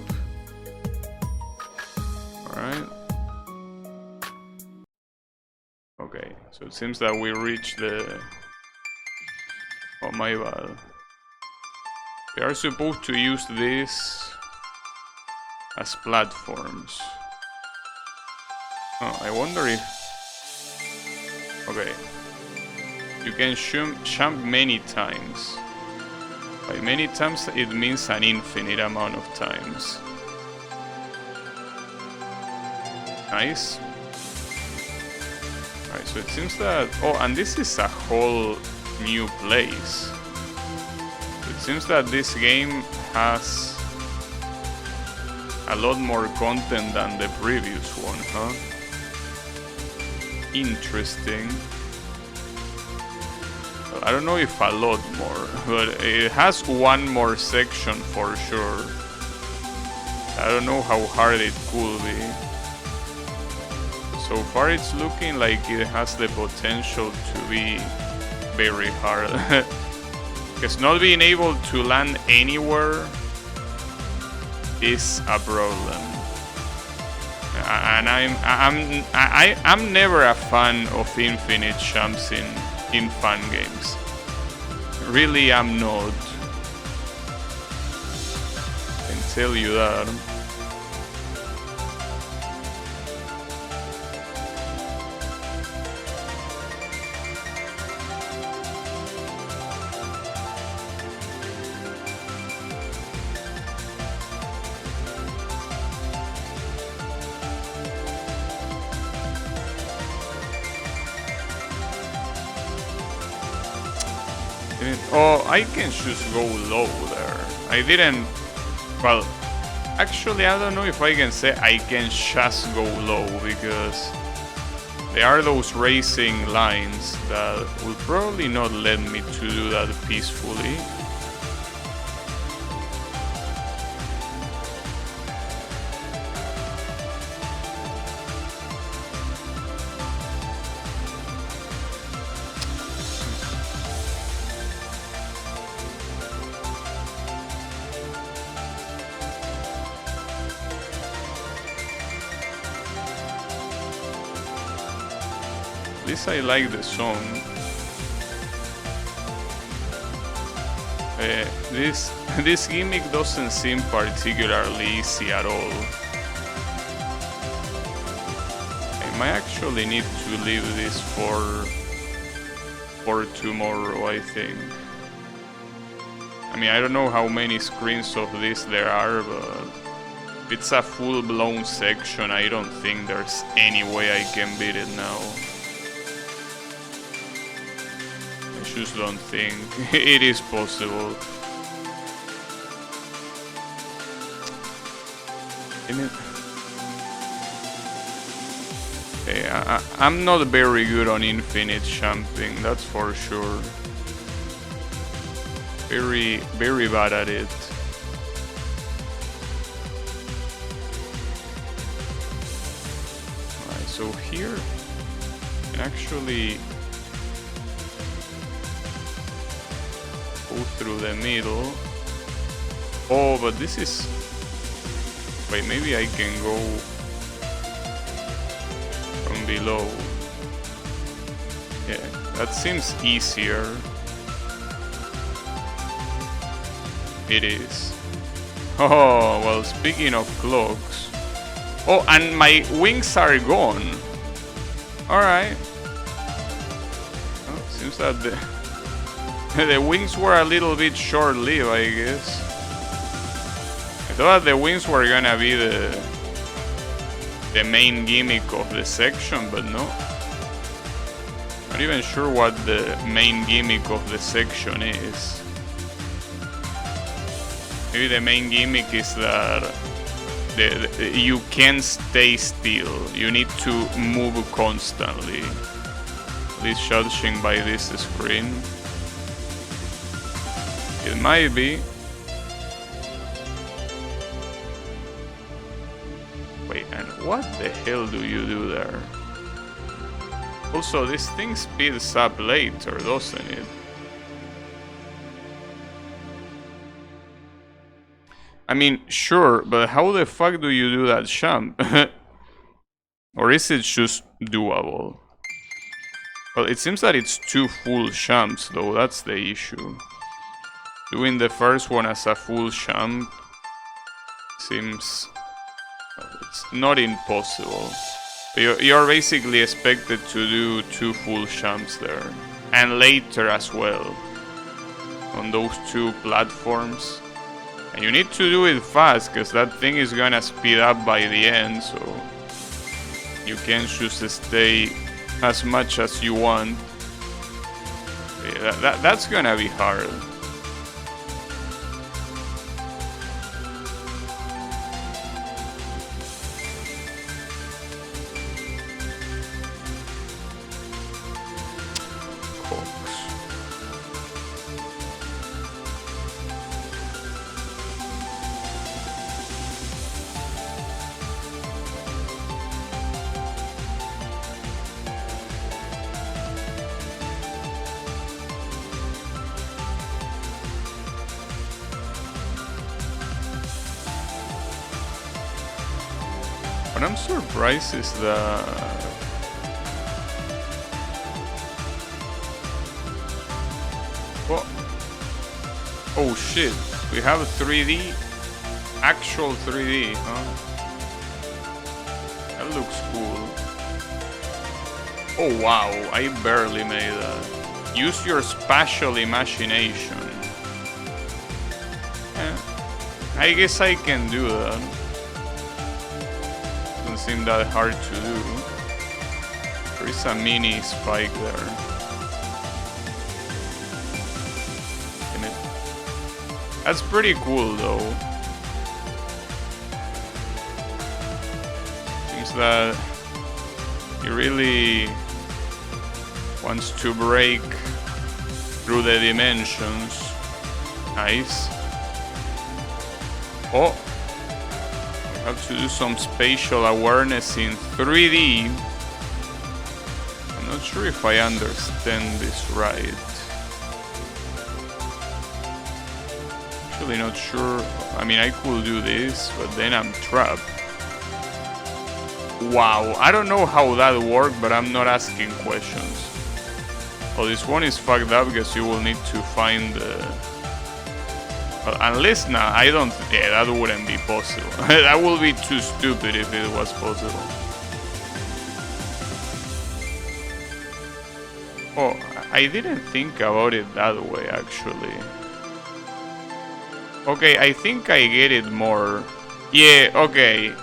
Alright. Okay, so it seems that we reached the... Oh, my bad. We are supposed to use this as platforms. Oh, I wonder if... Okay. You can jump many times. By many times it means an infinite amount of times. Nice. Alright, so it seems that... Oh, and this is a whole new place. It seems that this game has a lot more content than the previous one, huh? Interesting. Well, I don't know if a lot more, but it has one more section for sure. I don't know how hard it could be. So far it's looking like it has the potential to be very hard. Because not being able to land anywhere is a problem. And I'm never a fan of infinite jumps in fun games. Really, I'm not. I can tell you that. Oh, I can just go low there. I didn't... Well, actually, I don't know if I can say I can just go low, because there are those racing lines that will probably not let me to do that peacefully. At least I like the song. This gimmick doesn't seem particularly easy at all. I might actually need to leave this for tomorrow, I think. I mean, I don't know how many screens of this there are, but if it's a full-blown section, I don't think there's any way I can beat it now. I just don't think it is possible. Okay, I'm not very good on infinite jumping, that's for sure. Very, very bad at it. Alright, so here I can actually go through the middle. Oh, but this is... Wait, maybe I can go from below. Yeah, that seems easier. It is. Oh, well, speaking of clocks. Oh, and my wings are gone. Alright. Well, seems that the wings were a little bit short-lived, I guess. I thought the wings were gonna be the main gimmick of the section, but no. Not even sure what the main gimmick of the section is. Maybe the main gimmick is that you can't stay still. You need to move constantly. At least judging by this screen. It might be. Wait, and what the hell do you do there? Also, this thing speeds up later, doesn't it? I mean, sure, but how the fuck do you do that jump? Or is it just doable? Well, it seems that it's 2 full jumps, though. That's the issue. Doing the first one as a full jump seems... it's not impossible. You're basically expected to do 2 full jumps there. And later as well. On those 2 platforms. And you need to do it fast, because that thing is gonna speed up by the end, so... you can't just stay as much as you want. Yeah, that's gonna be hard. What I'm surprised is that... what? Oh shit, we have 3D? Actual 3D, huh? That looks cool. Oh wow, I barely made that. Use your spatial imagination. I guess I can do that. Seem that hard to do. There is a mini spike there. That's pretty cool though. Seems that he really wants to break through the dimensions. Nice. Oh! Have to do some spatial awareness in 3D. I'm not sure if I understand this right. Actually not sure. I mean, I could do this, but then I'm trapped. Wow, I don't know how that worked, but I'm not asking questions. Oh, this one is fucked up because you will need to find the... well, unless now, I don't... yeah, that wouldn't be possible. That would be too stupid if it was possible. Oh, I didn't think about it that way, actually. Okay, I think I get it more. Yeah, okay.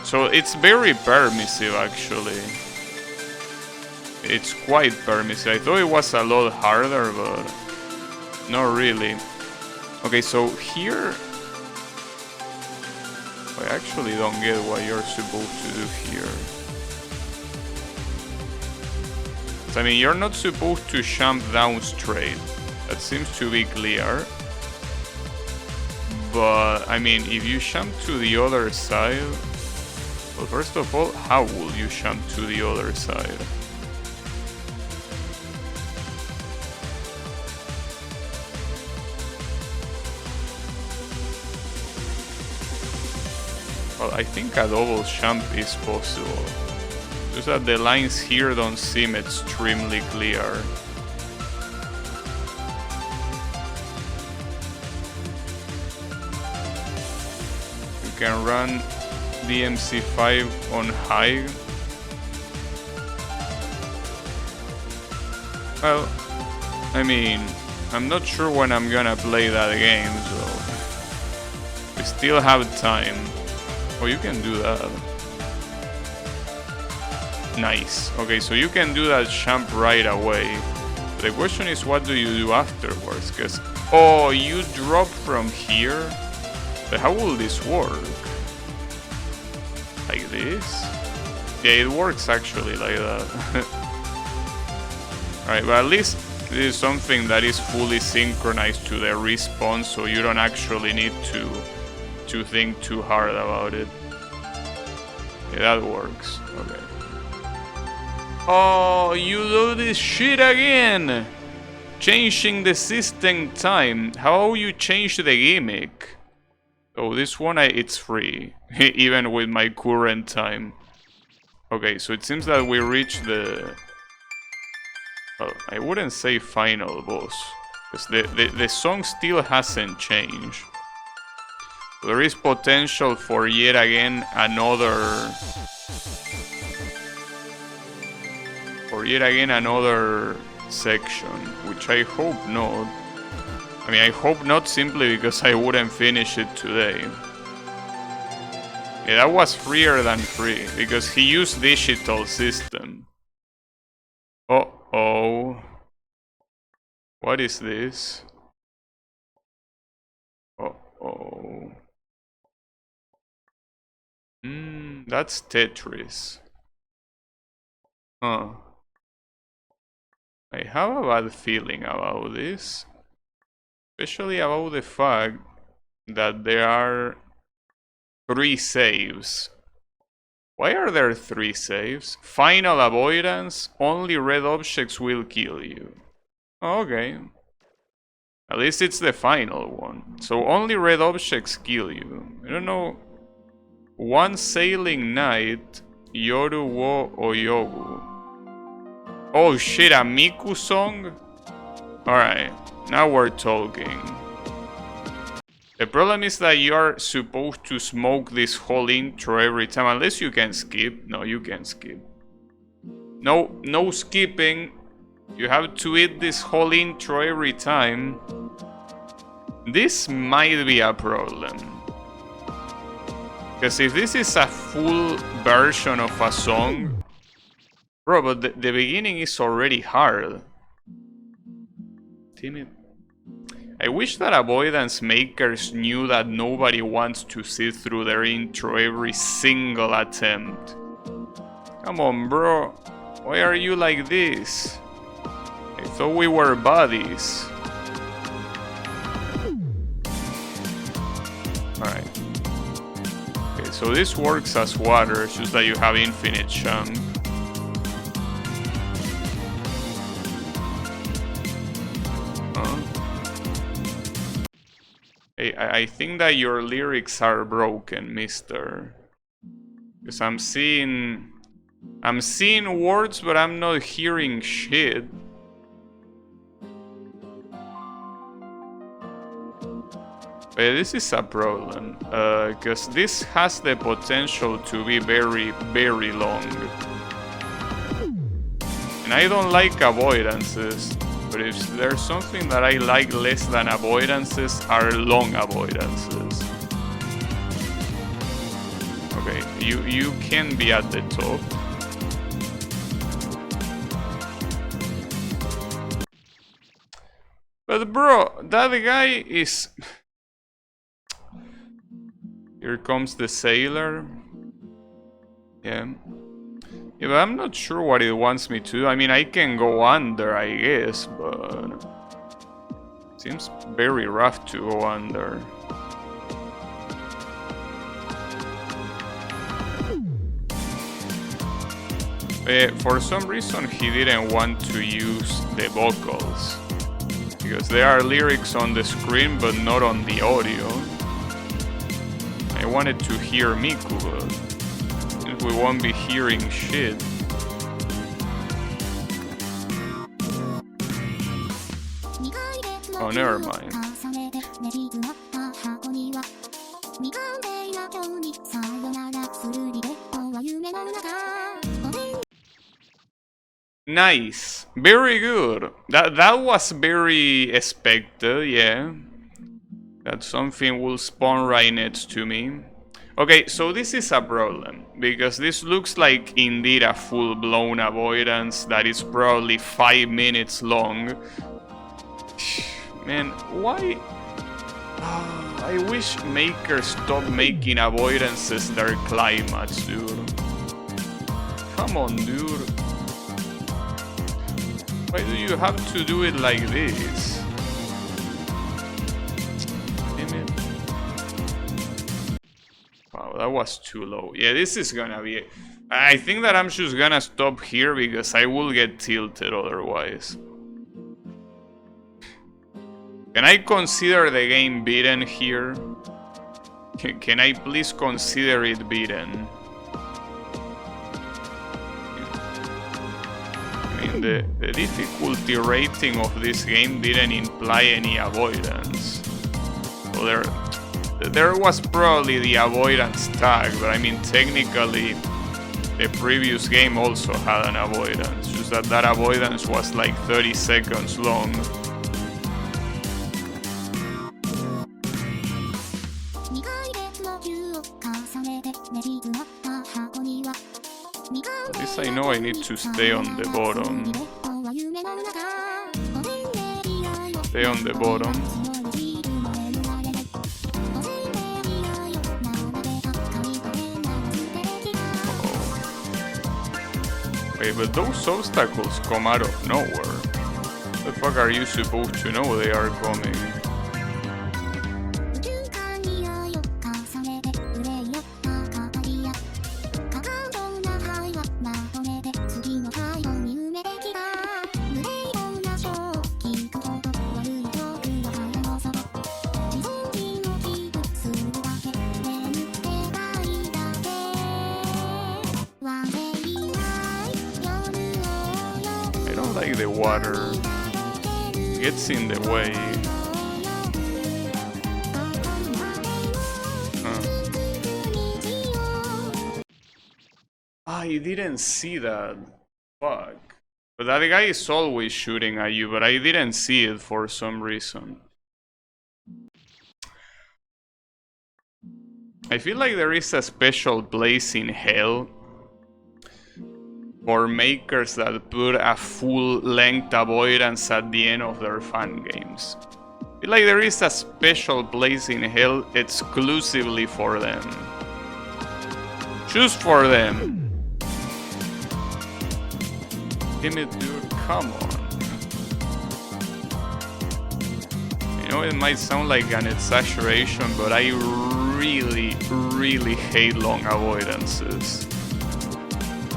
So it's very permissive, actually. It's quite permissive. I thought it was a lot harder, but... not really. Okay, so here... I actually don't get what you're supposed to do here. I mean, you're not supposed to jump down straight. That seems to be clear. But, I mean, if you jump to the other side... well, first of all, how will you jump to the other side? Well, I think a double jump is possible. Just that the lines here don't seem extremely clear. You can run DMC5 on high. Well, I mean, I'm not sure when I'm gonna play that game, so we still have time. Oh, you can do that. Nice. Okay, so you can do that jump right away. The question is, what do you do afterwards? Because, oh, you drop from here? But how will this work? Like this? Yeah, it works actually like that. Alright, but at least this is something that is fully synchronized to the respawn, so you don't actually need to think too hard about it. Yeah, that works. Okay. Oh, you do this shit again! Changing the system time. How you change the gimmick? Oh, this one, it's free, even with my current time. Okay, so it seems that we reached the... Well, I wouldn't say final boss, because the song still hasn't changed. There is potential for yet again another... section, which I hope not. I mean, I hope not simply because I wouldn't finish it today. Yeah, that was freer than free, because he used digital system. Uh-oh. What is this? Uh-oh. That's Tetris. Huh. I have a bad feeling about this. Especially about the fact that there are 3 saves. Why are there 3 saves? Final avoidance, only red objects will kill you. Okay. At least it's the final one. So only red objects kill you. I don't know. One sailing night, Yoru wo Oyogu. Oh shit, a Miku song? Alright, now we're talking. The problem is that you are supposed to smoke this whole intro every time, unless you can skip. No, you can skip. No skipping. You have to eat this whole intro every time. This might be a problem. Because if this is a full version of a song... Bro, but the beginning is already hard. Timid. I wish that avoidance makers knew that nobody wants to sit through their intro every single attempt. Come on, bro. Why are you like this? I thought we were buddies. Alright. Okay, so this works as water, it's just that you have infinite chunk. I think that your lyrics are broken, mister. Because I'm seeing words, but I'm not hearing shit. But yeah, this is a problem. Because this has the potential to be very, very long. And I don't like avoidances. But if there's something that I like less than avoidances, are long avoidances. Okay, you can be at the top. But bro, that guy is... Here comes the sailor. Yeah. Yeah, but I'm not sure what it wants me to do. I mean, I can go under, I guess, but... Seems very rough to go under. For some reason, he didn't want to use the vocals. Because there are lyrics on the screen, but not on the audio. I wanted to hear Miku, but... we won't be hearing shit. Oh, never mind. Nice. Very good. That was very expected, yeah. That something will spawn right next to me. Okay, so this is a problem, because this looks like indeed a full-blown avoidance that is probably 5 minutes long. Man, why? I wish makers stop making avoidances their climax, dude. Come on, dude. Why do you have to do it like this? Damn it. Wow, that was too low. Yeah, this is gonna be... I think that I'm just gonna stop here because I will get tilted otherwise. Can I consider the game beaten here? Can I please consider it beaten? I mean, the difficulty rating of this game didn't imply any avoidance. So there was probably the avoidance tag, but I mean, technically, the previous game also had an avoidance, just that avoidance was like 30 seconds long. At least I know I need to stay on the bottom. Stay on the bottom. Wait, but those obstacles come out of nowhere. The fuck are you supposed to know they are coming? The water gets in the way. I didn't see that. Fuck. But that guy is always shooting at you, but I didn't see it for some reason. I feel like there is a special place in hell for makers that put a full-length avoidance at the end of their fan games. I feel like there is a special place in hell exclusively for them. Just for them. Damn it, dude, come on. You know, it might sound like an exaggeration, but I really hate long avoidances.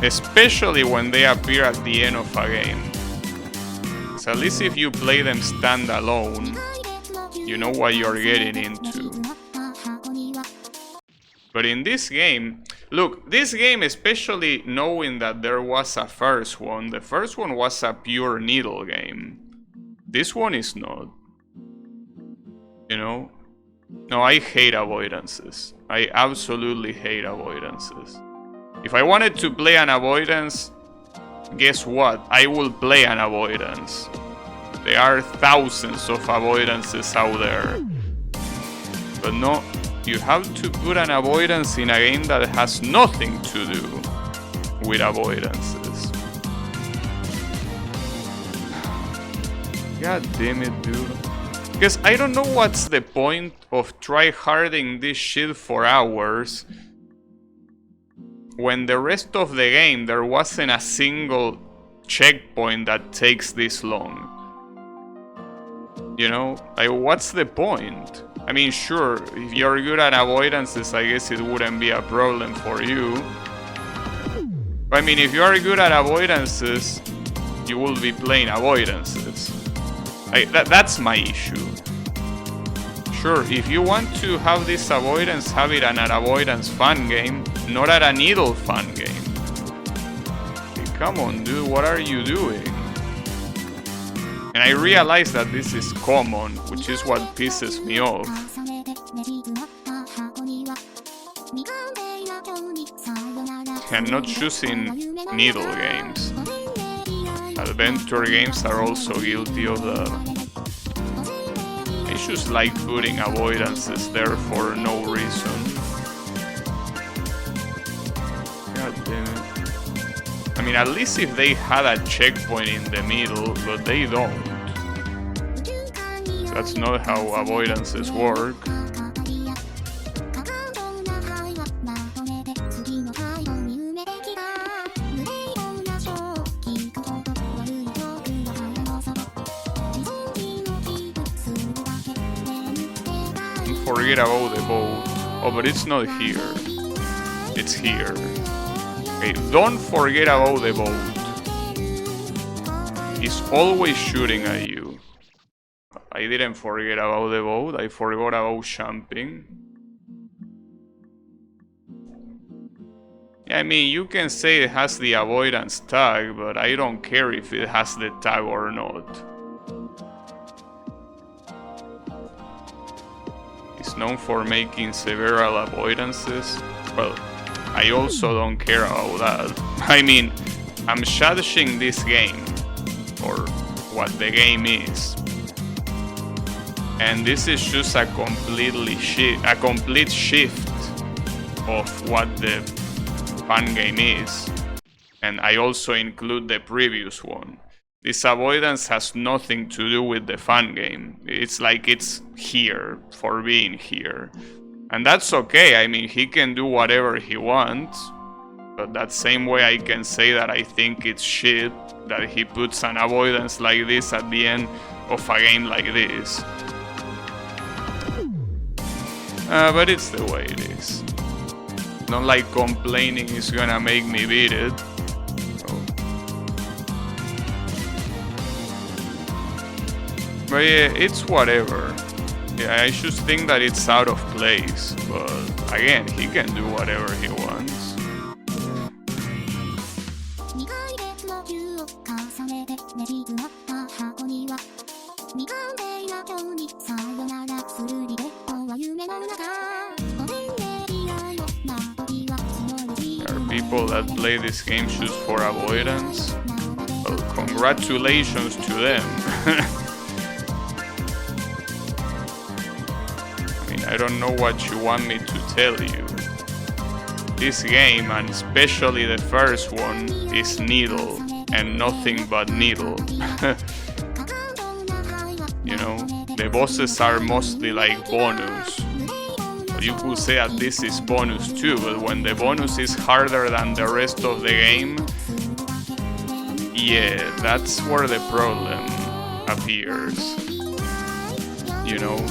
Especially when they appear at the end of a game. So at least if you play them standalone, you know what you're getting into. But in this game, look, this game, especially knowing that there was a first one, the first one was a pure needle game. This one is not. You know? No, I hate avoidances. I absolutely hate avoidances. If I wanted to play an avoidance, guess what? I will play an avoidance. There are thousands of avoidances out there. But no, you have to put an avoidance in a game that has nothing to do with avoidances. God damn it, dude. Because I don't know what's the point of tryharding this shit for hours when the rest of the game there wasn't a single checkpoint that takes this long. You know, like, what's the point? I mean, sure, if you're good at avoidances, I guess it wouldn't be a problem for you. But I mean, if you are good at avoidances, you will be playing avoidances. That's my issue. Sure, if you want to have this avoidance, have it an avoidance fun game, not at a needle fun game. Hey, come on, dude, what are you doing? And I realize that this is common, which is what pisses me off. I'm not choosing needle games. Adventure games are also guilty of that. I just like putting avoidances there for no reason. God damn it. I mean, at least if they had a checkpoint in the middle, but they don't. That's not how avoidances work. Forget about the boat. Oh, but it's not here. It's here. Okay, don't forget about the boat. He's always shooting at you. I didn't forget about the boat. I forgot about jumping. I mean, you can say it has the avoidance tag, but I don't care if it has the tag or not. It's known for making several avoidances. Well, I also don't care about that. I mean, I'm judging this game, or what the game is. And this is just a complete shift of what the fun game is. And I also include the previous one. This avoidance has nothing to do with the fun game. It's like it's here for being here. And that's okay. I mean, he can do whatever he wants. But that same way I can say that I think it's shit that he puts an avoidance like this at the end of a game like this. But it's the way it is. Not like complaining is gonna make me beat it. But yeah, it's whatever. Yeah, I just think that it's out of place. But again, he can do whatever he wants. There are people that play this game just for avoidance. Well, congratulations to them. I don't know what you want me to tell you. This game, and especially the first one, is needle, and nothing but needle. You know, the bosses are mostly like bonus. But you could say that this is bonus too, but when the bonus is harder than the rest of the game, yeah, that's where the problem appears. You know?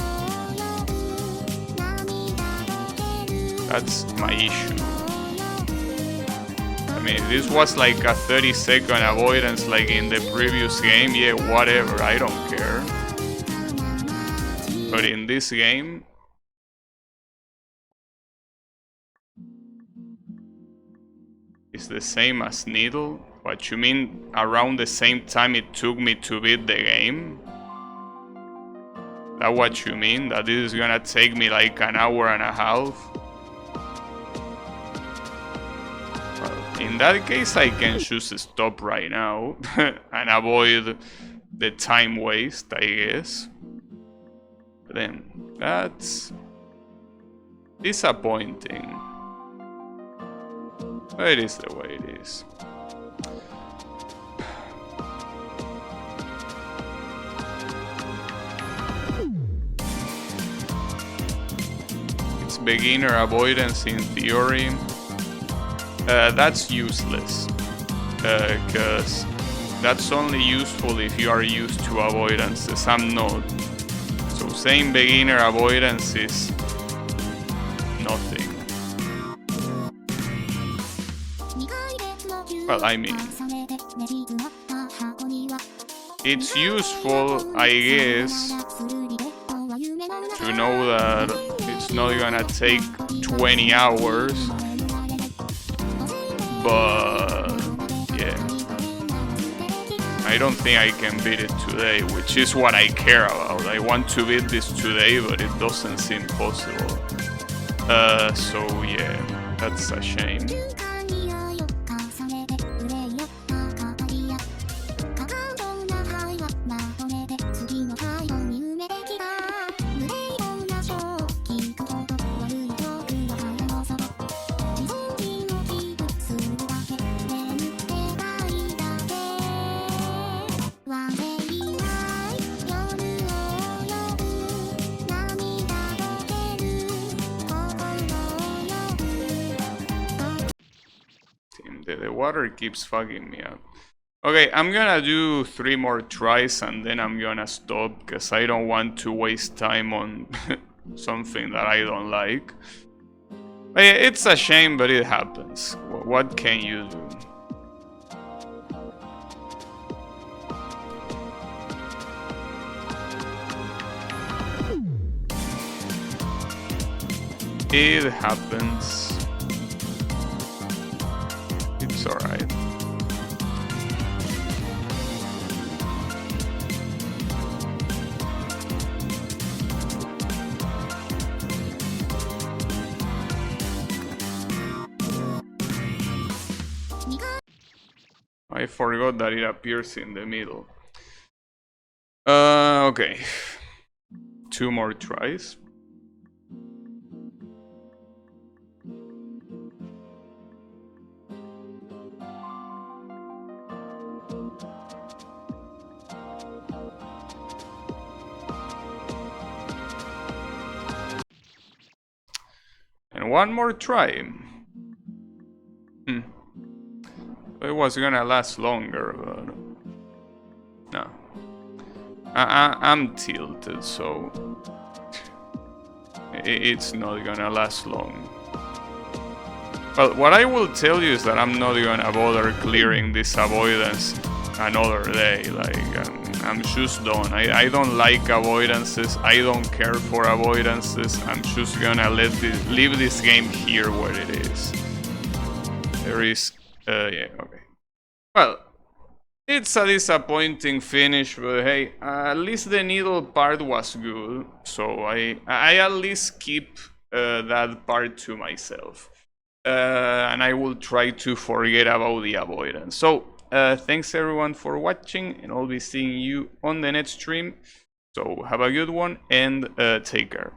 That's my issue. I mean, if this was like a 30-second avoidance like in the previous game, yeah, whatever, I don't care. But in this game, it's the same as needle? What you mean, around the same time it took me to beat the game? That what you mean? That this is gonna take me like an hour and a half? In that case, I can just stop right now and avoid the time waste, I guess. But then, that's disappointing. But it is the way it is. It's beginner avoidance in theory. That's useless, because that's only useful if you are used to avoidances. I'm not. So saying beginner avoidance is nothing. Well, I mean, it's useful, I guess, to know that it's not gonna take 20 hours. But yeah, I don't think I can beat it today, which is what I care about. I want to beat this today, but it doesn't seem possible. So yeah, that's a shame. The water keeps fucking me up. Okay, I'm gonna do 3 more tries and then I'm gonna stop, because I don't want to waste time on something that I don't like. But yeah, it's a shame, but it happens. What can you do? It happens. I forgot that it appears in the middle. Okay. 2 more tries. And 1 more try. It was gonna last longer, but no. I'm tilted, so it's not gonna last long. Well, what I will tell you is that I'm not gonna bother clearing this avoidance another day. Like, I'm just done. I don't like avoidances. I don't care for avoidances. I'm just gonna leave this game here where it is. There is... yeah, okay. Well, it's a disappointing finish, but hey, at least the needle part was good. So I at least keep that part to myself. And I will try to forget about the avoidance. So, thanks everyone for watching, and I'll be seeing you on the next stream. So, have a good one, and take care.